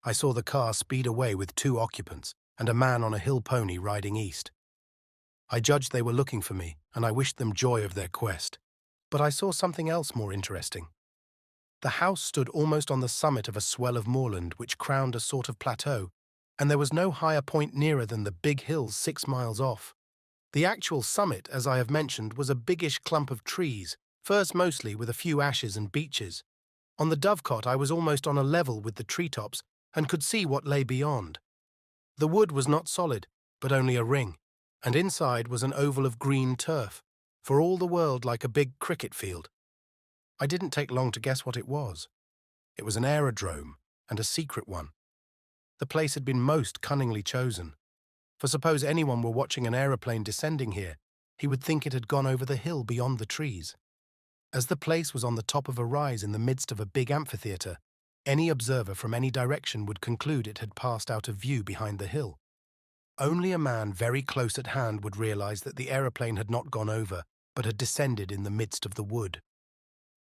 I saw the car speed away with two occupants and a man on a hill pony riding east. I judged they were looking for me, and I wished them joy of their quest. But I saw something else more interesting. The house stood almost on the summit of a swell of moorland which crowned a sort of plateau, and there was no higher point nearer than the big hills 6 miles off. The actual summit, as I have mentioned, was a biggish clump of trees, firs mostly with a few ashes and beeches. On the dovecot I was almost on a level with the treetops and could see what lay beyond. The wood was not solid, but only a ring, and inside was an oval of green turf, for all the world like a big cricket field. I didn't take long to guess what it was. It was an aerodrome, and a secret one. The place had been most cunningly chosen, for suppose anyone were watching an aeroplane descending here, he would think it had gone over the hill beyond the trees. As the place was on the top of a rise in the midst of a big amphitheatre, any observer from any direction would conclude it had passed out of view behind the hill. Only a man very close at hand would realize that the aeroplane had not gone over, but had descended in the midst of the wood.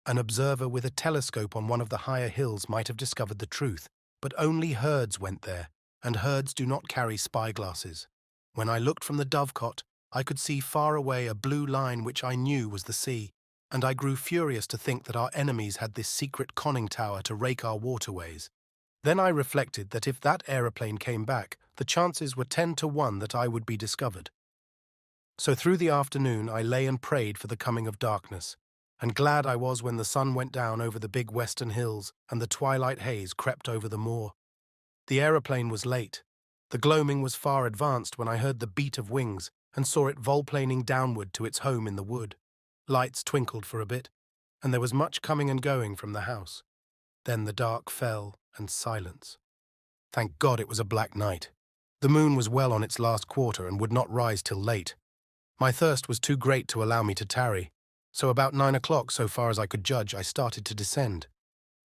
An observer with a telescope on one of the higher hills might have discovered the truth, but only herds went there, and herds do not carry spyglasses. When I looked from the dovecot, I could see far away a blue line which I knew was the sea, and I grew furious to think that our enemies had this secret conning tower to rake our waterways. Then I reflected that if that aeroplane came back, the chances were 10 to 1 that I would be discovered. So through the afternoon I lay and prayed for the coming of darkness, and glad I was when the sun went down over the big western hills and the twilight haze crept over the moor. The aeroplane was late. The gloaming was far advanced when I heard the beat of wings and saw it volplaning downward to its home in the wood. Lights twinkled for a bit, and there was much coming and going from the house. Then the dark fell, and silence. Thank God it was a black night. The moon was well on its last quarter and would not rise till late. My thirst was too great to allow me to tarry, so about 9 o'clock, so far as I could judge, I started to descend.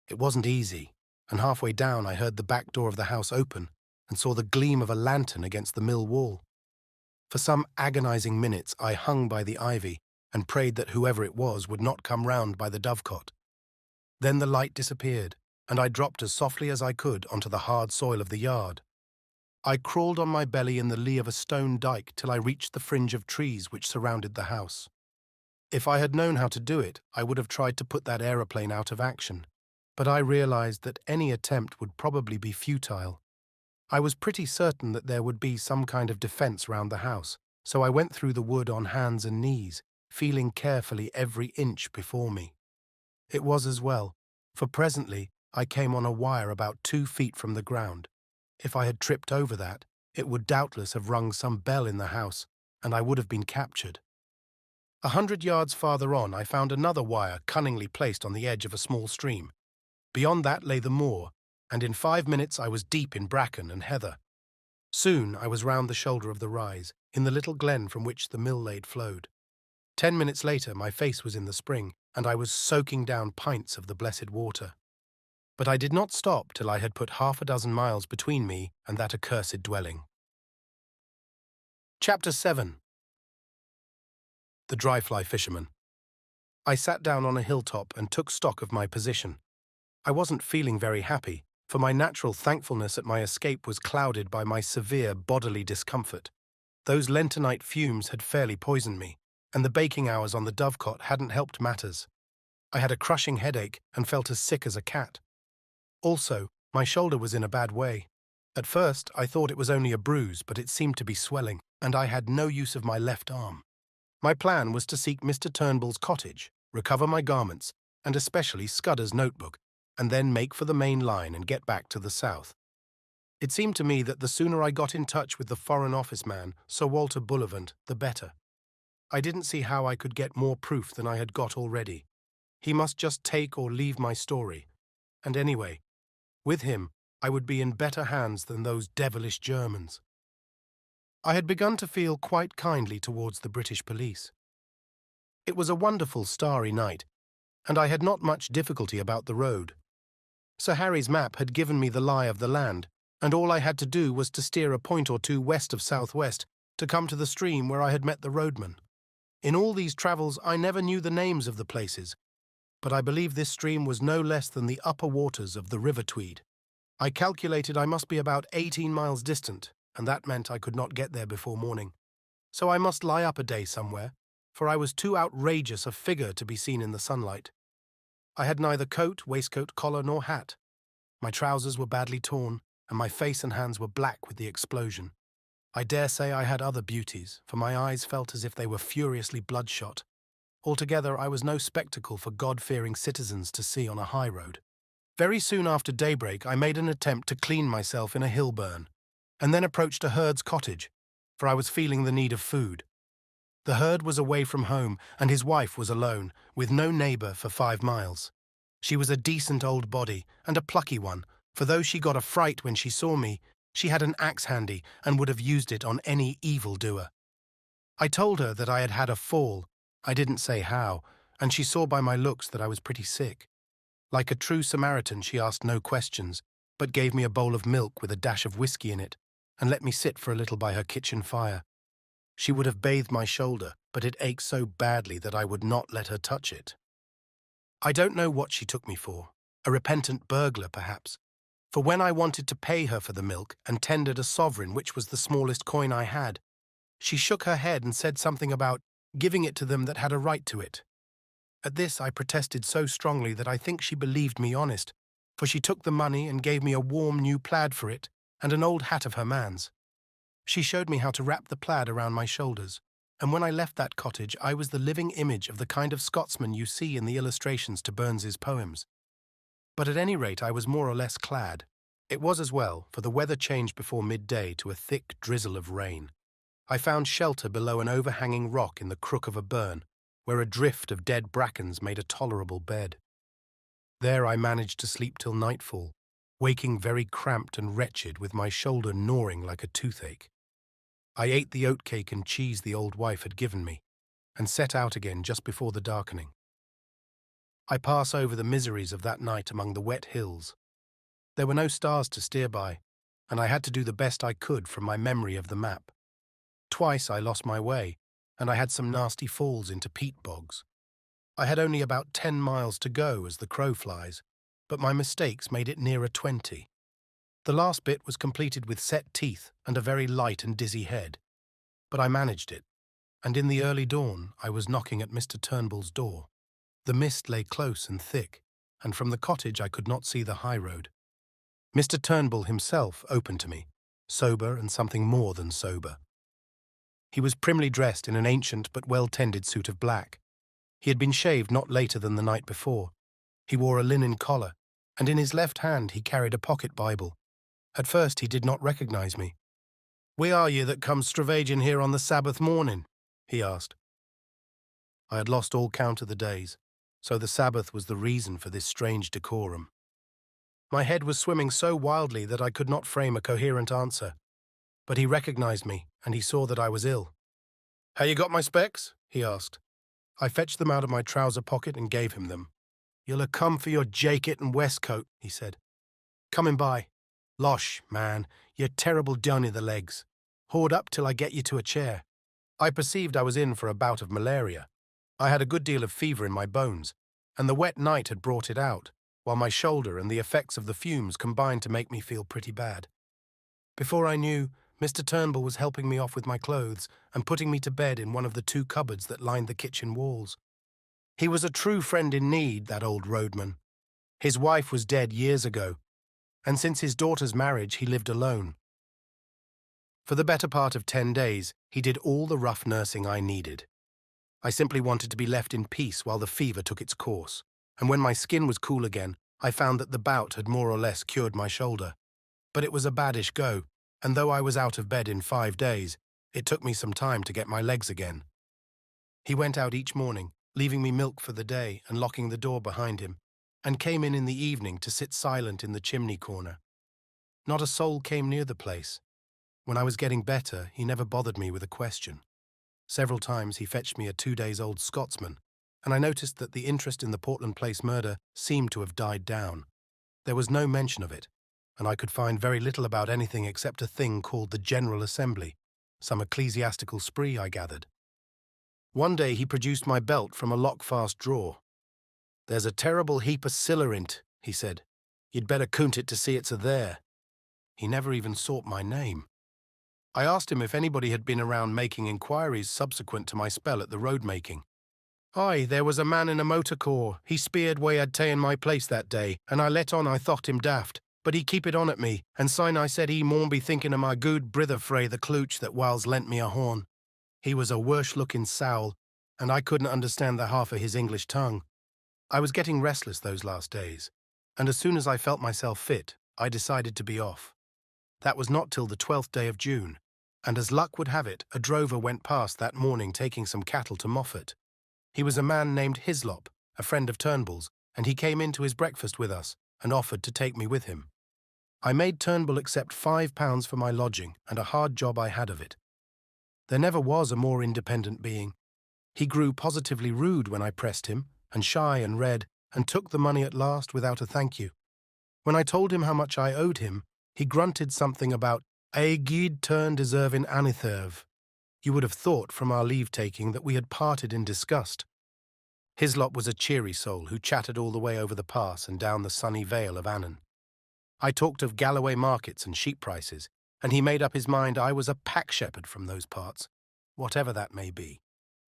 It wasn't easy, and halfway down I heard the back door of the house open and saw the gleam of a lantern against the mill wall. For some agonizing minutes I hung by the ivy and prayed that whoever it was would not come round by the dovecot. Then the light disappeared, and I dropped as softly as I could onto the hard soil of the yard. I crawled on my belly in the lee of a stone dike till I reached the fringe of trees which surrounded the house. If I had known how to do it, I would have tried to put that aeroplane out of action, but I realized that any attempt would probably be futile. I was pretty certain that there would be some kind of defense round the house, so I went through the wood on hands and knees, feeling carefully every inch before me. It was as well, for presently I came on a wire about 2 feet from the ground. If I had tripped over that, it would doubtless have rung some bell in the house, and I would have been captured. 100 yards farther on, I found another wire cunningly placed on the edge of a small stream. Beyond that lay the moor, and in 5 minutes I was deep in bracken and heather. Soon I was round the shoulder of the rise, in the little glen from which the mill lade flowed. 10 minutes later my face was in the spring, and I was soaking down pints of the blessed water. But I did not stop till I had put 6 miles between me and that accursed dwelling. Chapter 7. The Dryfly Fisherman. I sat down on a hilltop and took stock of my position. I wasn't feeling very happy, for my natural thankfulness at my escape was clouded by my severe bodily discomfort. Those lentonite fumes had fairly poisoned me, and the baking hours on the dovecot hadn't helped matters. I had a crushing headache and felt as sick as a cat. Also, my shoulder was in a bad way. At first, I thought it was only a bruise, but it seemed to be swelling, and I had no use of my left arm. My plan was to seek Mr. Turnbull's cottage, recover my garments, and especially Scudder's notebook, and then make for the main line and get back to the south. It seemed to me that the sooner I got in touch with the Foreign Office man, Sir Walter Bullivant, the better. I didn't see how I could get more proof than I had got already. He must just take or leave my story. And anyway, with him, I would be in better hands than those devilish Germans. I had begun to feel quite kindly towards the British police. It was a wonderful starry night, and I had not much difficulty about the road. Sir Harry's map had given me the lie of the land, and all I had to do was to steer a point or two west of southwest to come to the stream where I had met the roadman. In all these travels I never knew the names of the places, but I believe this stream was no less than the upper waters of the River Tweed. I calculated I must be about 18 miles distant, and that meant I could not get there before morning. So I must lie up a day somewhere, for I was too outrageous a figure to be seen in the sunlight. I had neither coat, waistcoat, collar, nor hat. My trousers were badly torn, and my face and hands were black with the explosion. I dare say I had other beauties, for my eyes felt as if they were furiously bloodshot. Altogether, I was no spectacle for God-fearing citizens to see on a high road. Very soon after daybreak, I made an attempt to clean myself in a hill burn, and then approached a herd's cottage, for I was feeling the need of food. The herd was away from home, and his wife was alone, with no neighbour for 5 miles. She was a decent old body, and a plucky one, for though she got a fright when she saw me, she had an axe handy and would have used it on any evildoer. I told her that I had had a fall. I didn't say how, and she saw by my looks that I was pretty sick. Like a true Samaritan, she asked no questions, but gave me a bowl of milk with a dash of whiskey in it, and let me sit for a little by her kitchen fire. She would have bathed my shoulder, but it ached so badly that I would not let her touch it. I don't know what she took me for, a repentant burglar perhaps, for when I wanted to pay her for the milk and tendered a sovereign, which was the smallest coin I had, she shook her head and said something about giving it to them that had a right to it. At this I protested so strongly that I think she believed me honest, for she took the money and gave me a warm new plaid for it and an old hat of her man's. She showed me how to wrap the plaid around my shoulders, and when I left that cottage I was the living image of the kind of Scotsman you see in the illustrations to Burns's poems. But at any rate I was more or less clad. It was as well, for the weather changed before midday to a thick drizzle of rain. I found shelter below an overhanging rock in the crook of a burn, where a drift of dead brackens made a tolerable bed. There I managed to sleep till nightfall, waking very cramped and wretched with my shoulder gnawing like a toothache. I ate the oatcake and cheese the old wife had given me, and set out again just before the darkening. I pass over the miseries of that night among the wet hills. There were no stars to steer by, and I had to do the best I could from my memory of the map. Twice I lost my way, and I had some nasty falls into peat bogs. I had only about 10 miles to go as the crow flies, but my mistakes made it nearer 20. The last bit was completed with set teeth and a very light and dizzy head. But I managed it, and in the early dawn I was knocking at Mr. Turnbull's door. The mist lay close and thick, and from the cottage I could not see the high road. Mr. Turnbull himself opened to me, sober and something more than sober. He was primly dressed in an ancient but well-tended suit of black. He had been shaved not later than the night before. He wore a linen collar, and in his left hand he carried a pocket Bible. At first he did not recognize me. "We are ye that come stravaging here on the Sabbath morning?" he asked. I had lost all count of the days, so the Sabbath was the reason for this strange decorum. My head was swimming so wildly that I could not frame a coherent answer. But he recognized me, and he saw that I was ill. "Ha' you got my specs?" he asked. I fetched them out of my trouser pocket and gave him them. "You'll ha' come for your jacket and waistcoat," he said. "Coming by. Losh, man, you're terrible done i' the legs. Hoard up till I get you to a chair." I perceived I was in for a bout of malaria. I had a good deal of fever in my bones, and the wet night had brought it out, while my shoulder and the effects of the fumes combined to make me feel pretty bad. Before I knew, Mr. Turnbull was helping me off with my clothes and putting me to bed in one of the 2 cupboards that lined the kitchen walls. He was a true friend in need, that old roadman. His wife was dead years ago, and since his daughter's marriage he lived alone. For the better part of 10 days, he did all the rough nursing I needed. I simply wanted to be left in peace while the fever took its course, and when my skin was cool again, I found that the bout had more or less cured my shoulder. But it was a baddish go, and though I was out of bed in 5 days, it took me some time to get my legs again. He went out each morning, leaving me milk for the day and locking the door behind him, and came in the evening to sit silent in the chimney corner. Not a soul came near the place. When I was getting better, he never bothered me with a question. Several times he fetched me a 2-days-old Scotsman, and I noticed that the interest in the Portland Place murder seemed to have died down. There was no mention of it, and I could find very little about anything except a thing called the General Assembly, some ecclesiastical spree, I gathered. One day he produced my belt from a lock-fast drawer. "There's a terrible heap of siller in't," he said. "You'd better count it to see it's a-there." He never even sought my name. I asked him if anybody had been around making inquiries subsequent to my spell at the road-making. "Aye, there was a man in a motor car. He speered why I'd ta'en my place that day, and I let on I thought him daft, but he keep it on at me, and syne I said he maun be thinking of my good brither frae the clooch that whiles lent me a horn. He was a worse-looking sowl, and I couldn't understand the half of his English tongue." I was getting restless those last days, and as soon as I felt myself fit, I decided to be off. That was not till the 12th day of June, and as luck would have it, a drover went past that morning taking some cattle to Moffat. He was a man named Hislop, a friend of Turnbull's, and he came in to his breakfast with us and offered to take me with him. I made Turnbull accept £5 for my lodging, and a hard job I had of it. There never was a more independent being. He grew positively rude when I pressed him, and shy and red, and took the money at last without a thank you. When I told him how much I owed him, he grunted something about "a guid turn deserving anytherve." You would have thought from our leave-taking that we had parted in disgust. Hislop was a cheery soul who chatted all the way over the pass and down the sunny vale of Annan. I talked of Galloway markets and sheep prices, and he made up his mind I was a pack-shepherd from those parts, whatever that may be.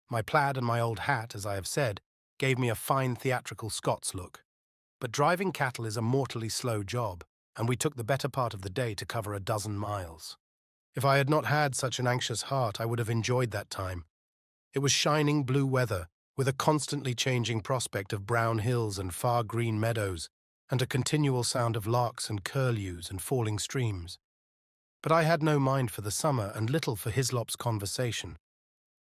My plaid and my old hat, as I have said, gave me a fine theatrical Scots look. But driving cattle is a mortally slow job, and we took the better part of the day to cover a dozen miles. If I had not had such an anxious heart, I would have enjoyed that time. It was shining blue weather, with a constantly changing prospect of brown hills and far green meadows, and a continual sound of larks and curlews and falling streams. But I had no mind for the summer and little for Hislop's conversation,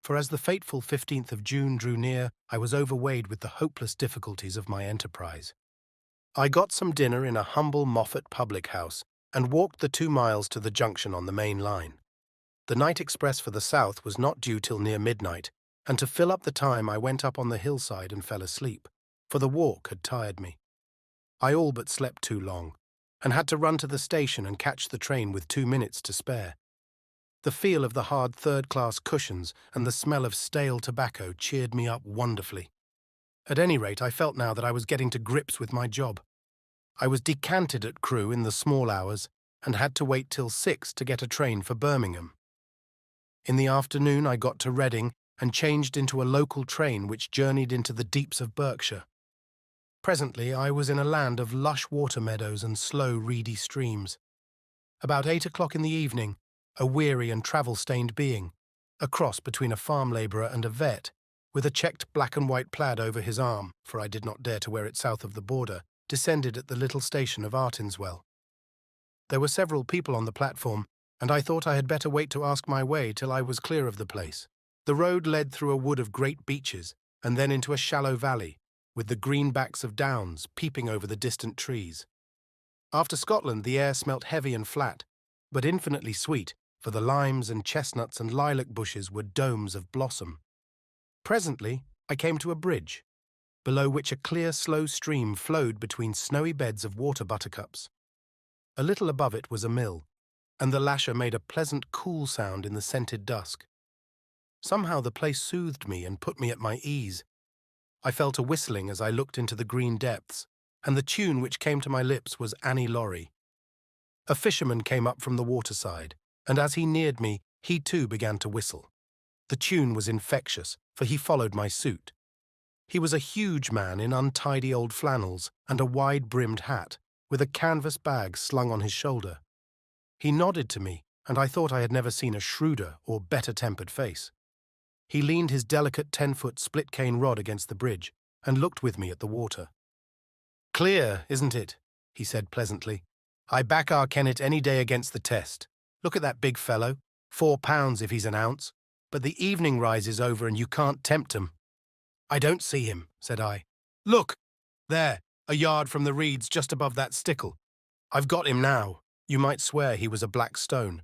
for as the fateful 15th of June drew near, I was overweighed with the hopeless difficulties of my enterprise. I got some dinner in a humble Moffat public house and walked the 2 miles to the junction on the main line. The night express for the south was not due till near midnight, and to fill up the time I went up on the hillside and fell asleep, for the walk had tired me. I all but slept too long, and had to run to the station and catch the train with 2 minutes to spare. The feel of the hard third-class cushions and the smell of stale tobacco cheered me up wonderfully. At any rate, I felt now that I was getting to grips with my job. I was decanted at Crewe in the small hours and had to wait till 6 to get a train for Birmingham. In the afternoon I got to Reading and changed into a local train which journeyed into the deeps of Berkshire. Presently I was in a land of lush water meadows and slow, reedy streams. About 8 o'clock in the evening, a weary and travel-stained being, a cross between a farm labourer and a vet, with a checked black and white plaid over his arm, for I did not dare to wear it south of the border, descended at the little station of Artinswell. There were several people on the platform, and I thought I had better wait to ask my way till I was clear of the place. The road led through a wood of great beeches, and then into a shallow valley, with the green backs of downs peeping over the distant trees. After Scotland, the air smelt heavy and flat, but infinitely sweet, for the limes and chestnuts and lilac bushes were domes of blossom. Presently, I came to a bridge, below which a clear, slow stream flowed between snowy beds of water buttercups. A little above it was a mill, and the lasher made a pleasant, cool sound in the scented dusk. Somehow the place soothed me and put me at my ease. I fell to whistling as I looked into the green depths, and the tune which came to my lips was Annie Laurie. A fisherman came up from the waterside, and as he neared me, he too began to whistle. The tune was infectious, for he followed my suit. He was a huge man in untidy old flannels and a wide-brimmed hat, with a canvas bag slung on his shoulder. He nodded to me, and I thought I had never seen a shrewder or better-tempered face. He leaned his delicate 10-foot split-cane rod against the bridge and looked with me at the water. "Clear, isn't it?" he said pleasantly. "I back our Kennet any day against the test. Look at that big fellow, 4 pounds if he's an ounce, but the evening rise is over and you can't tempt him." "I don't see him," said I. "Look, there, a yard from the reeds just above that stickle. I've got him now." You might swear he was a black stone.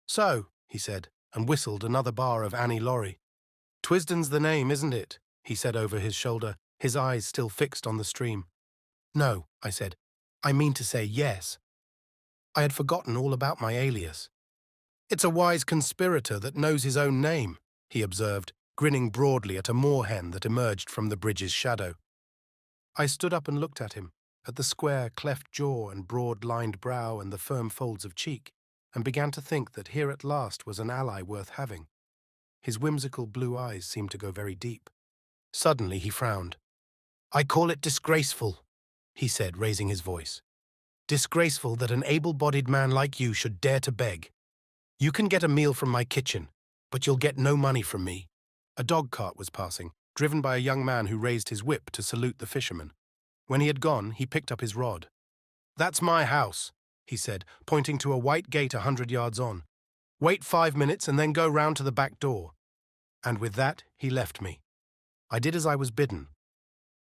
"So," he said, and whistled another bar of Annie Laurie. "Twisden's the name, isn't it?" he said over his shoulder, his eyes still fixed on the stream. "No," I said. "I mean to say yes." I had forgotten all about my alias. "It's a wise conspirator that knows his own name," he observed, grinning broadly at a moorhen that emerged from the bridge's shadow. I stood up and looked at him, at the square, cleft jaw and broad-lined brow and the firm folds of cheek, and began to think that here at last was an ally worth having. His whimsical blue eyes seemed to go very deep. Suddenly he frowned. "I call it disgraceful," he said, raising his voice. "Disgraceful that an able-bodied man like you should dare to beg. You can get a meal from my kitchen, but you'll get no money from me." A dog-cart was passing, driven by a young man who raised his whip to salute the fisherman. When he had gone, he picked up his rod. "That's my house," he said, pointing to a white gate 100 yards on. "Wait 5 minutes and then go round to the back door." And with that, he left me. I did as I was bidden.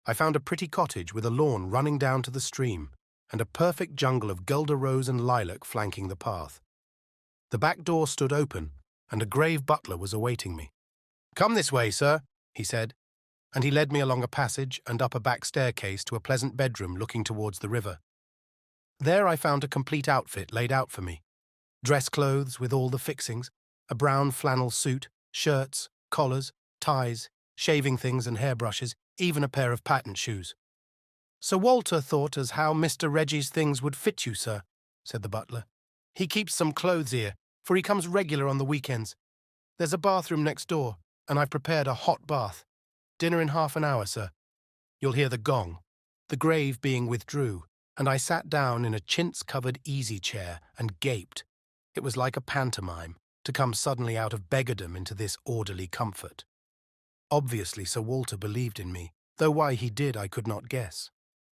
I found a pretty cottage with a lawn running down to the stream, and a perfect jungle of guelder rose and lilac flanking the path. The back door stood open, and a grave butler was awaiting me. "Come this way, sir," he said, and he led me along a passage and up a back staircase to a pleasant bedroom looking towards the river. There I found a complete outfit laid out for me. Dress clothes with all the fixings, a brown flannel suit, shirts, collars, ties, shaving things and hairbrushes, even a pair of patent shoes. "Sir Walter thought as how Mr. Reggie's things would fit you, sir," said the butler. "He keeps some clothes here, for he comes regular on the weekends. There's a bathroom next door, and I've prepared a hot bath. Dinner in half an hour, sir. You'll hear the gong." The grave being withdrew, and I sat down in a chintz-covered easy-chair and gaped. It was like a pantomime, to come suddenly out of beggardom into this orderly comfort. Obviously Sir Walter believed in me, though why he did I could not guess.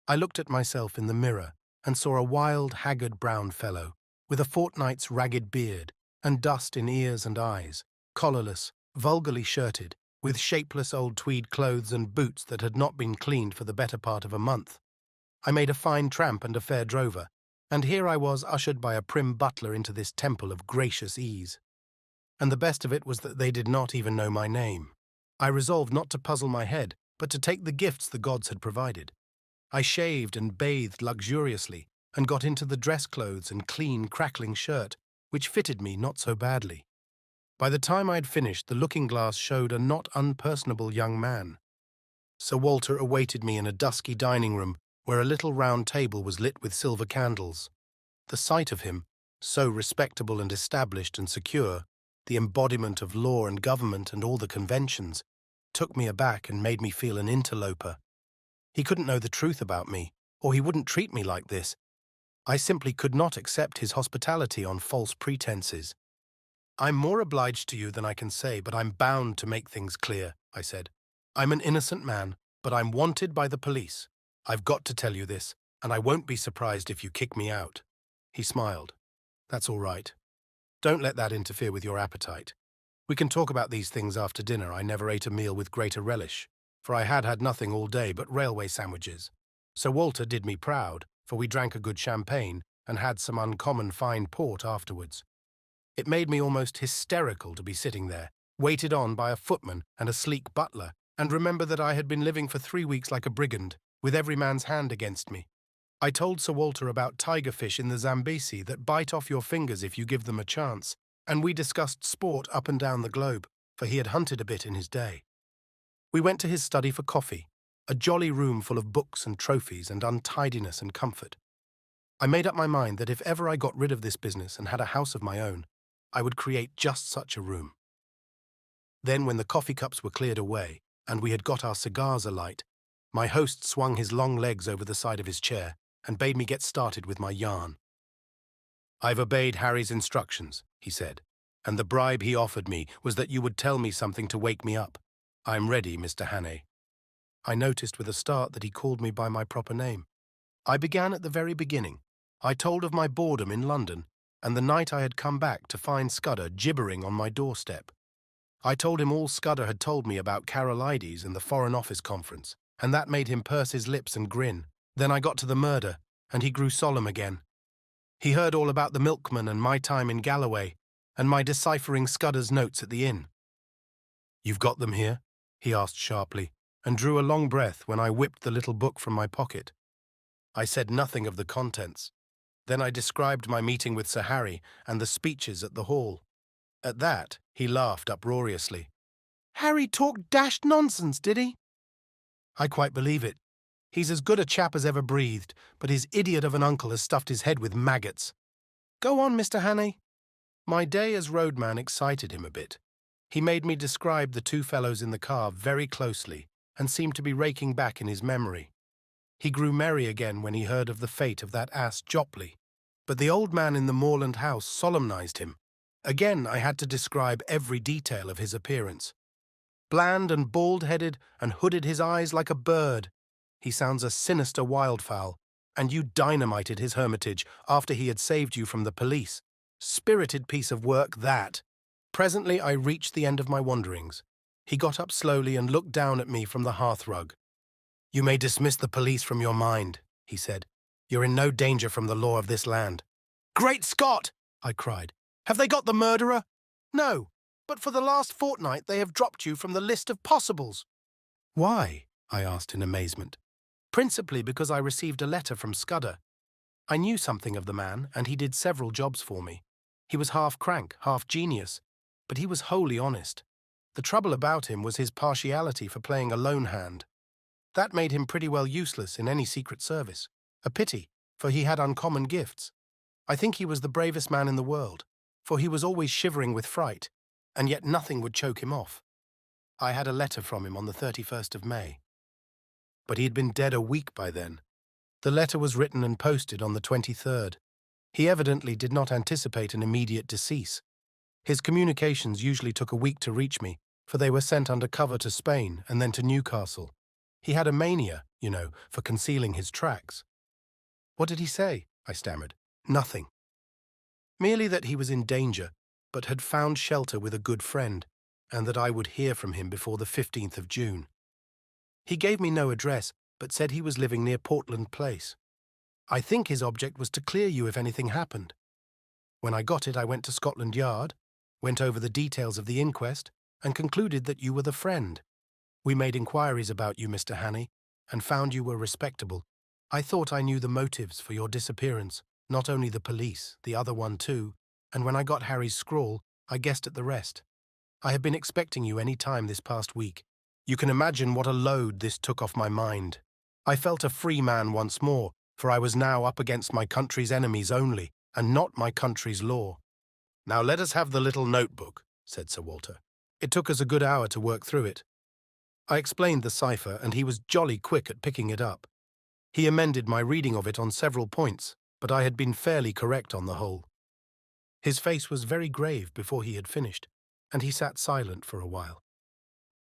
I looked at myself in the mirror and saw a wild, haggard brown fellow, with a fortnight's ragged beard and dust in ears and eyes, collarless, vulgarly shirted, with shapeless old tweed clothes and boots that had not been cleaned for the better part of a month. I made a fine tramp and a fair drover, and here I was ushered by a prim butler into this temple of gracious ease. And the best of it was that they did not even know my name. I resolved not to puzzle my head, but to take the gifts the gods had provided. I shaved and bathed luxuriously, and got into the dress clothes and clean, crackling shirt, which fitted me not so badly. By the time I had finished, the looking-glass showed a not unpersonable young man. Sir Walter awaited me in a dusky dining-room where a little round table was lit with silver candles. The sight of him, so respectable and established and secure, the embodiment of law and government and all the conventions, took me aback and made me feel an interloper. He couldn't know the truth about me, or he wouldn't treat me like this. I simply could not accept his hospitality on false pretenses. "I'm more obliged to you than I can say, but I'm bound to make things clear," I said. "I'm an innocent man, but I'm wanted by the police. I've got to tell you this, and I won't be surprised if you kick me out." He smiled. "That's all right. Don't let that interfere with your appetite. We can talk about these things after dinner. I never ate a meal with greater relish, for I had had nothing all day but railway sandwiches. Sir Walter did me proud, for we drank a good champagne and had some uncommon fine port afterwards. It made me almost hysterical to be sitting there, waited on by a footman and a sleek butler, and remember that I had been living for 3 weeks like a brigand, with every man's hand against me. I told Sir Walter about tigerfish in the Zambesi that bite off your fingers if you give them a chance, and we discussed sport up and down the globe, for he had hunted a bit in his day. We went to his study for coffee, a jolly room full of books and trophies and untidiness and comfort. I made up my mind that if ever I got rid of this business and had a house of my own, I would create just such a room. Then, when the coffee cups were cleared away and we had got our cigars alight, my host swung his long legs over the side of his chair and bade me get started with my yarn. "I've obeyed Harry's instructions," he said, "and the bribe he offered me was that you would tell me something to wake me up. I'm ready, Mr. Hannay." I noticed with a start that he called me by my proper name. I began at the very beginning. I told of my boredom in London and the night I had come back to find Scudder gibbering on my doorstep. I told him all Scudder had told me about Carolides and the Foreign Office Conference, and that made him purse his lips and grin. Then I got to the murder, and he grew solemn again. He heard all about the milkman and my time in Galloway, and my deciphering Scudder's notes at the inn. "You've got them here?" he asked sharply, and drew a long breath when I whipped the little book from my pocket. I said nothing of the contents. Then I described my meeting with Sir Harry and the speeches at the hall. At that, he laughed uproariously. "Harry talked dashed nonsense, did he?" "I quite believe it. He's as good a chap as ever breathed, but his idiot of an uncle has stuffed his head with maggots. Go on, Mr. Hannay." My day as roadman excited him a bit. He made me describe the two fellows in the car very closely and seemed to be raking back in his memory. He grew merry again when he heard of the fate of that ass Jopley, but the old man in the moorland house solemnized him. Again I had to describe every detail of his appearance. Bland and bald-headed and hooded his eyes like a bird. He sounds a sinister wildfowl, and you dynamited his hermitage after he had saved you from the police. Spirited piece of work, that. Presently I reached the end of my wanderings. He got up slowly and looked down at me from the hearthrug. "You may dismiss the police from your mind," he said. "You're in no danger from the law of this land." "Great Scott!" I cried. "Have they got the murderer?" "No, but for the last fortnight they have dropped you from the list of possibles." "Why?" I asked in amazement. "Principally because I received a letter from Scudder. I knew something of the man, and he did several jobs for me. He was half crank, half genius, but he was wholly honest. The trouble about him was his partiality for playing a lone hand. That made him pretty well useless in any secret service. A pity, for he had uncommon gifts. I think he was the bravest man in the world, for he was always shivering with fright, and yet nothing would choke him off. I had a letter from him on the 31st of May. But he had been dead a week by then. The letter was written and posted on the 23rd. He evidently did not anticipate an immediate decease. His communications usually took a week to reach me, for they were sent under cover to Spain and then to Newcastle. He had a mania, you know, for concealing his tracks. "What did he say?" I stammered. "Nothing. Merely that he was in danger, but had found shelter with a good friend, and that I would hear from him before the 15th of June. He gave me no address, but said he was living near Portland Place. I think his object was to clear you if anything happened. When I got it, I went to Scotland Yard, went over the details of the inquest, and concluded that you were the friend. We made inquiries about you, Mr. Hannay, and found you were respectable. I thought I knew the motives for your disappearance, not only the police, the other one too, and when I got Harry's scrawl, I guessed at the rest. I have been expecting you any time this past week. You can imagine what a load this took off my mind. I felt a free man once more, for I was now up against my country's enemies only, and not my country's law." "Now let us have the little notebook," said Sir Walter. "It took us a good hour to work through it." I explained the cipher, and he was jolly quick at picking it up. He amended my reading of it on several points, but I had been fairly correct on the whole. His face was very grave before he had finished, and he sat silent for a while.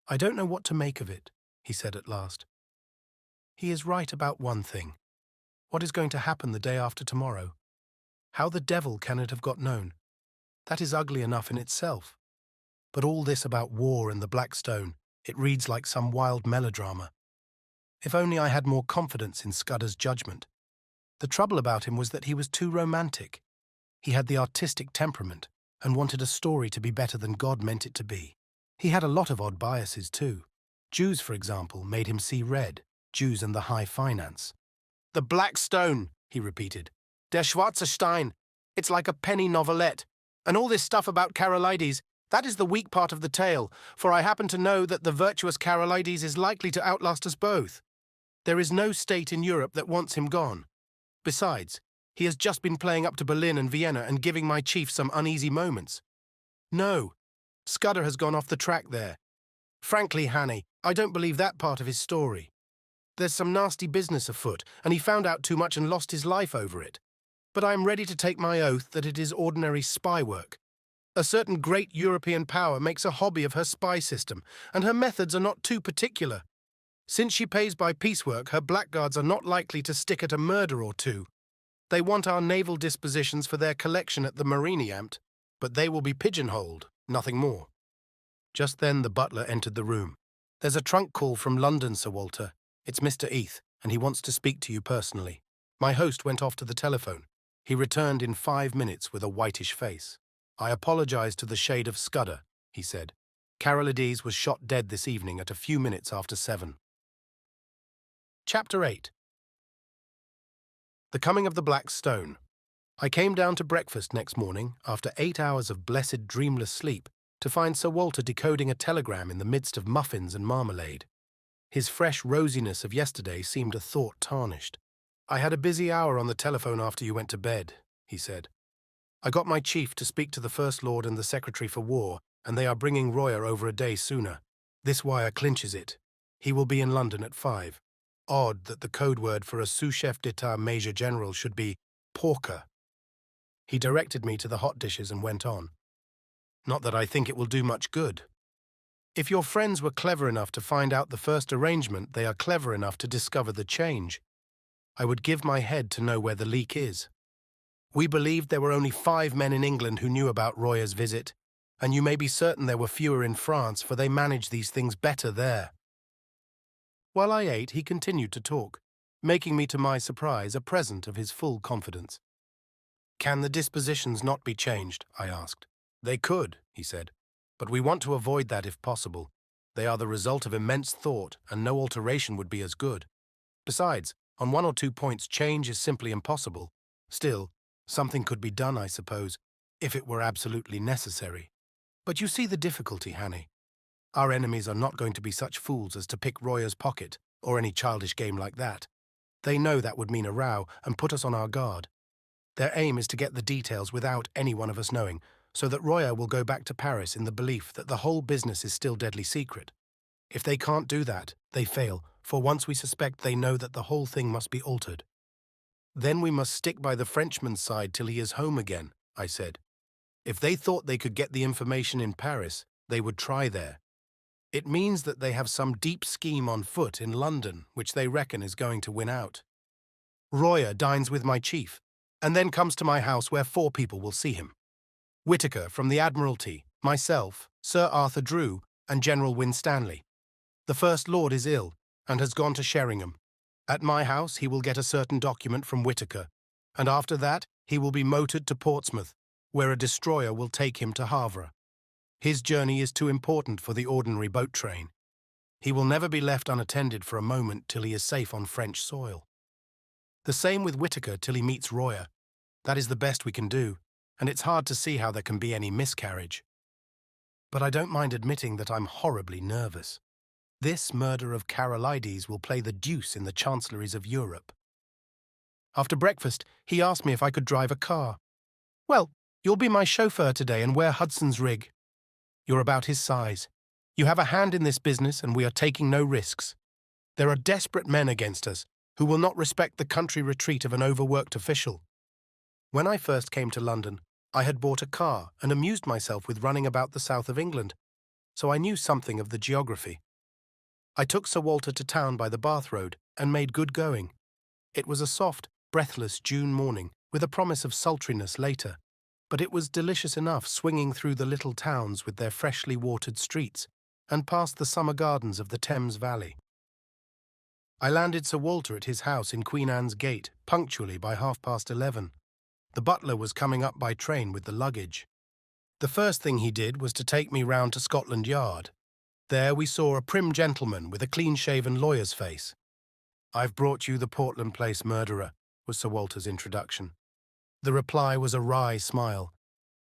"I don't know what to make of it," he said at last. "He is right about one thing. What is going to happen the day after tomorrow? How the devil can it have got known? That is ugly enough in itself. But all this about war and the Black Stone, it reads like some wild melodrama. If only I had more confidence in Scudder's judgment. The trouble about him was that he was too romantic. He had the artistic temperament and wanted a story to be better than God meant it to be. He had a lot of odd biases too. Jews, for example, made him see red. Jews and the high finance. "The Black Stone," he repeated. "Der schwarze Stein. It's like a penny novelette. And all this stuff about Carolides, that is the weak part of the tale, for I happen to know that the virtuous Carolides is likely to outlast us both. There is no state in Europe that wants him gone. Besides, he has just been playing up to Berlin and Vienna and giving my chief some uneasy moments. No, Scudder has gone off the track there. Frankly, Hannay, I don't believe that part of his story. There's some nasty business afoot, and he found out too much and lost his life over it. But I am ready to take my oath that it is ordinary spy work. A certain great European power makes a hobby of her spy system, and her methods are not too particular. Since she pays by piecework, her blackguards are not likely to stick at a murder or two. They want our naval dispositions for their collection at the Mariniamt, but they will be pigeonholed, nothing more." Just then the butler entered the room. "There's a trunk call from London, Sir Walter. It's Mr. Eath, and he wants to speak to you personally." My host went off to the telephone. He returned in 5 minutes with a whitish face. "I apologize to the shade of Scudder," he said. "Carolides was shot dead this evening at a few minutes after 7. Chapter 8. The Coming of the Black Stone. I came down to breakfast next morning, after 8 hours of blessed dreamless sleep, to find Sir Walter decoding a telegram in the midst of muffins and marmalade. His fresh rosiness of yesterday seemed a thought tarnished. "I had a busy hour on the telephone after you went to bed," he said. "I got my chief to speak to the First Lord and the Secretary for War, and they are bringing Royer over a day sooner. This wire clinches it. He will be in London at 5. Odd that the code word for a sous-chef d'etat major general should be porker." He directed me to the hot dishes and went on. "Not that I think it will do much good. If your friends were clever enough to find out the first arrangement, they are clever enough to discover the change. I would give my head to know where the leak is. We believed there were only 5 men in England who knew about Royer's visit, and you may be certain there were fewer in France, for they manage these things better there." While I ate, he continued to talk, making me to my surprise a present of his full confidence. "Can the dispositions not be changed?" I asked. "They could," he said, "but we want to avoid that if possible. They are the result of immense thought, and no alteration would be as good. Besides, on 1 or 2 points change is simply impossible. Still, something could be done, I suppose, if it were absolutely necessary. But you see the difficulty, Hannay. Our enemies are not going to be such fools as to pick Royer's pocket, or any childish game like that. They know that would mean a row and put us on our guard. Their aim is to get the details without any one of us knowing, so that Royer will go back to Paris in the belief that the whole business is still deadly secret. If they can't do that, they fail, for once we suspect they know that the whole thing must be altered. Then we must stick by the Frenchman's side till he is home again," I said. "If they thought they could get the information in Paris, they would try there. It means that they have some deep scheme on foot in London which they reckon is going to win out. Royer dines with my chief, and then comes to my house where 4 people will see him. Whitaker from the Admiralty, myself, Sir Arthur Drew, and General Winstanley. The First Lord is ill, and has gone to Sheringham. At my house he will get a certain document from Whitaker, and after that he will be motored to Portsmouth, where a destroyer will take him to Havre. His journey is too important for the ordinary boat train. He will never be left unattended for a moment till he is safe on French soil. The same with Whitaker till he meets Royer. That is the best we can do, and it's hard to see how there can be any miscarriage. But I don't mind admitting that I'm horribly nervous. This murder of Carolides will play the deuce in the chancelleries of Europe." After breakfast, he asked me if I could drive a car. "Well, you'll be my chauffeur today and wear Hudson's rig. You're about his size. You have a hand in this business, and we are taking no risks. There are desperate men against us who will not respect the country retreat of an overworked official. When I first came to London, I had bought a car and amused myself with running about the south of England, so I knew something of the geography. I took Sir Walter to town by the Bath Road and made good going. It was a soft, breathless June morning with a promise of sultriness later, but it was delicious enough swinging through the little towns with their freshly watered streets and past the summer gardens of the Thames Valley. I landed Sir Walter at his house in Queen Anne's Gate punctually by 11:30. The butler was coming up by train with the luggage. The first thing he did was to take me round to Scotland Yard. There we saw a prim gentleman with a clean-shaven lawyer's face. "I've brought you the Portland Place murderer," was Sir Walter's introduction. The reply was a wry smile.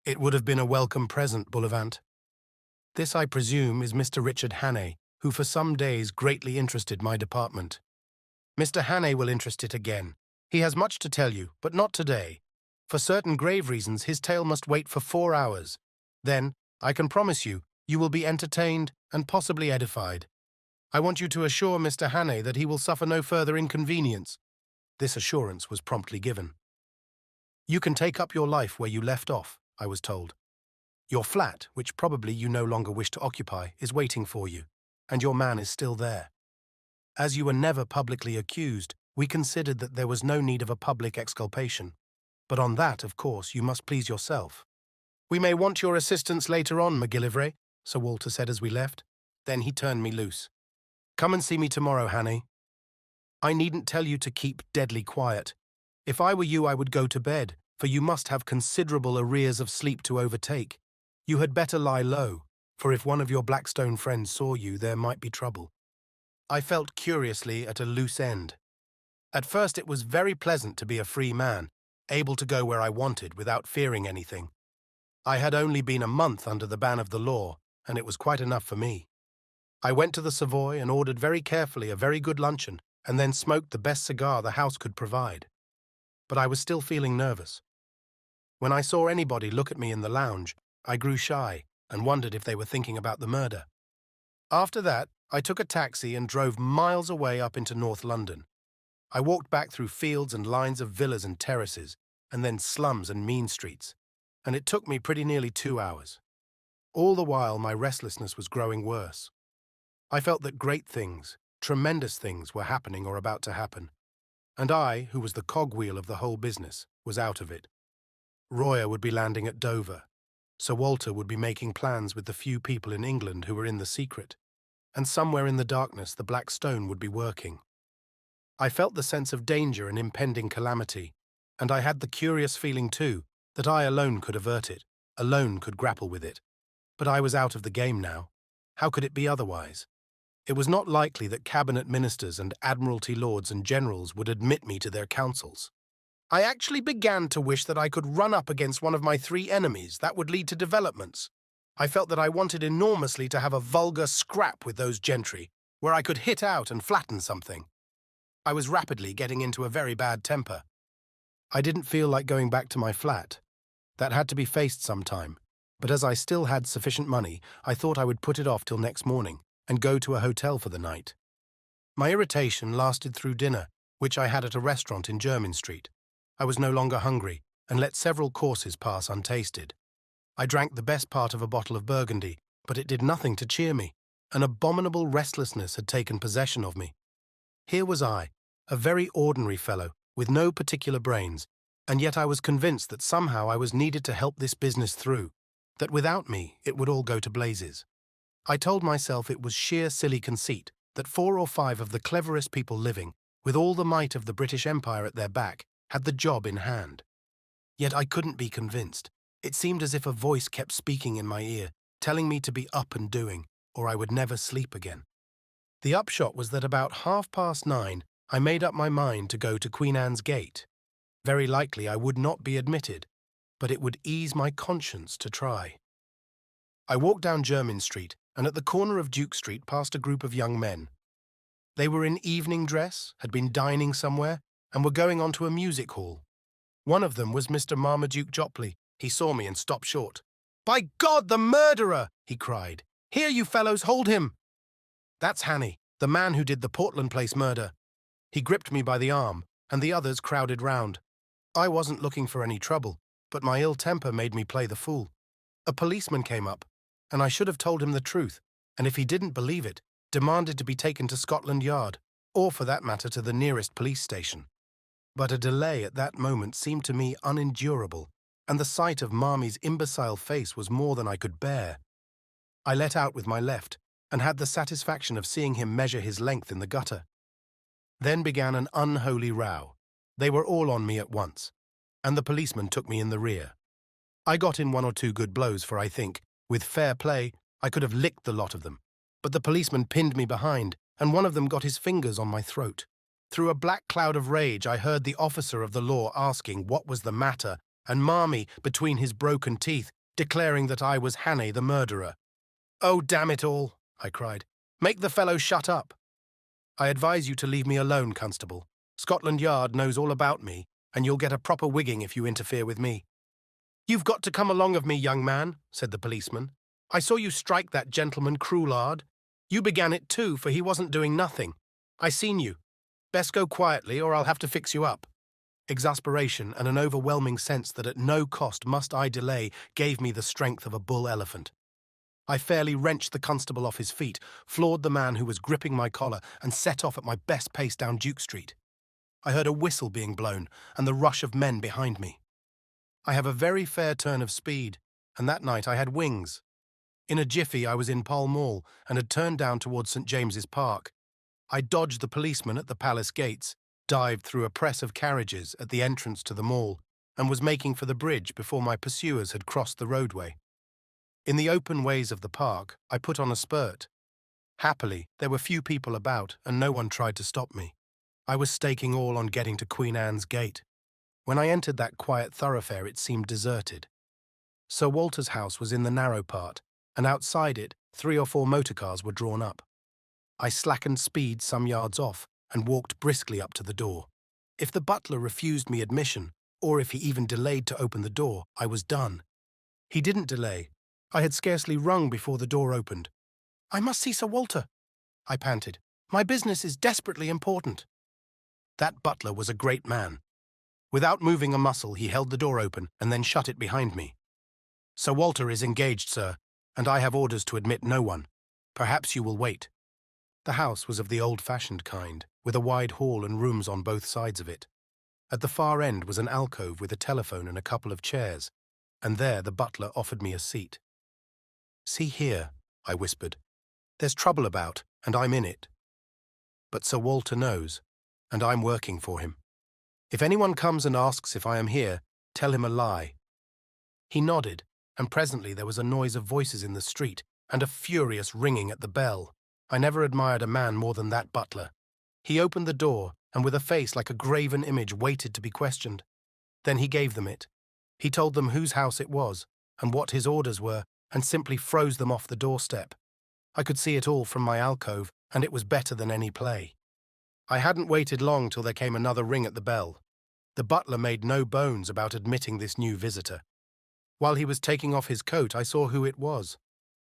"It would have been a welcome present, Bullivant." This, I presume, is Mr. Richard Hannay, who for some days greatly interested my department. Mr. Hannay will interest it again. He has much to tell you, but not today. For certain grave reasons, his tale must wait for 4 hours. Then, I can promise you, you will be entertained and possibly edified. I want you to assure Mr. Hannay that he will suffer no further inconvenience. This assurance was promptly given. You can take up your life where you left off, I was told. Your flat, which probably you no longer wish to occupy, is waiting for you, and your man is still there. As you were never publicly accused, we considered that there was no need of a public exculpation. But on that, of course, you must please yourself. "We may want your assistance later on, MacGillivray," Sir Walter said as we left. Then he turned me loose. "Come and see me tomorrow, Hannay. I needn't tell you to keep deadly quiet. If I were you, I would go to bed, for you must have considerable arrears of sleep to overtake. You had better lie low, for if one of your Blackstone friends saw you, there might be trouble." I felt curiously at a loose end. At first it was very pleasant to be a free man, able to go where I wanted without fearing anything. I had only been a month under the ban of the law, and it was quite enough for me. I went to the Savoy and ordered very carefully a very good luncheon, and then smoked the best cigar the house could provide. But I was still feeling nervous. When I saw anybody look at me in the lounge, I grew shy and wondered if they were thinking about the murder. After that, I took a taxi and drove miles away up into North London. I walked back through fields and lines of villas and terraces, and then slums and mean streets, and it took me pretty nearly 2 hours. All the while, my restlessness was growing worse. I felt that great things, tremendous things, were happening or about to happen, and I, who was the cogwheel of the whole business, was out of it. Royer would be landing at Dover. Sir Walter would be making plans with the few people in England who were in the secret, and somewhere in the darkness the Black Stone would be working. I felt the sense of danger and impending calamity, and I had the curious feeling, too, that I alone could avert it, alone could grapple with it. But I was out of the game now. How could it be otherwise? It was not likely that cabinet ministers and admiralty lords and generals would admit me to their councils. I actually began to wish that I could run up against one of my 3 enemies. That would lead to developments. I felt that I wanted enormously to have a vulgar scrap with those gentry, where I could hit out and flatten something. I was rapidly getting into a very bad temper. I didn't feel like going back to my flat. That had to be faced sometime, but as I still had sufficient money, I thought I would put it off till next morning and go to a hotel for the night. My irritation lasted through dinner, which I had at a restaurant in Jermyn Street. I was no longer hungry and let several courses pass untasted. I drank the best part of a bottle of Burgundy, but it did nothing to cheer me. An abominable restlessness had taken possession of me. Here was I, a very ordinary fellow, with no particular brains, and yet I was convinced that somehow I was needed to help this business through, that without me it would all go to blazes. I told myself it was sheer silly conceit, that 4 or 5 of the cleverest people living, with all the might of the British Empire at their back, had the job in hand. Yet I couldn't be convinced. It seemed as if a voice kept speaking in my ear, telling me to be up and doing, or I would never sleep again. The upshot was that about 9:30, I made up my mind to go to Queen Anne's Gate. Very likely I would not be admitted, but it would ease my conscience to try. I walked down Jermyn Street, and at the corner of Duke Street passed a group of young men. They were in evening dress, had been dining somewhere, and were going on to a music hall. One of them was Mr. Marmaduke Jopley. He saw me and stopped short. "By God, the murderer!" he cried. "Here, you fellows, hold him!" "That's Hannay, the man who did the Portland Place murder." He gripped me by the arm, and the others crowded round. I wasn't looking for any trouble, but my ill temper made me play the fool. A policeman came up, and I should have told him the truth, and if he didn't believe it, demanded to be taken to Scotland Yard, or for that matter to the nearest police station. But a delay at that moment seemed to me unendurable, and the sight of Marmy's imbecile face was more than I could bear. I let out with my left, and had the satisfaction of seeing him measure his length in the gutter. Then began an unholy row. They were all on me at once, and the policeman took me in the rear. I got in one or two good blows, for I think, with fair play, I could have licked the lot of them. But the policeman pinned me behind, and one of them got his fingers on my throat. Through a black cloud of rage, I heard the officer of the law asking what was the matter, and Marmy, between his broken teeth, declaring that I was Hannay the murderer. "Oh, damn it all," I cried. "Make the fellow shut up." "I advise you to leave me alone, Constable. Scotland Yard knows all about me, and you'll get a proper wigging if you interfere with me." "You've got to come along of me, young man," said the policeman. "I saw you strike that gentleman cruellard. You began it too, for he wasn't doing nothing. I seen you. Best go quietly, or I'll have to fix you up." Exasperation and an overwhelming sense that at no cost must I delay gave me the strength of a bull elephant. I fairly wrenched the constable off his feet, floored the man who was gripping my collar, and set off at my best pace down Duke Street. I heard a whistle being blown and the rush of men behind me. I have a very fair turn of speed, and that night I had wings. In a jiffy I was in Pall Mall and had turned down towards St. James's Park. I dodged the policeman at the palace gates, dived through a press of carriages at the entrance to the mall, and was making for the bridge before my pursuers had crossed the roadway. In the open ways of the park, I put on a spurt. Happily, there were few people about, and no one tried to stop me. I was staking all on getting to Queen Anne's Gate. When I entered that quiet thoroughfare, it seemed deserted. Sir Walter's house was in the narrow part, and outside it, 3 or 4 motor cars were drawn up. I slackened speed some yards off and walked briskly up to the door. If the butler refused me admission, or if he even delayed to open the door, I was done. He didn't delay. I had scarcely rung before the door opened. "I must see Sir Walter," I panted. "My business is desperately important." That butler was a great man. Without moving a muscle, he held the door open and then shut it behind me. "Sir Walter is engaged, sir, and I have orders to admit no one. Perhaps you will wait." The house was of the old-fashioned kind, with a wide hall and rooms on both sides of it. At the far end was an alcove with a telephone and a couple of chairs, and there the butler offered me a seat. "See here," I whispered. "There's trouble about, and I'm in it. But Sir Walter knows, and I'm working for him. If anyone comes and asks if I am here, tell him a lie." He nodded, and presently there was a noise of voices in the street and a furious ringing at the bell. I never admired a man more than that butler. He opened the door, and with a face like a graven image waited to be questioned. Then he gave them it. He told them whose house it was, and what his orders were, and simply froze them off the doorstep. I could see it all from my alcove, and it was better than any play. I hadn't waited long till there came another ring at the bell. The butler made no bones about admitting this new visitor. While he was taking off his coat, I saw who it was.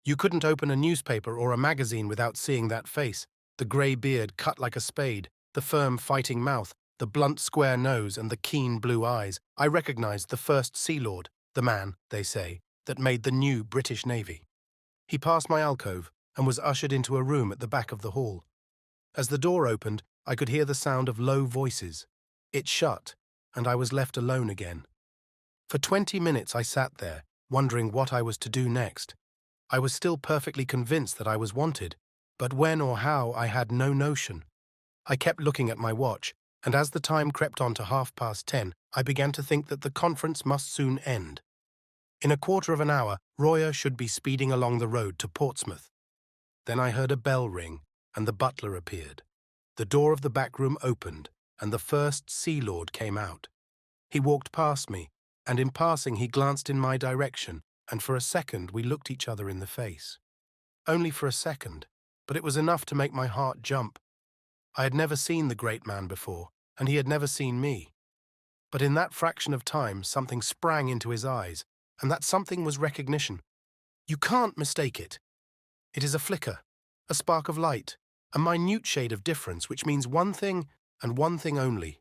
You couldn't open a newspaper or a magazine without seeing that face, the grey beard cut like a spade, the firm fighting mouth, the blunt square nose and the keen blue eyes. I recognized the first Sea Lord, the man, they say, that made the new British Navy. He passed my alcove and was ushered into a room at the back of the hall. As the door opened, I could hear the sound of low voices. It shut, and I was left alone again. For 20 minutes I sat there, wondering what I was to do next. I was still perfectly convinced that I was wanted, but when or how I had no notion. I kept looking at my watch, and as the time crept on to 10:30, I began to think that the conference must soon end. In a quarter of an hour, Royer should be speeding along the road to Portsmouth. Then I heard a bell ring, and the butler appeared. The door of the back room opened, and the first Sea Lord came out. He walked past me, and in passing he glanced in my direction, and for a second we looked each other in the face. Only for a second, but it was enough to make my heart jump. I had never seen the great man before, and he had never seen me. But in that fraction of time something sprang into his eyes, and that something was recognition. You can't mistake it. It is a flicker, a spark of light, a minute shade of difference which means one thing and one thing only.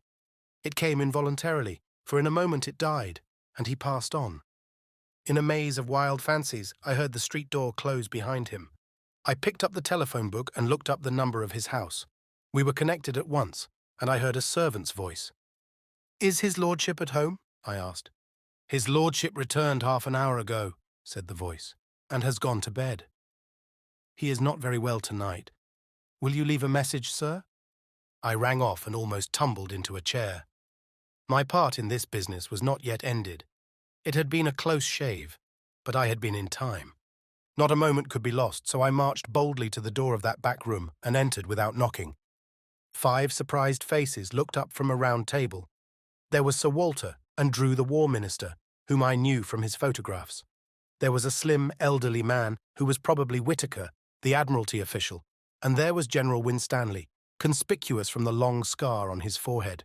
It came involuntarily, for in a moment it died, and he passed on. In a maze of wild fancies, I heard the street door close behind him. I picked up the telephone book and looked up the number of his house. We were connected at once, and I heard a servant's voice. "Is his lordship at home?" I asked. "His lordship returned half an hour ago," said the voice, "and has gone to bed. He is not very well tonight. Will you leave a message, sir?" I rang off and almost tumbled into a chair. My part in this business was not yet ended. It had been a close shave, but I had been in time. Not a moment could be lost, so I marched boldly to the door of that back room and entered without knocking. 5 surprised faces looked up from a round table. There was Sir Walter and Drew the War Minister, whom I knew from his photographs. There was a slim, elderly man who was probably Whitaker, the Admiralty official, and there was General Winstanley, conspicuous from the long scar on his forehead.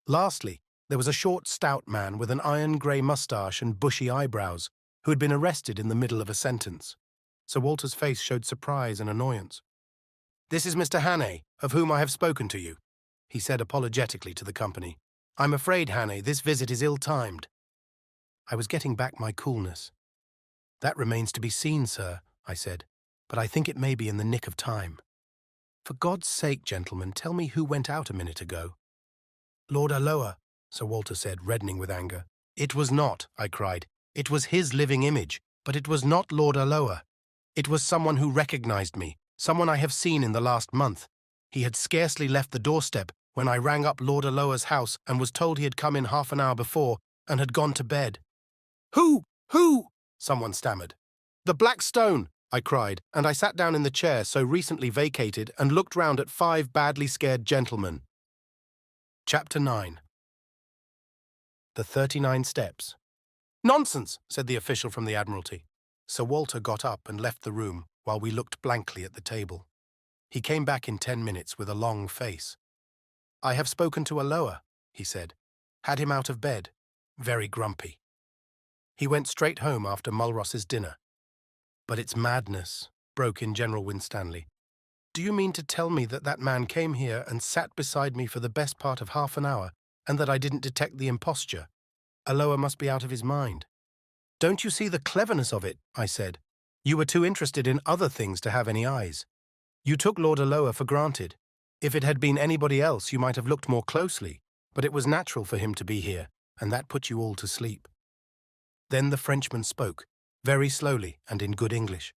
Lastly, there was a short, stout man with an iron-grey moustache and bushy eyebrows, who had been arrested in the middle of a sentence. Sir Walter's face showed surprise and annoyance. "This is Mr. Hannay, of whom I have spoken to you," he said apologetically to the company. "I'm afraid, Hannay, this visit is ill-timed." I was getting back my coolness. "That remains to be seen, sir," I said, "but I think it may be in the nick of time. For God's sake, gentlemen, tell me who went out a minute ago." "Lord Alloa," Sir Walter said, reddening with anger. "It was not," I cried. "It was his living image, but it was not Lord Alloa. It was someone who recognized me, someone I have seen in the last month. He had scarcely left the doorstep when I rang up Lord Alloa's house and was told he had come in half an hour before and had gone to bed." Who? Someone stammered. "The Black Stone," I cried, and I sat down in the chair so recently vacated and looked round at 5 badly scared gentlemen. Chapter 9. The 39 Steps. "Nonsense," said the official from the Admiralty. Sir Walter got up and left the room while we looked blankly at the table. He came back in 10 minutes with a long face. "I have spoken to Alloa," he said. "Had him out of bed. Very grumpy. He went straight home after Mulross's dinner." "But it's madness," broke in General Winstanley. "Do you mean to tell me that that man came here and sat beside me for the best part of half an hour, and that I didn't detect the imposture? Alloa must be out of his mind." "Don't you see the cleverness of it?" I said. "You were too interested in other things to have any eyes. You took Lord Alloa for granted. If it had been anybody else, you might have looked more closely, but it was natural for him to be here, and that put you all to sleep." Then the Frenchman spoke, very slowly and in good English.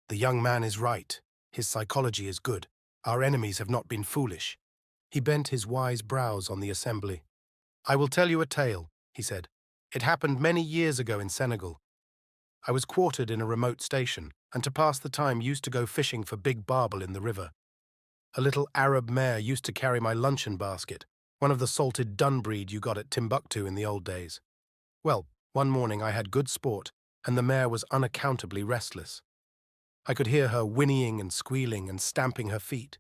"The young man is right. His psychology is good. Our enemies have not been foolish." He bent his wise brows on the assembly. "I will tell you a tale," he said. "It happened many years ago in Senegal. I was quartered in a remote station, and to pass the time used to go fishing for big barbel in the river. A little Arab mare used to carry my luncheon basket, one of the salted dun breed you got at Timbuktu in the old days. Well, one morning I had good sport, and the mare was unaccountably restless. I could hear her whinnying and squealing and stamping her feet,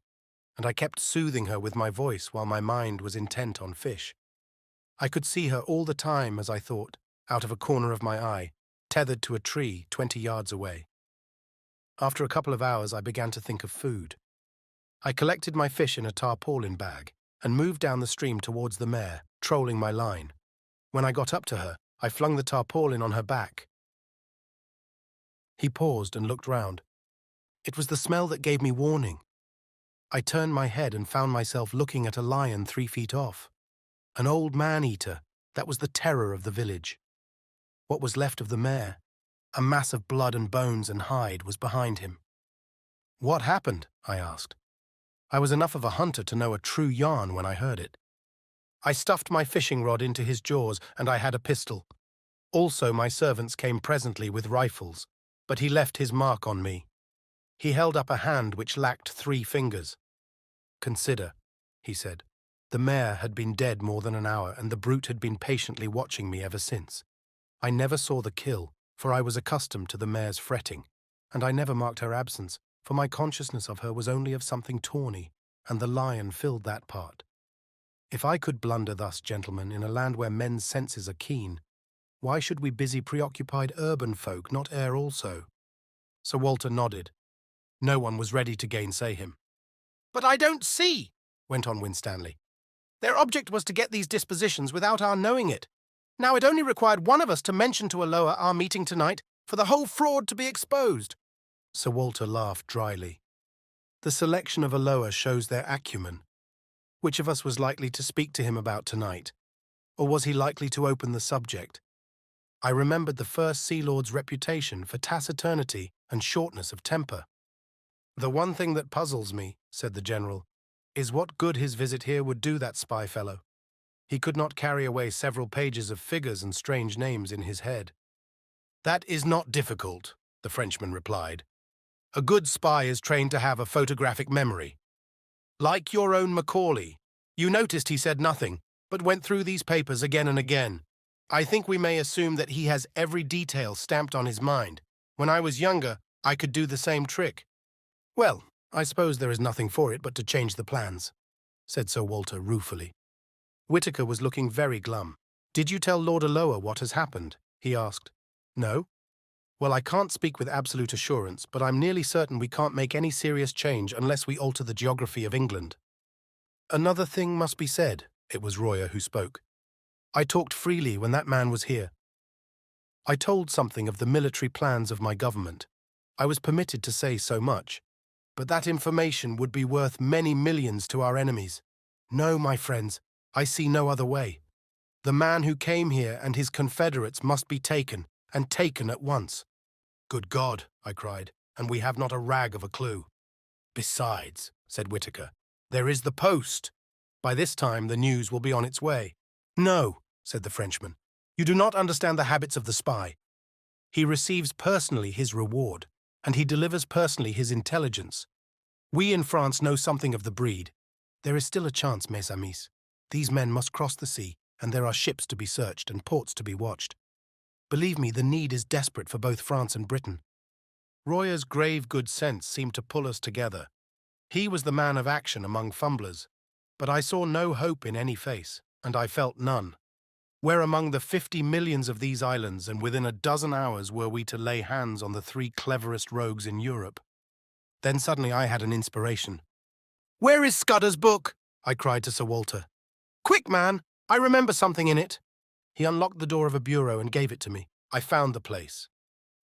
and I kept soothing her with my voice while my mind was intent on fish. I could see her all the time, as I thought, out of a corner of my eye, tethered to a tree 20 yards away. After a couple of hours, I began to think of food. I collected my fish in a tarpaulin bag and moved down the stream towards the mare, trolling my line. When I got up to her, I flung the tarpaulin on her back." He paused and looked round. "It was the smell that gave me warning. I turned my head and found myself looking at a lion 3 feet off. An old man-eater, that was the terror of the village. What was left of the mare, a mass of blood and bones and hide, was behind him." "What happened?" I asked. I was enough of a hunter to know a true yarn when I heard it. "I stuffed my fishing rod into his jaws, and I had a pistol. Also my servants came presently with rifles, but he left his mark on me. He held up a hand which lacked 3 fingers. 'Consider,' he said. The mare had been dead more than an hour, and the brute had been patiently watching me ever since. I never saw the kill, for I was accustomed to the mare's fretting, and I never marked her absence, for my consciousness of her was only of something tawny, and the lion filled that part. If I could blunder thus, gentlemen, in a land where men's senses are keen, why should we busy preoccupied urban folk not err also?" Sir Walter nodded. No one was ready to gainsay him. "But I don't see," went on Winstanley. Their object was to get these dispositions without our knowing it. Now it only required one of us to mention to Aloha our meeting tonight for the whole fraud to be exposed." Sir Walter laughed dryly. "The selection of Aloha shows their acumen. Which of us was likely to speak to him about tonight? Or was he likely to open the subject? I remembered the first Sea Lord's reputation for taciturnity and shortness of temper. "The one thing that puzzles me," said the general, "is what good his visit here would do that spy fellow. He could not carry away several pages of figures and strange names in his head." "That is not difficult," the Frenchman replied. "A good spy is trained to have a photographic memory. Like your own Macaulay, you noticed he said nothing, but went through these papers again and again. I think we may assume that he has every detail stamped on his mind. When I was younger, I could do the same trick." "Well, I suppose there is nothing for it but to change the plans," said Sir Walter ruefully. Whitaker was looking very glum. "Did you tell Lord Aloha what has happened?" he asked. "No? Well, I can't speak with absolute assurance, but I'm nearly certain we can't make any serious change unless we alter the geography of England." "Another thing must be said," it was Royer who spoke. "I talked freely when that man was here. I told something of the military plans of my government. I was permitted to say so much. But that information would be worth many millions to our enemies. No, my friends, I see no other way. The man who came here and his confederates must be taken, and taken at once." "Good God," I cried, "and we have not a rag of a clue." "Besides," said Whitaker, "there is the post. By this time the news will be on its way." "No," said the Frenchman, "you do not understand the habits of the spy. He receives personally his reward, and he delivers personally his intelligence. We in France know something of the breed. There is still a chance, mes amis. These men must cross the sea, and there are ships to be searched and ports to be watched. Believe me, the need is desperate for both France and Britain." Royer's grave good sense seemed to pull us together. He was the man of action among fumblers, but I saw no hope in any face, and I felt none. Where among the 50 millions of these islands, and within a dozen hours, were we to lay hands on the 3 cleverest rogues in Europe? Then suddenly I had an inspiration. "Where is Scudder's book?" I cried to Sir Walter. "Quick, man! I remember something in it." He unlocked the door of a bureau and gave it to me. I found the place.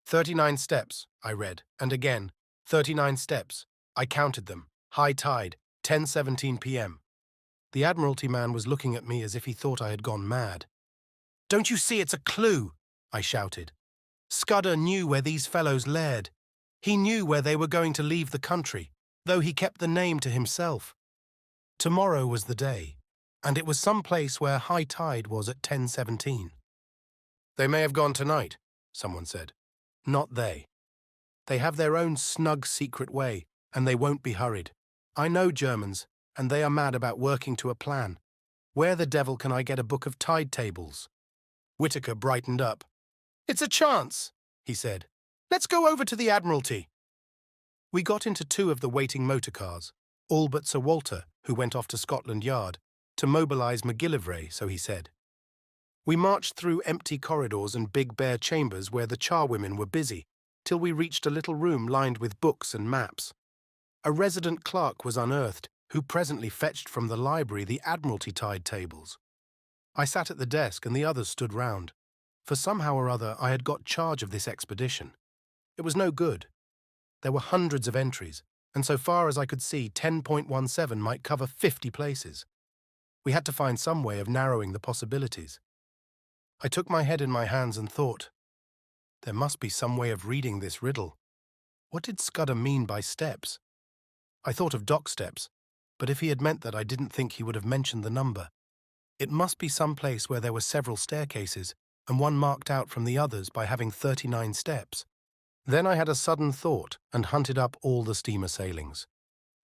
39 steps, I read, and again, 39 steps. I counted them. High tide, 10:17 p.m. The Admiralty man was looking at me as if he thought I had gone mad. "Don't you see it's a clue?" I shouted. "Scudder knew where these fellows laired. He knew where they were going to leave the country, though he kept the name to himself. Tomorrow was the day, and it was some place where high tide was at 10:17. "They may have gone tonight," someone said. "Not they. They have their own snug secret way, and they won't be hurried. I know Germans, and they are mad about working to a plan. Where the devil can I get a book of tide tables?" Whitaker brightened up. "It's a chance," he said. "Let's go over to the Admiralty." We got into 2 of the waiting motor cars, all but Sir Walter, who went off to Scotland Yard, to mobilise MacGillivray, so he said. We marched through empty corridors and big bare chambers where the charwomen were busy, till we reached a little room lined with books and maps. A resident clerk was unearthed, who presently fetched from the library the Admiralty tide tables. I sat at the desk and the others stood round, for somehow or other I had got charge of this expedition. It was no good. There were hundreds of entries, and so far as I could see, 10.17 might cover 50 places. We had to find some way of narrowing the possibilities. I took my head in my hands and thought, there must be some way of reading this riddle. What did Scudder mean by steps? I thought of dock steps, but if he had meant that, I didn't think he would have mentioned the number. It must be some place where there were several staircases, and one marked out from the others by having 39 steps. Then I had a sudden thought and hunted up all the steamer sailings.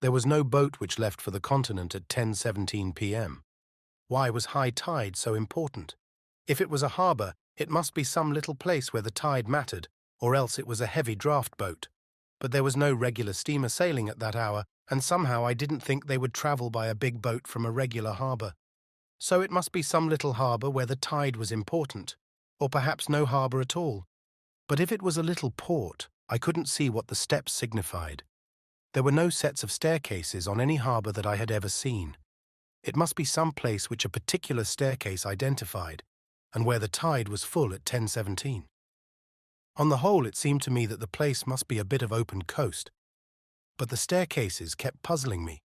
There was no boat which left for the continent at 10:17 p.m. Why was high tide so important? If it was a harbour, it must be some little place where the tide mattered, or else it was a heavy draught boat. But there was no regular steamer sailing at that hour, and somehow I didn't think they would travel by a big boat from a regular harbour. So it must be some little harbour where the tide was important, or perhaps no harbour at all. But if it was a little port, I couldn't see what the steps signified. There were no sets of staircases on any harbour that I had ever seen. It must be some place which a particular staircase identified, and where the tide was full at 10:17. On the whole, it seemed to me that the place must be a bit of open coast, but the staircases kept puzzling me.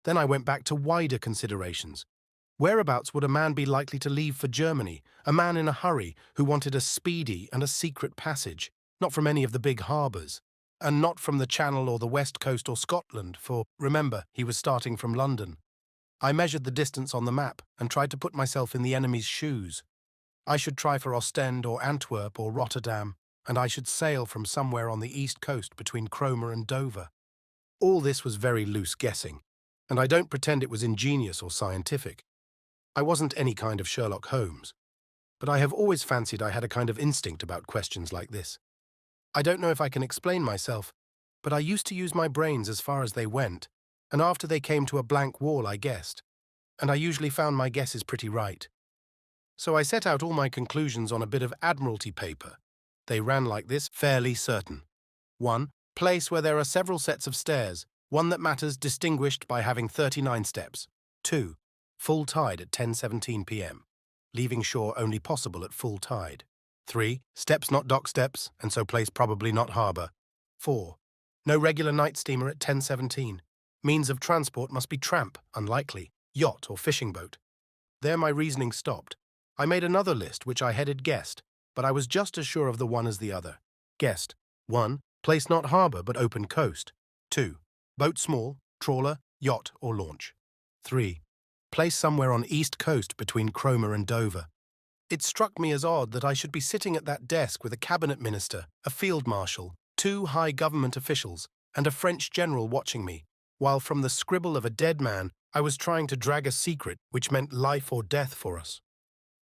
Then I went back to wider considerations. Whereabouts would a man be likely to leave for Germany, a man in a hurry who wanted a speedy and a secret passage, not from any of the big harbours, and not from the Channel or the West Coast or Scotland, for, remember, he was starting from London. I measured the distance on the map and tried to put myself in the enemy's shoes. I should try for Ostend or Antwerp or Rotterdam, and I should sail from somewhere on the east coast between Cromer and Dover. All this was very loose guessing, and I don't pretend it was ingenious or scientific. I wasn't any kind of Sherlock Holmes, but I have always fancied I had a kind of instinct about questions like this. I don't know if I can explain myself, but I used to use my brains as far as they went, and after they came to a blank wall I guessed, and I usually found my guesses pretty right. So I set out all my conclusions on a bit of Admiralty paper. They ran like this, fairly certain. 1. Place where there are several sets of stairs, one that matters distinguished by having 39 steps. 2. Full tide at 10:17 p.m., leaving shore only possible at full tide. 3. Steps not dock steps, and so place probably not harbour. 4. No regular night steamer at 10:17. Means of transport must be tramp, unlikely, yacht or fishing boat. There my reasoning stopped. I made another list which I headed guessed, but I was just as sure of the one as the other. Guessed. 1. Place not harbour but open coast. 2. Boat small, trawler, yacht or launch. 3. Place somewhere on east coast between Cromer and Dover. It struck me as odd that I should be sitting at that desk with a cabinet minister, a field marshal, 2 high government officials, and a French general watching me, while from the scribble of a dead man I was trying to drag a secret which meant life or death for us.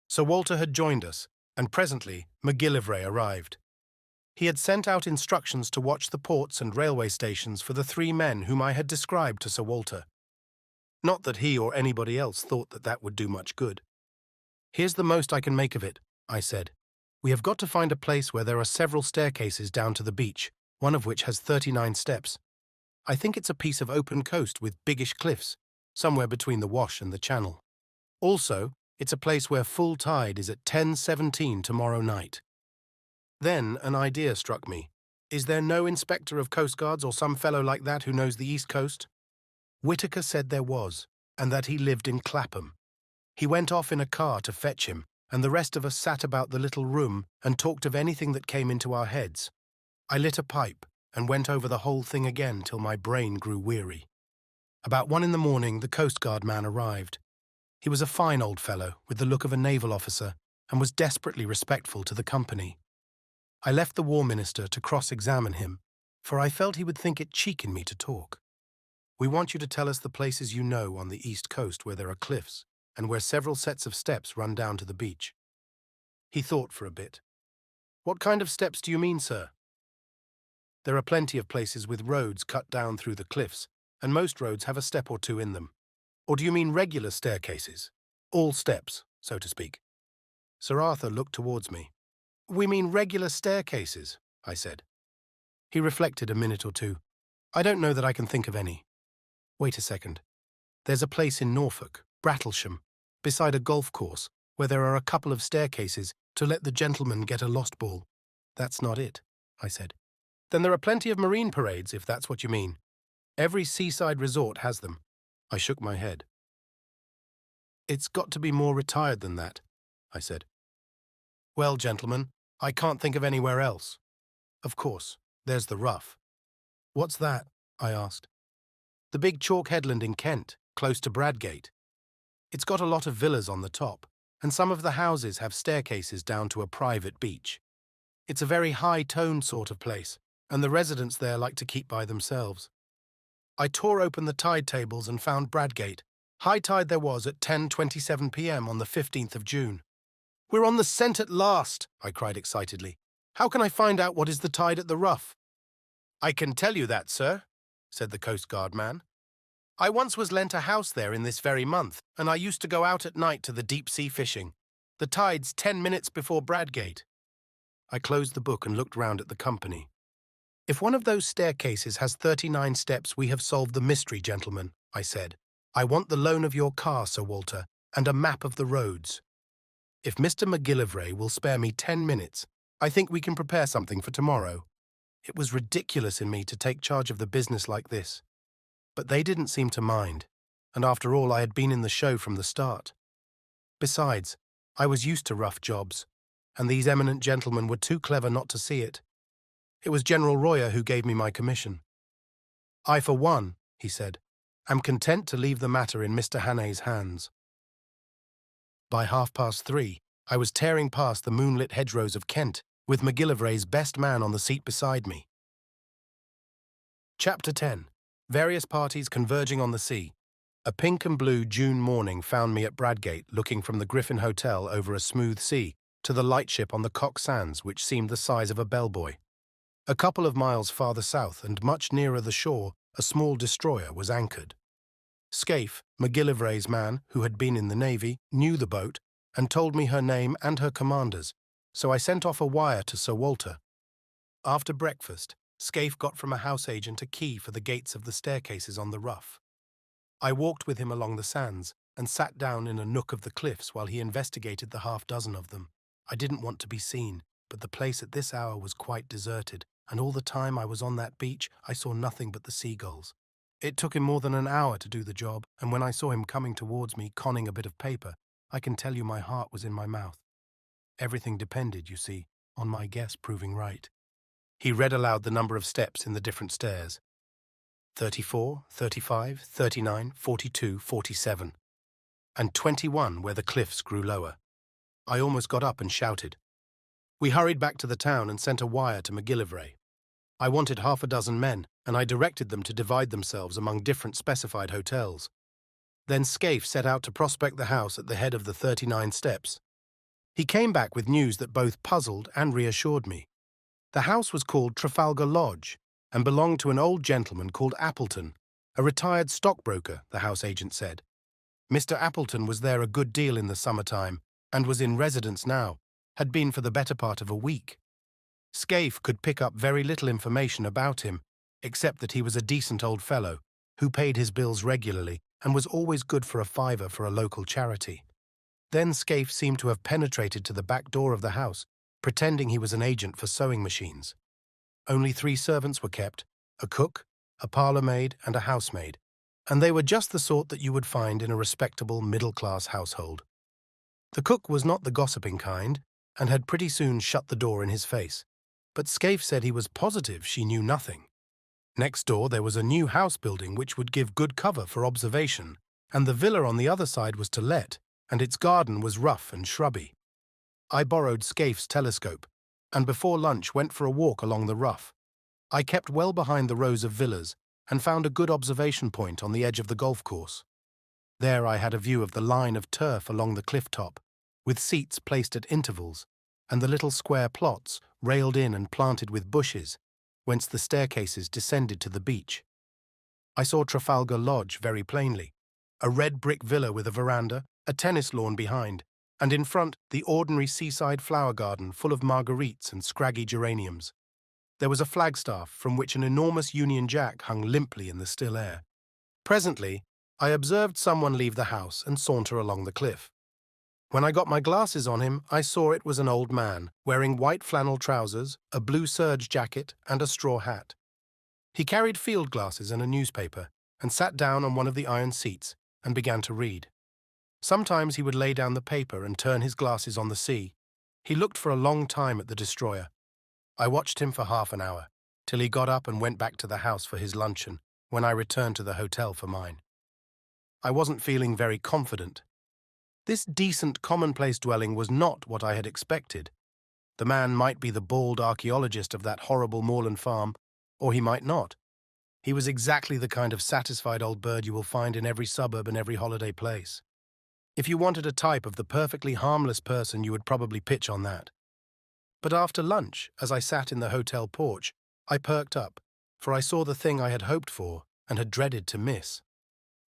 Sir Walter had joined us, and presently MacGillivray arrived. He had sent out instructions to watch the ports and railway stations for the 3 men whom I had described to Sir Walter. Not that he or anybody else thought that that would do much good. Here's the most I can make of it, I said. We have got to find a place where there are several staircases down to the beach, one of which has 39 steps. I think it's a piece of open coast with biggish cliffs, somewhere between the Wash and the Channel. Also, it's a place where full tide is at 10:17 tomorrow night. Then an idea struck me. Is there no inspector of coastguards or some fellow like that who knows the East Coast? Whitaker said there was, and that he lived in Clapham. He went off in a car to fetch him, and the rest of us sat about the little room and talked of anything that came into our heads. I lit a pipe and went over the whole thing again till my brain grew weary. About 1 in the morning, the coastguard man arrived. He was a fine old fellow, with the look of a naval officer, and was desperately respectful to the company. I left the War Minister to cross-examine him, for I felt he would think it cheek in me to talk. We want you to tell us the places you know on the east coast where there are cliffs, and where several sets of steps run down to the beach. He thought for a bit. What kind of steps do you mean, sir? There are plenty of places with roads cut down through the cliffs, and most roads have a step or 2 in them. Or do you mean regular staircases? All steps, so to speak. Sir Arthur looked towards me. We mean regular staircases, I said. He reflected a minute or 2. I don't know that I can think of any. Wait a second. There's a place in Norfolk, Brattlesham, beside a golf course, where there are a couple of staircases to let the gentleman get a lost ball. That's not it, I said. Then there are plenty of marine parades, if that's what you mean. Every seaside resort has them. I shook my head. It's got to be more retired than that, I said. Well, gentlemen, I can't think of anywhere else. Of course, there's the Rough. What's that? I asked. The big chalk headland in Kent, close to Bradgate. It's got a lot of villas on the top, and some of the houses have staircases down to a private beach. It's a very high-toned sort of place, and the residents there like to keep by themselves. I tore open the tide tables and found Bradgate. High tide there was at 10:27 p.m. on the 15th of June. We're on the scent at last, I cried excitedly. How can I find out what is the tide at the Rough? I can tell you that, sir, said the coastguard man. I once was lent a house there in this very month, and I used to go out at night to the deep-sea fishing. The tide's 10 minutes before Bradgate. I closed the book and looked round at the company. If one of those staircases has 39 steps, we have solved the mystery, gentlemen, I said. I want the loan of your car, Sir Walter, and a map of the roads. If Mr. McGillivray will spare me 10 minutes, I think we can prepare something for tomorrow. It was ridiculous in me to take charge of the business like this. But they didn't seem to mind, and after all, I had been in the show from the start. Besides, I was used to rough jobs, and these eminent gentlemen were too clever not to see it. It was General Royer who gave me my commission. I, for one, he said, am content to leave the matter in Mr. Hannay's hands. By 3:30, I was tearing past the moonlit hedgerows of Kent, with McGillivray's best man on the seat beside me. Chapter 10. Various parties converging on the sea. A pink and blue June morning found me at Bradgate, looking from the Griffin Hotel over a smooth sea to the lightship on the Cock Sands, which seemed the size of a bellboy. A couple of miles farther south and much nearer the shore, a small destroyer was anchored. Scaife, McGillivray's man, who had been in the Navy, knew the boat and told me her name and her commanders, so I sent off a wire to Sir Walter. After breakfast, Scaife got from a house agent a key for the gates of the staircases on the Rough. I walked with him along the sands and sat down in a nook of the cliffs while he investigated the half-dozen of them. I didn't want to be seen, but the place at this hour was quite deserted, and all the time I was on that beach I saw nothing but the seagulls. It took him more than an hour to do the job, and when I saw him coming towards me conning a bit of paper, I can tell you my heart was in my mouth. Everything depended, you see, on my guess proving right. He read aloud the number of steps in the different stairs. 34, 35, 39, 42, 47. And 21 where the cliffs grew lower. I almost got up and shouted. We hurried back to the town and sent a wire to McGillivray. I wanted 6 men, and I directed them to divide themselves among different specified hotels. Then Scaife set out to prospect the house at the head of the 39 steps. He came back with news that both puzzled and reassured me. The house was called Trafalgar Lodge and belonged to an old gentleman called Appleton, a retired stockbroker, the house agent said. Mr. Appleton was there a good deal in the summertime and was in residence now, had been for the better part of a week. Scaife could pick up very little information about him, except that he was a decent old fellow who paid his bills regularly and was always good for a fiver for a local charity. Then Scaife seemed to have penetrated to the back door of the house, pretending he was an agent for sewing machines. Only 3 servants were kept, a cook, a parlour-maid and a housemaid, and they were just the sort that you would find in a respectable middle-class household. The cook was not the gossiping kind, and had pretty soon shut the door in his face, but Scaife said he was positive she knew nothing. Next door there was a new house building which would give good cover for observation, and the villa on the other side was to let, and its garden was rough and shrubby. I borrowed Scaife's telescope, and before lunch went for a walk along the Rough. I kept well behind the rows of villas, and found a good observation point on the edge of the golf course. There I had a view of the line of turf along the cliff top, with seats placed at intervals, and the little square plots railed in and planted with bushes, whence the staircases descended to the beach. I saw Trafalgar Lodge very plainly, a red brick villa with a veranda, a tennis lawn behind, and in front the ordinary seaside flower garden full of marguerites and scraggy geraniums. There was a flagstaff from which an enormous Union Jack hung limply in the still air. Presently, I observed someone leave the house and saunter along the cliff. When I got my glasses on him, I saw it was an old man, wearing white flannel trousers, a blue serge jacket, and a straw hat. He carried field glasses and a newspaper, and sat down on one of the iron seats, and began to read. Sometimes he would lay down the paper and turn his glasses on the sea. He looked for a long time at the destroyer. I watched him for half an hour, till he got up and went back to the house for his luncheon, when I returned to the hotel for mine. I wasn't feeling very confident. This decent commonplace dwelling was not what I had expected. The man might be the bald archaeologist of that horrible moorland farm, or he might not. He was exactly the kind of satisfied old bird you will find in every suburb and every holiday place. If you wanted a type of the perfectly harmless person, you would probably pitch on that. But after lunch, as I sat in the hotel porch, I perked up, for I saw the thing I had hoped for and had dreaded to miss.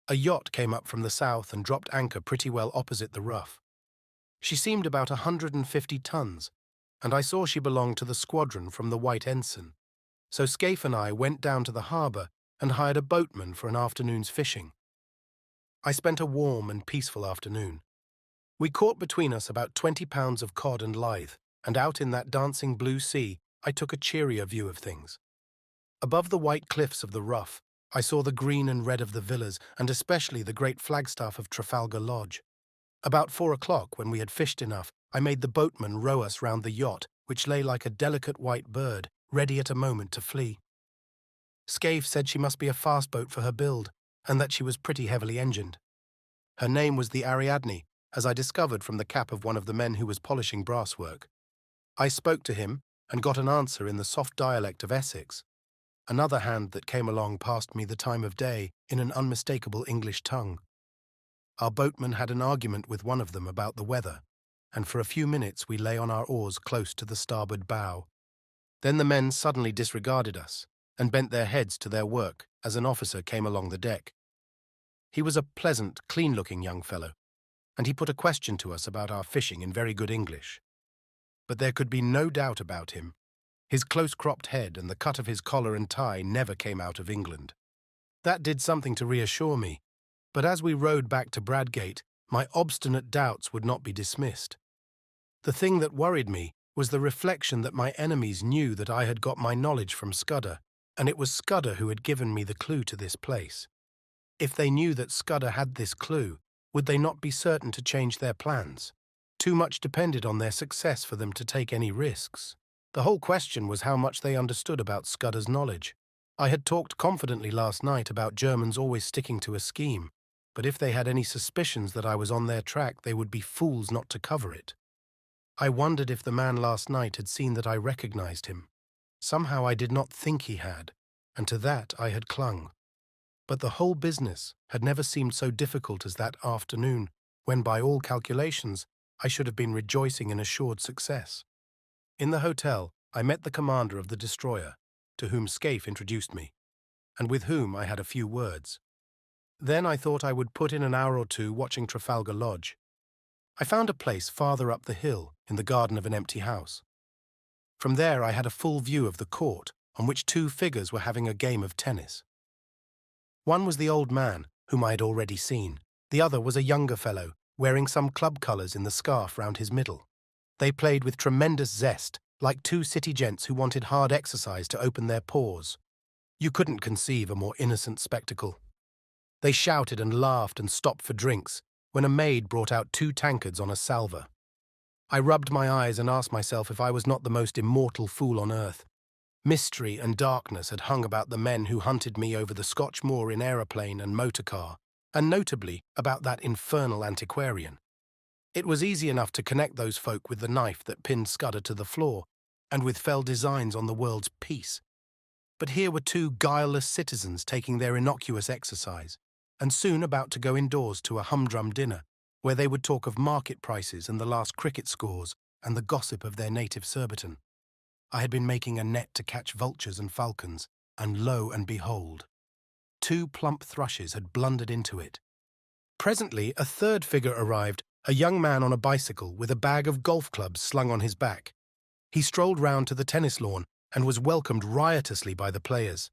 A yacht came up from the south and dropped anchor pretty well opposite the Rough. She seemed about 150 tons, and I saw she belonged to the squadron from the White Ensign. So Scaife and I went down to the harbour and hired a boatman for an afternoon's fishing. I spent a warm and peaceful afternoon. We caught between us about 20 pounds of cod and lithe, and out in that dancing blue sea, I took a cheerier view of things. Above the white cliffs of the Rough, I saw the green and red of the villas, and especially the great flagstaff of Trafalgar Lodge. About 4 o'clock, when we had fished enough, I made the boatman row us round the yacht, which lay like a delicate white bird, ready at a moment to flee. Scaife said she must be a fast boat for her build, and that she was pretty heavily engined. Her name was the Ariadne, as I discovered from the cap of one of the men who was polishing brasswork. I spoke to him, and got an answer in the soft dialect of Essex. Another hand that came along passed me the time of day in an unmistakable English tongue. Our boatman had an argument with one of them about the weather, and for a few minutes we lay on our oars close to the starboard bow. Then the men suddenly disregarded us, and bent their heads to their work as an officer came along the deck. He was a pleasant, clean-looking young fellow, and he put a question to us about our fishing in very good English. But there could be no doubt about him. His close-cropped head and the cut of his collar and tie never came out of England. That did something to reassure me, but as we rowed back to Bradgate, my obstinate doubts would not be dismissed. The thing that worried me was the reflection that my enemies knew that I had got my knowledge from Scudder, and it was Scudder who had given me the clue to this place. If they knew that Scudder had this clue, would they not be certain to change their plans? Too much depended on their success for them to take any risks. The whole question was how much they understood about Scudder's knowledge. I had talked confidently last night about Germans always sticking to a scheme, but if they had any suspicions that I was on their track, they would be fools not to cover it. I wondered if the man last night had seen that I recognized him. Somehow I did not think he had, and to that I had clung. But the whole business had never seemed so difficult as that afternoon, when by all calculations I should have been rejoicing in assured success. In the hotel, I met the commander of the destroyer, to whom Scaife introduced me, and with whom I had a few words. Then I thought I would put in an hour or two watching Trafalgar Lodge. I found a place farther up the hill, in the garden of an empty house. From there I had a full view of the court, on which two figures were having a game of tennis. One was the old man, whom I had already seen. The other was a younger fellow, wearing some club colours in the scarf round his middle. They played with tremendous zest, like two city gents who wanted hard exercise to open their pores. You couldn't conceive a more innocent spectacle. They shouted and laughed and stopped for drinks, when a maid brought out 2 tankards on a salver. I rubbed my eyes and asked myself if I was not the most immortal fool on earth. Mystery and darkness had hung about the men who hunted me over the Scotch moor in aeroplane and motor car, and notably about that infernal antiquarian. It was easy enough to connect those folk with the knife that pinned Scudder to the floor, and with fell designs on the world's peace. But here were 2 guileless citizens taking their innocuous exercise, and soon about to go indoors to a humdrum dinner, where they would talk of market prices and the last cricket scores and the gossip of their native Surbiton. I had been making a net to catch vultures and falcons, and lo and behold, 2 plump thrushes had blundered into it. Presently a third figure arrived, a young man on a bicycle with a bag of golf clubs slung on his back. He strolled round to the tennis lawn and was welcomed riotously by the players.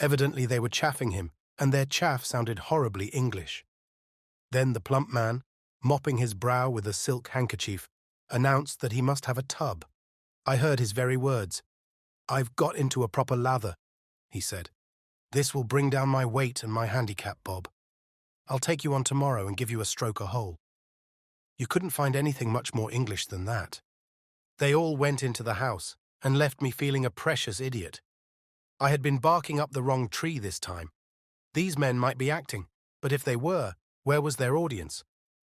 Evidently they were chaffing him, and their chaff sounded horribly English. Then the plump man, mopping his brow with a silk handkerchief, announced that he must have a tub. I heard his very words. "I've got into a proper lather," he said. "This will bring down my weight and my handicap, Bob. I'll take you on tomorrow and give you a stroke a hole." You couldn't find anything much more English than that. They all went into the house and left me feeling a precious idiot. I had been barking up the wrong tree this time. These men might be acting, but if they were, where was their audience?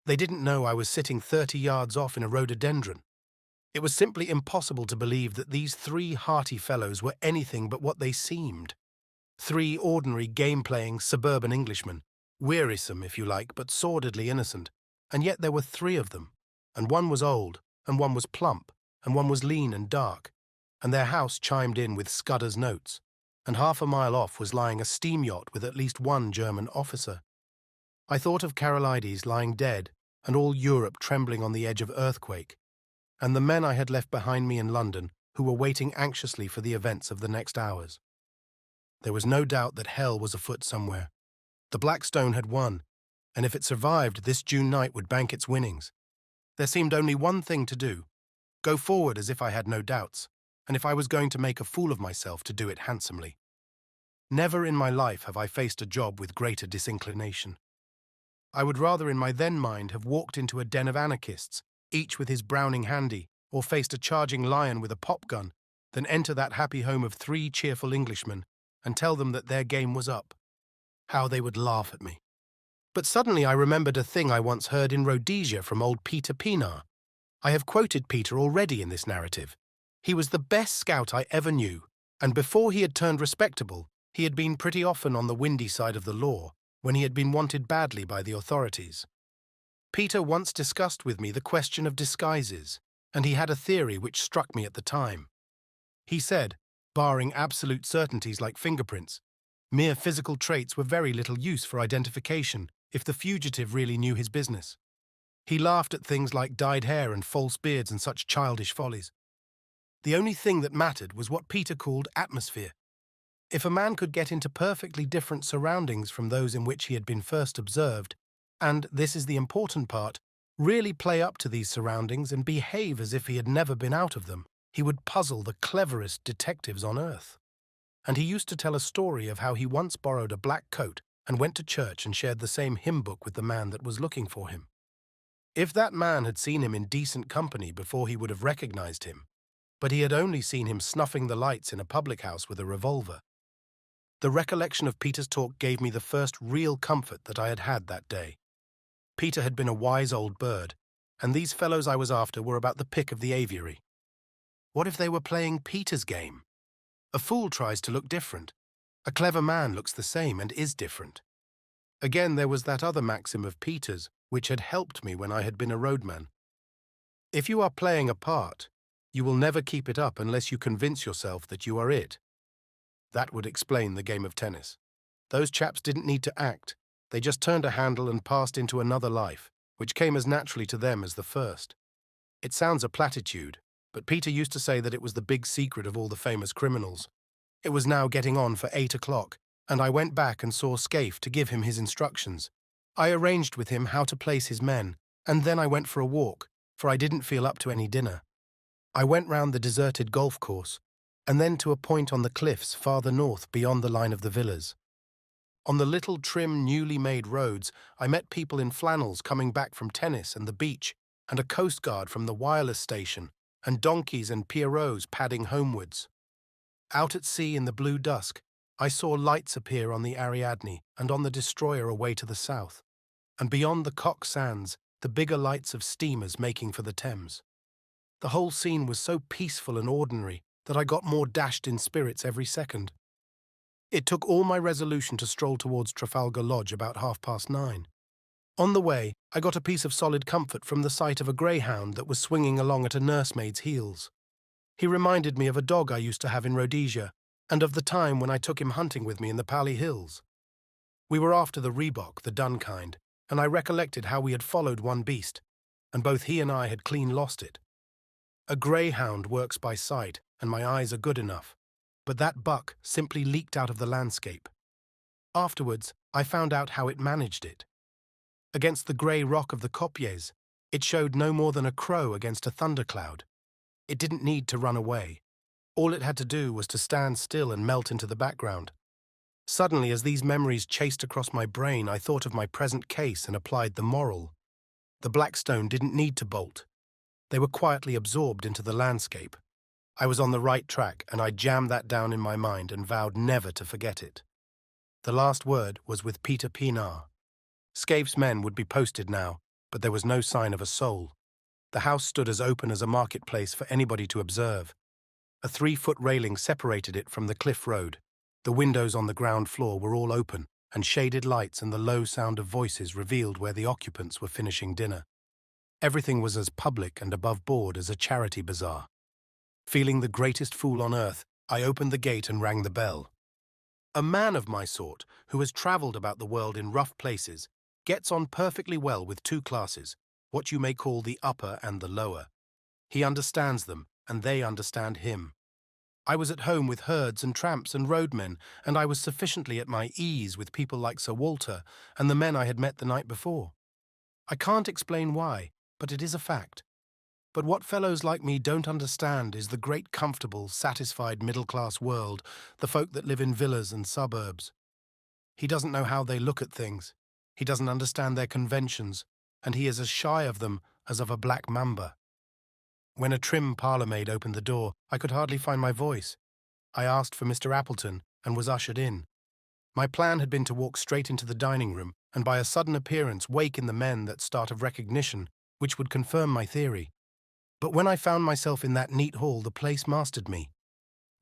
They didn't know I was sitting 30 yards off in a rhododendron. It was simply impossible to believe that these 3 hearty fellows were anything but what they seemed. 3 ordinary game-playing suburban Englishmen, wearisome if you like, but sordidly innocent, and yet there were 3 of them, and one was old, and one was plump, and one was lean and dark, and their house chimed in with Scudder's notes, and half a mile off was lying a steam yacht with at least 1 German officer. I thought of Carolides lying dead, and all Europe trembling on the edge of earthquake, and the men I had left behind me in London who were waiting anxiously for the events of the next hours. There was no doubt that hell was afoot somewhere. The Black Stone had won, and if it survived, this June night would bank its winnings. There seemed only one thing to do: go forward as if I had no doubts, and if I was going to make a fool of myself, to do it handsomely. Never in my life have I faced a job with greater disinclination. I would rather in my then mind have walked into a den of anarchists, each with his Browning handy, or faced a charging lion with a pop gun, than enter that happy home of 3 cheerful Englishmen and tell them that their game was up. How they would laugh at me. But suddenly I remembered a thing I once heard in Rhodesia from old Peter Pienaar. I have quoted Peter already in this narrative. He was the best scout I ever knew, and before he had turned respectable, he had been pretty often on the windy side of the law, when he had been wanted badly by the authorities. Peter once discussed with me the question of disguises, and he had a theory which struck me at the time. He said, barring absolute certainties like fingerprints, mere physical traits were very little use for identification if the fugitive really knew his business. He laughed at things like dyed hair and false beards and such childish follies. The only thing that mattered was what Peter called atmosphere. If a man could get into perfectly different surroundings from those in which he had been first observed, and, this is the important part, really play up to these surroundings and behave as if he had never been out of them, he would puzzle the cleverest detectives on earth. And he used to tell a story of how he once borrowed a black coat and went to church and shared the same hymn book with the man that was looking for him. If that man had seen him in decent company before, he would have recognized him, but he had only seen him snuffing the lights in a public house with a revolver. The recollection of Peter's talk gave me the first real comfort that I had had that day. Peter had been a wise old bird, and these fellows I was after were about the pick of the aviary. What if they were playing Peter's game? A fool tries to look different. A clever man looks the same and is different. Again, there was that other maxim of Peter's, which had helped me when I had been a roadman. If you are playing a part, you will never keep it up unless you convince yourself that you are it. That would explain the game of tennis. Those chaps didn't need to act. They just turned a handle and passed into another life, which came as naturally to them as the first. It sounds a platitude, but Peter used to say that it was the big secret of all the famous criminals. It was now getting on for 8 o'clock, and I went back and saw Scaife to give him his instructions. I arranged with him how to place his men, and then I went for a walk, for I didn't feel up to any dinner. I went round the deserted golf course, and then to a point on the cliffs farther north beyond the line of the villas. On the little trim, newly made roads, I met people in flannels coming back from tennis and the beach, and a coast guard from the wireless station, and donkeys and pierrots padding homewards. Out at sea in the blue dusk, I saw lights appear on the Ariadne and on the destroyer away to the south, and beyond the Cock Sands, the bigger lights of steamers making for the Thames. The whole scene was so peaceful and ordinary that I got more dashed in spirits every second. It took all my resolution to stroll towards Trafalgar Lodge about 9:30. On the way, I got a piece of solid comfort from the sight of a greyhound that was swinging along at a nursemaid's heels. He reminded me of a dog I used to have in Rhodesia, and of the time when I took him hunting with me in the Pali Hills. We were after the Reebok, the dun kind, and I recollected how we had followed one beast, and both he and I had clean lost it. A greyhound works by sight, and my eyes are good enough, but that buck simply leaked out of the landscape. Afterwards, I found out how it managed it. Against the grey rock of the kopjes, it showed no more than a crow against a thundercloud. It didn't need to run away. All it had to do was to stand still and melt into the background. Suddenly, as these memories chased across my brain, I thought of my present case and applied the moral. The Blackstone didn't need to bolt. They were quietly absorbed into the landscape. I was on the right track, and I jammed that down in my mind and vowed never to forget it. The last word was with Peter Pienaar. Scaife's men would be posted now, but there was no sign of a soul. The house stood as open as a marketplace for anybody to observe. A 3-foot railing separated it from the cliff road. The windows on the ground floor were all open, and shaded lights and the low sound of voices revealed where the occupants were finishing dinner. Everything was as public and above board as a charity bazaar. Feeling the greatest fool on earth, I opened the gate and rang the bell. A man of my sort, who has travelled about the world in rough places, gets on perfectly well with 2 classes, what you may call the upper and the lower. He understands them, and they understand him. I was at home with herds and tramps and roadmen, and I was sufficiently at my ease with people like Sir Walter and the men I had met the night before. I can't explain why, but it is a fact. But what fellows like me don't understand is the great comfortable, satisfied middle-class world, the folk that live in villas and suburbs. He doesn't know how they look at things. He doesn't understand their conventions, and he is as shy of them as of a black mamba. When a trim parlour-maid opened the door, I could hardly find my voice. I asked for Mr. Appleton and was ushered in. My plan had been to walk straight into the dining room and by a sudden appearance wake in the men that start of recognition, which would confirm my theory. But when I found myself in that neat hall, the place mastered me.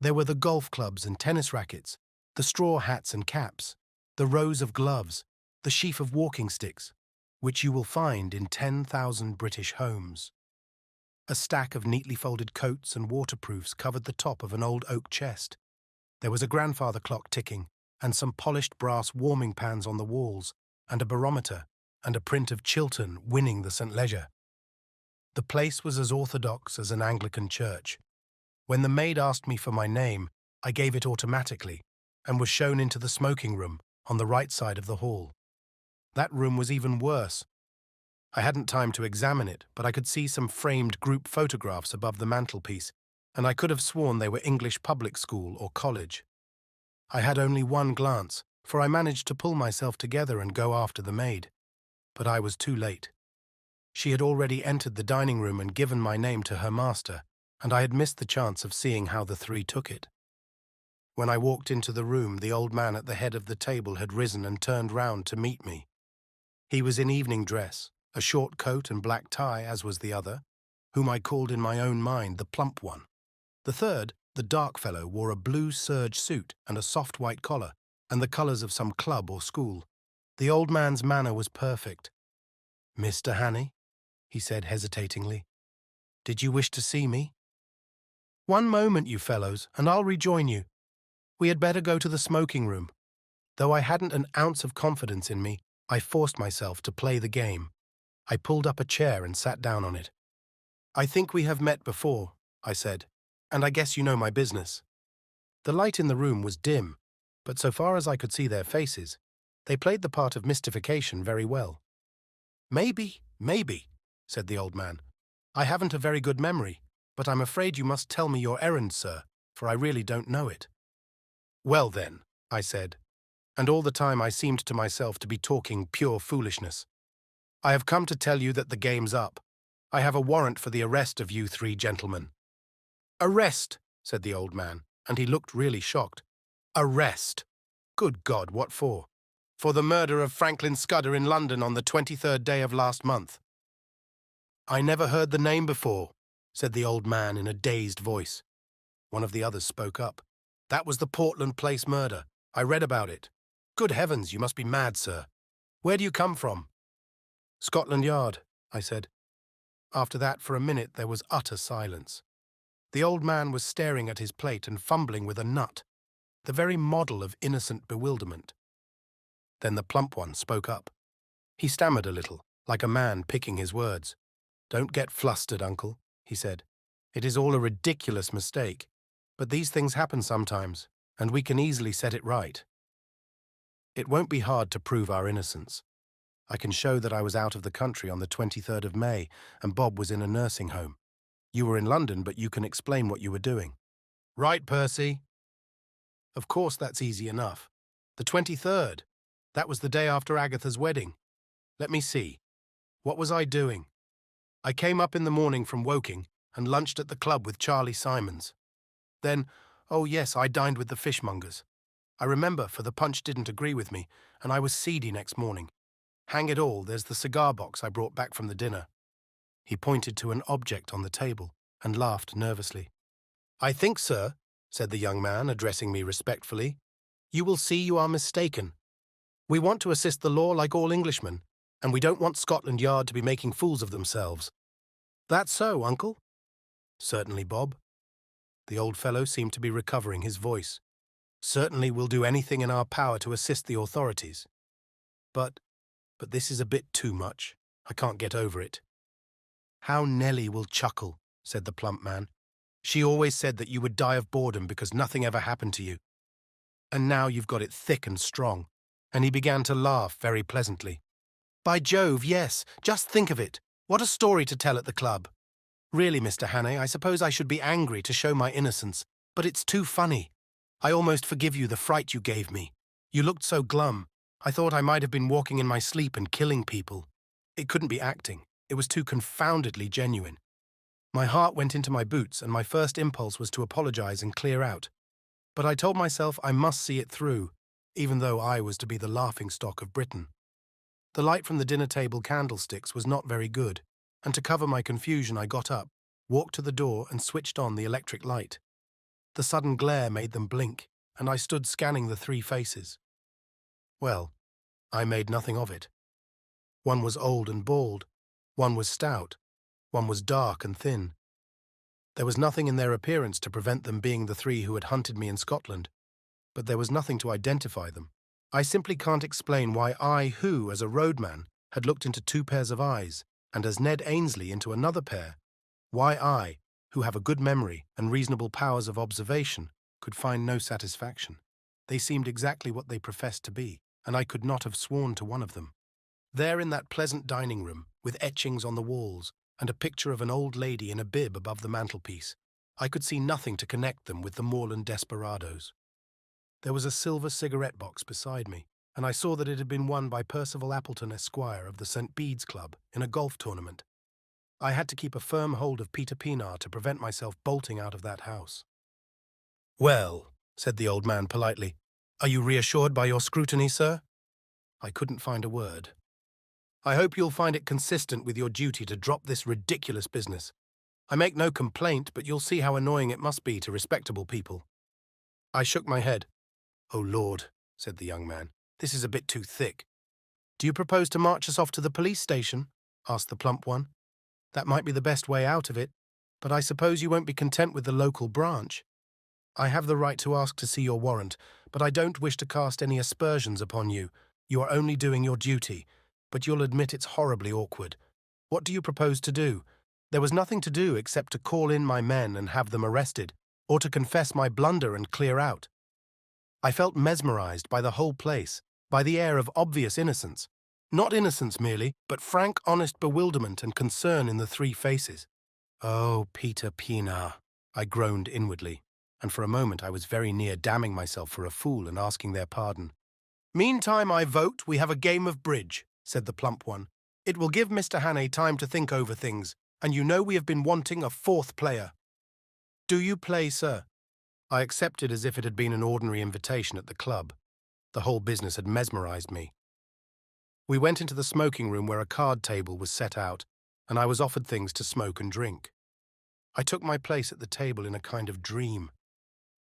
There were the golf clubs and tennis rackets, the straw hats and caps, the rows of gloves, the sheaf of walking sticks, which you will find in 10,000 British homes. A stack of neatly folded coats and waterproofs covered the top of an old oak chest. There was a grandfather clock ticking, and some polished brass warming pans on the walls, and a barometer, and a print of Chiltern winning the St. Leger. The place was as orthodox as an Anglican church. When the maid asked me for my name, I gave it automatically, and was shown into the smoking room on the right side of the hall. That room was even worse. I hadn't time to examine it, but I could see some framed group photographs above the mantelpiece, and I could have sworn they were English public school or college. I had only one glance, for I managed to pull myself together and go after the maid. But I was too late. She had already entered the dining room and given my name to her master, and I had missed the chance of seeing how the three took it. When I walked into the room, the old man at the head of the table had risen and turned round to meet me. He was in evening dress, a short coat and black tie, as was the other, whom I called in my own mind the plump one. The third, the dark fellow, wore a blue serge suit and a soft white collar, and the colours of some club or school. The old man's manner was perfect. "Mr. Hannay," he said hesitatingly, "did you wish to see me?" "One moment, you fellows, and I'll rejoin you. We had better go to the smoking room." Though I hadn't an ounce of confidence in me, I forced myself to play the game. I pulled up a chair and sat down on it. "I think we have met before," I said, "and I guess you know my business." The light in the room was dim, but so far as I could see their faces, they played the part of mystification very well. Maybe, said the old man. "I haven't a very good memory, but I'm afraid you must tell me your errand, sir, for I really don't know it." "Well then," I said, and all the time I seemed to myself to be talking pure foolishness, "I have come to tell you that the game's up. I have a warrant for the arrest of you three gentlemen." "Arrest," said the old man, and he looked really shocked. "Arrest? Good God, what for?" "For the murder of Franklin Scudder in London on the 23rd day of last month." "I never heard the name before," said the old man in a dazed voice. One of the others spoke up. "That was the Portland Place murder. I read about it." "Good heavens, you must be mad, sir. Where do you come from?" "Scotland Yard," I said. After that, for a minute, there was utter silence. The old man was staring at his plate and fumbling with a nut, the very model of innocent bewilderment. Then the plump one spoke up. He stammered a little, like a man picking his words. "Don't get flustered, uncle," he said. "It is all a ridiculous mistake, but these things happen sometimes, and we can easily set it right. It won't be hard to prove our innocence. I can show that I was out of the country on the 23rd of May, and Bob was in a nursing home. You were in London, but you can explain what you were doing." "Right, Percy." "Of course that's easy enough. The 23rd. That was the day after Agatha's wedding. Let me see. What was I doing? I came up in the morning from Woking and lunched at the club with Charlie Simons. Then, oh yes, I dined with the fishmongers. I remember, for the punch didn't agree with me, and I was seedy next morning. Hang it all, there's the cigar box I brought back from the dinner." He pointed to an object on the table and laughed nervously. "I think, sir," said the young man, addressing me respectfully, "you will see you are mistaken. We want to assist the law like all Englishmen, and we don't want Scotland Yard to be making fools of themselves." "That's so, uncle?" "Certainly, Bob." The old fellow seemed to be recovering his voice. "Certainly we'll do anything in our power to assist the authorities. But this is a bit too much. I can't get over it." "How Nellie will chuckle," said the plump man. She always said that you would die of boredom because nothing ever happened to you. And now you've got it thick and strong." And he began to laugh very pleasantly. "By Jove, yes, just think of it. What a story to tell at the club. Really, Mr. Hannay, I suppose I should be angry to show my innocence, but it's too funny. I almost forgive you the fright you gave me. You looked so glum. I thought I might have been walking in my sleep and killing people. It couldn't be acting. It was too confoundedly genuine. My heart went into my boots, and my first impulse was to apologize and clear out. But I told myself I must see it through, even though I was to be the laughingstock of Britain. The light from the dinner table candlesticks was not very good, and to cover my confusion I got up, walked to the door and switched on the electric light. The sudden glare made them blink, and I stood scanning the three faces. Well, I made nothing of it. One was old and bald, one was stout, one was dark and thin. There was nothing in their appearance to prevent them being the three who had hunted me in Scotland, but there was nothing to identify them. I simply can't explain why I, who, as a roadman, had looked into two pairs of eyes, and as Ned Ainsley into another pair, why I, who have a good memory and reasonable powers of observation, could find no satisfaction. They seemed exactly what they professed to be, and I could not have sworn to one of them. There in that pleasant dining room, with etchings on the walls, and a picture of an old lady in a bib above the mantelpiece, I could see nothing to connect them with the moorland desperadoes. There was a silver cigarette box beside me, and I saw that it had been won by Percival Appleton, Esquire, of the St. Bede's Club, in a golf tournament. I had to keep a firm hold of Peter Pienaar to prevent myself bolting out of that house. "Well," said the old man politely, "are you reassured by your scrutiny, sir?" I couldn't find a word. "I hope you'll find it consistent with your duty to drop this ridiculous business. I make no complaint, but you'll see how annoying it must be to respectable people." I shook my head. "Oh, Lord," said the young man, "this is a bit too thick." "Do you propose to march us off to the police station?" asked the plump one. "That might be the best way out of it, but I suppose you won't be content with the local branch." "I have the right to ask to see your warrant, but I don't wish to cast any aspersions upon you. You are only doing your duty, but you'll admit it's horribly awkward. What do you propose to do?" There was nothing to do except to call in my men and have them arrested, or to confess my blunder and clear out. I felt mesmerized by the whole place, by the air of obvious innocence. Not innocence merely, but frank, honest bewilderment and concern in the three faces. "Oh, Peter Pienaar," I groaned inwardly, and for a moment I was very near damning myself for a fool and asking their pardon. "Meantime, I vote we have a game of bridge," said the plump one. "It will give Mr. Hannay time to think over things, and you know we have been wanting a fourth player." "Do you play, sir?" I accepted as if it had been an ordinary invitation at the club. The whole business had mesmerized me. We went into the smoking room where a card table was set out, and I was offered things to smoke and drink. I took my place at the table in a kind of dream.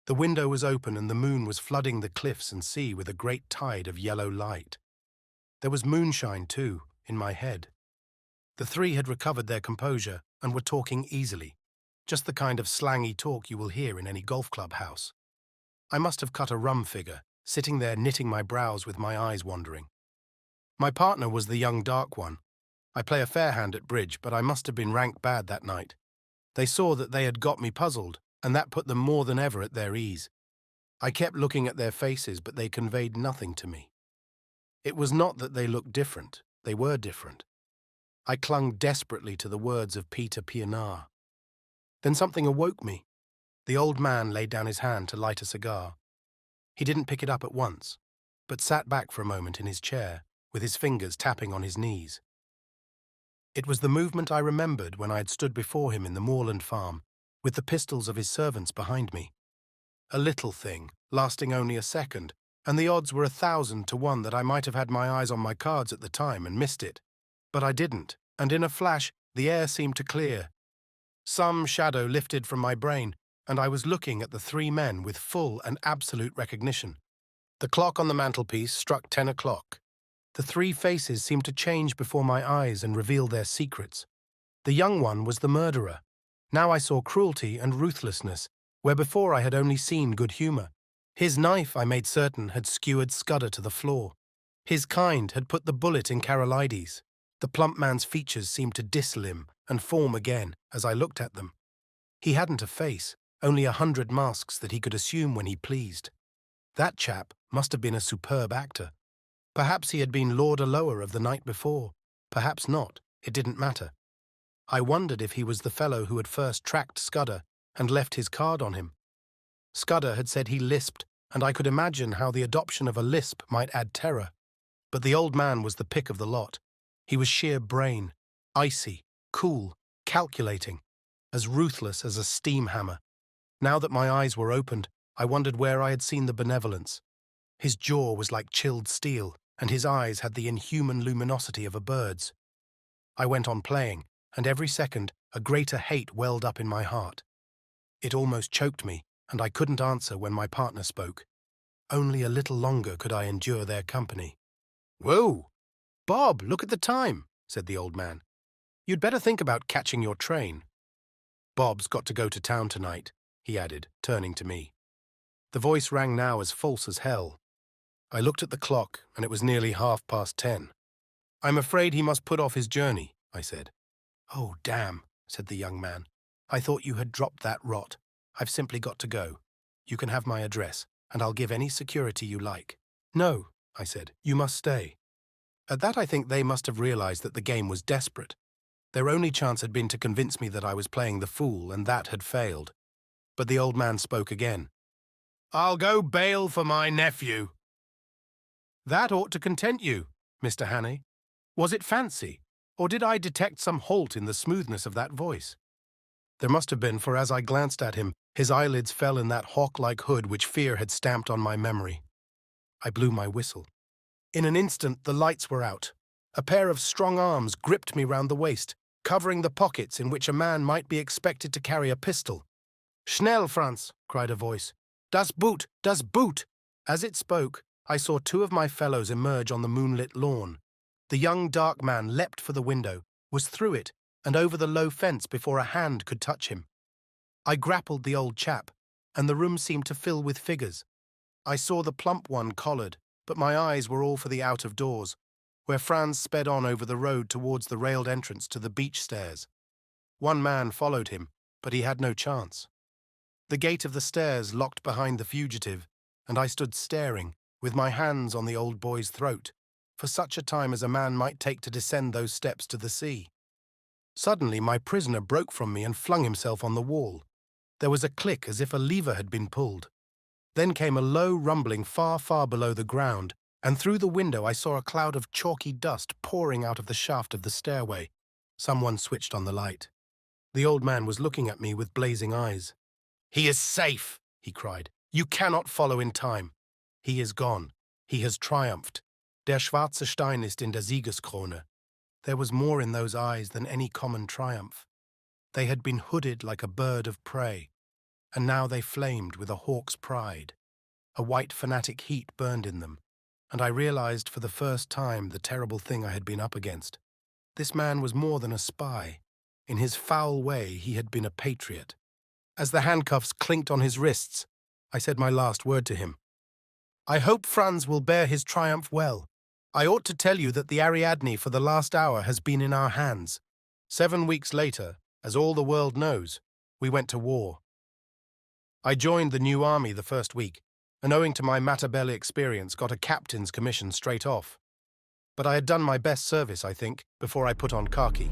The window was open and the moon was flooding the cliffs and sea with a great tide of yellow light. There was moonshine, too, in my head. The three had recovered their composure and were talking easily, just the kind of slangy talk you will hear in any golf club house. I must have cut a rum figure, sitting there knitting my brows with my eyes wandering. My partner was the young dark one. I play a fair hand at bridge, but I must have been rank bad that night. They saw that they had got me puzzled, and that put them more than ever at their ease. I kept looking at their faces, but they conveyed nothing to me. It was not that they looked different. They were different. I clung desperately to the words of Peter Pienaar. Then something awoke me. The old man laid down his hand to light a cigar. He didn't pick it up at once, but sat back for a moment in his chair, with his fingers tapping on his knees. It was the movement I remembered when I had stood before him in the moorland farm, with the pistols of his servants behind me. A little thing, lasting only a second, and the odds were 1,000 to 1 that I might have had my eyes on my cards at the time and missed it. But I didn't, and in a flash the air seemed to clear. Some shadow lifted from my brain, and I was looking at the three men with full and absolute recognition. The clock on the mantelpiece struck 10 o'clock. The three faces seemed to change before my eyes and reveal their secrets. The young one was the murderer. Now I saw cruelty and ruthlessness, where before I had only seen good humor. His knife, I made certain, had skewered Scudder to the floor. His kind had put the bullet in Carolides. The plump man's features seemed to dislimn and form again as I looked at them. He hadn't a face, only 100 masks that he could assume when he pleased. That chap must have been a superb actor. Perhaps he had been Lord Alloa of the night before. Perhaps not. It didn't matter. I wondered if he was the fellow who had first tracked Scudder and left his card on him. Scudder had said he lisped, and I could imagine how the adoption of a lisp might add terror. But the old man was the pick of the lot. He was sheer brain, icy, cool, calculating, as ruthless as a steam hammer. Now that my eyes were opened, I wondered where I had seen the benevolence. His jaw was like chilled steel, and his eyes had the inhuman luminosity of a bird's. I went on playing, and every second a greater hate welled up in my heart. It almost choked me, and I couldn't answer when my partner spoke. Only a little longer could I endure their company. "Whoa! Bob, look at the time," said the old man. "You'd better think about catching your train." "Bob's got to go to town tonight," he added, turning to me. The voice rang now as false as hell. I looked at the clock, and it was nearly 10:30. "I'm afraid he must put off his journey," I said. "Oh, damn," said the young man. "I thought you had dropped that rot. I've simply got to go. You can have my address, and I'll give any security you like." "No," I said, "you must stay." At that I think they must have realized that the game was desperate. Their only chance had been to convince me that I was playing the fool, and that had failed. But the old man spoke again. "I'll go bail for my nephew." "That ought to content you, Mr. Hannay. Was it fancy, or did I detect some halt in the smoothness of that voice?" There must have been, for as I glanced at him, his eyelids fell in that hawk-like hood which fear had stamped on my memory. I blew my whistle. In an instant the lights were out. A pair of strong arms gripped me round the waist, covering the pockets in which a man might be expected to carry a pistol. "Schnell, Franz!" cried a voice. "Das Boot! Das Boot!" As it spoke, I saw two of my fellows emerge on the moonlit lawn. The young dark man leapt for the window, was through it, and over the low fence before a hand could touch him. I grappled the old chap, and the room seemed to fill with figures. I saw the plump one collared, but my eyes were all for the out-of-doors, where Franz sped on over the road towards the railed entrance to the beach stairs. One man followed him, but he had no chance. The gate of the stairs locked behind the fugitive, and I stood staring, with my hands on the old boy's throat, for such a time as a man might take to descend those steps to the sea. Suddenly my prisoner broke from me and flung himself on the wall. There was a click as if a lever had been pulled. Then came a low rumbling far, far below the ground, and through the window I saw a cloud of chalky dust pouring out of the shaft of the stairway. Someone switched on the light. The old man was looking at me with blazing eyes. "He is safe!" he cried. "You cannot follow in time. He is gone. He has triumphed. Der schwarze Stein ist in der Siegeskrone." There was more in those eyes than any common triumph. They had been hooded like a bird of prey, and now they flamed with a hawk's pride. A white fanatic heat burned in them, and I realized for the first time the terrible thing I had been up against. This man was more than a spy. In his foul way, he had been a patriot. As the handcuffs clinked on his wrists, I said my last word to him. "I hope Franz will bear his triumph well. I ought to tell you that the Ariadne for the last hour has been in our hands. 7 weeks later, as all the world knows, we went to war. I joined the new army the first week, and owing to my Matabele experience got a captain's commission straight off. But I had done my best service, I think, before I put on khaki.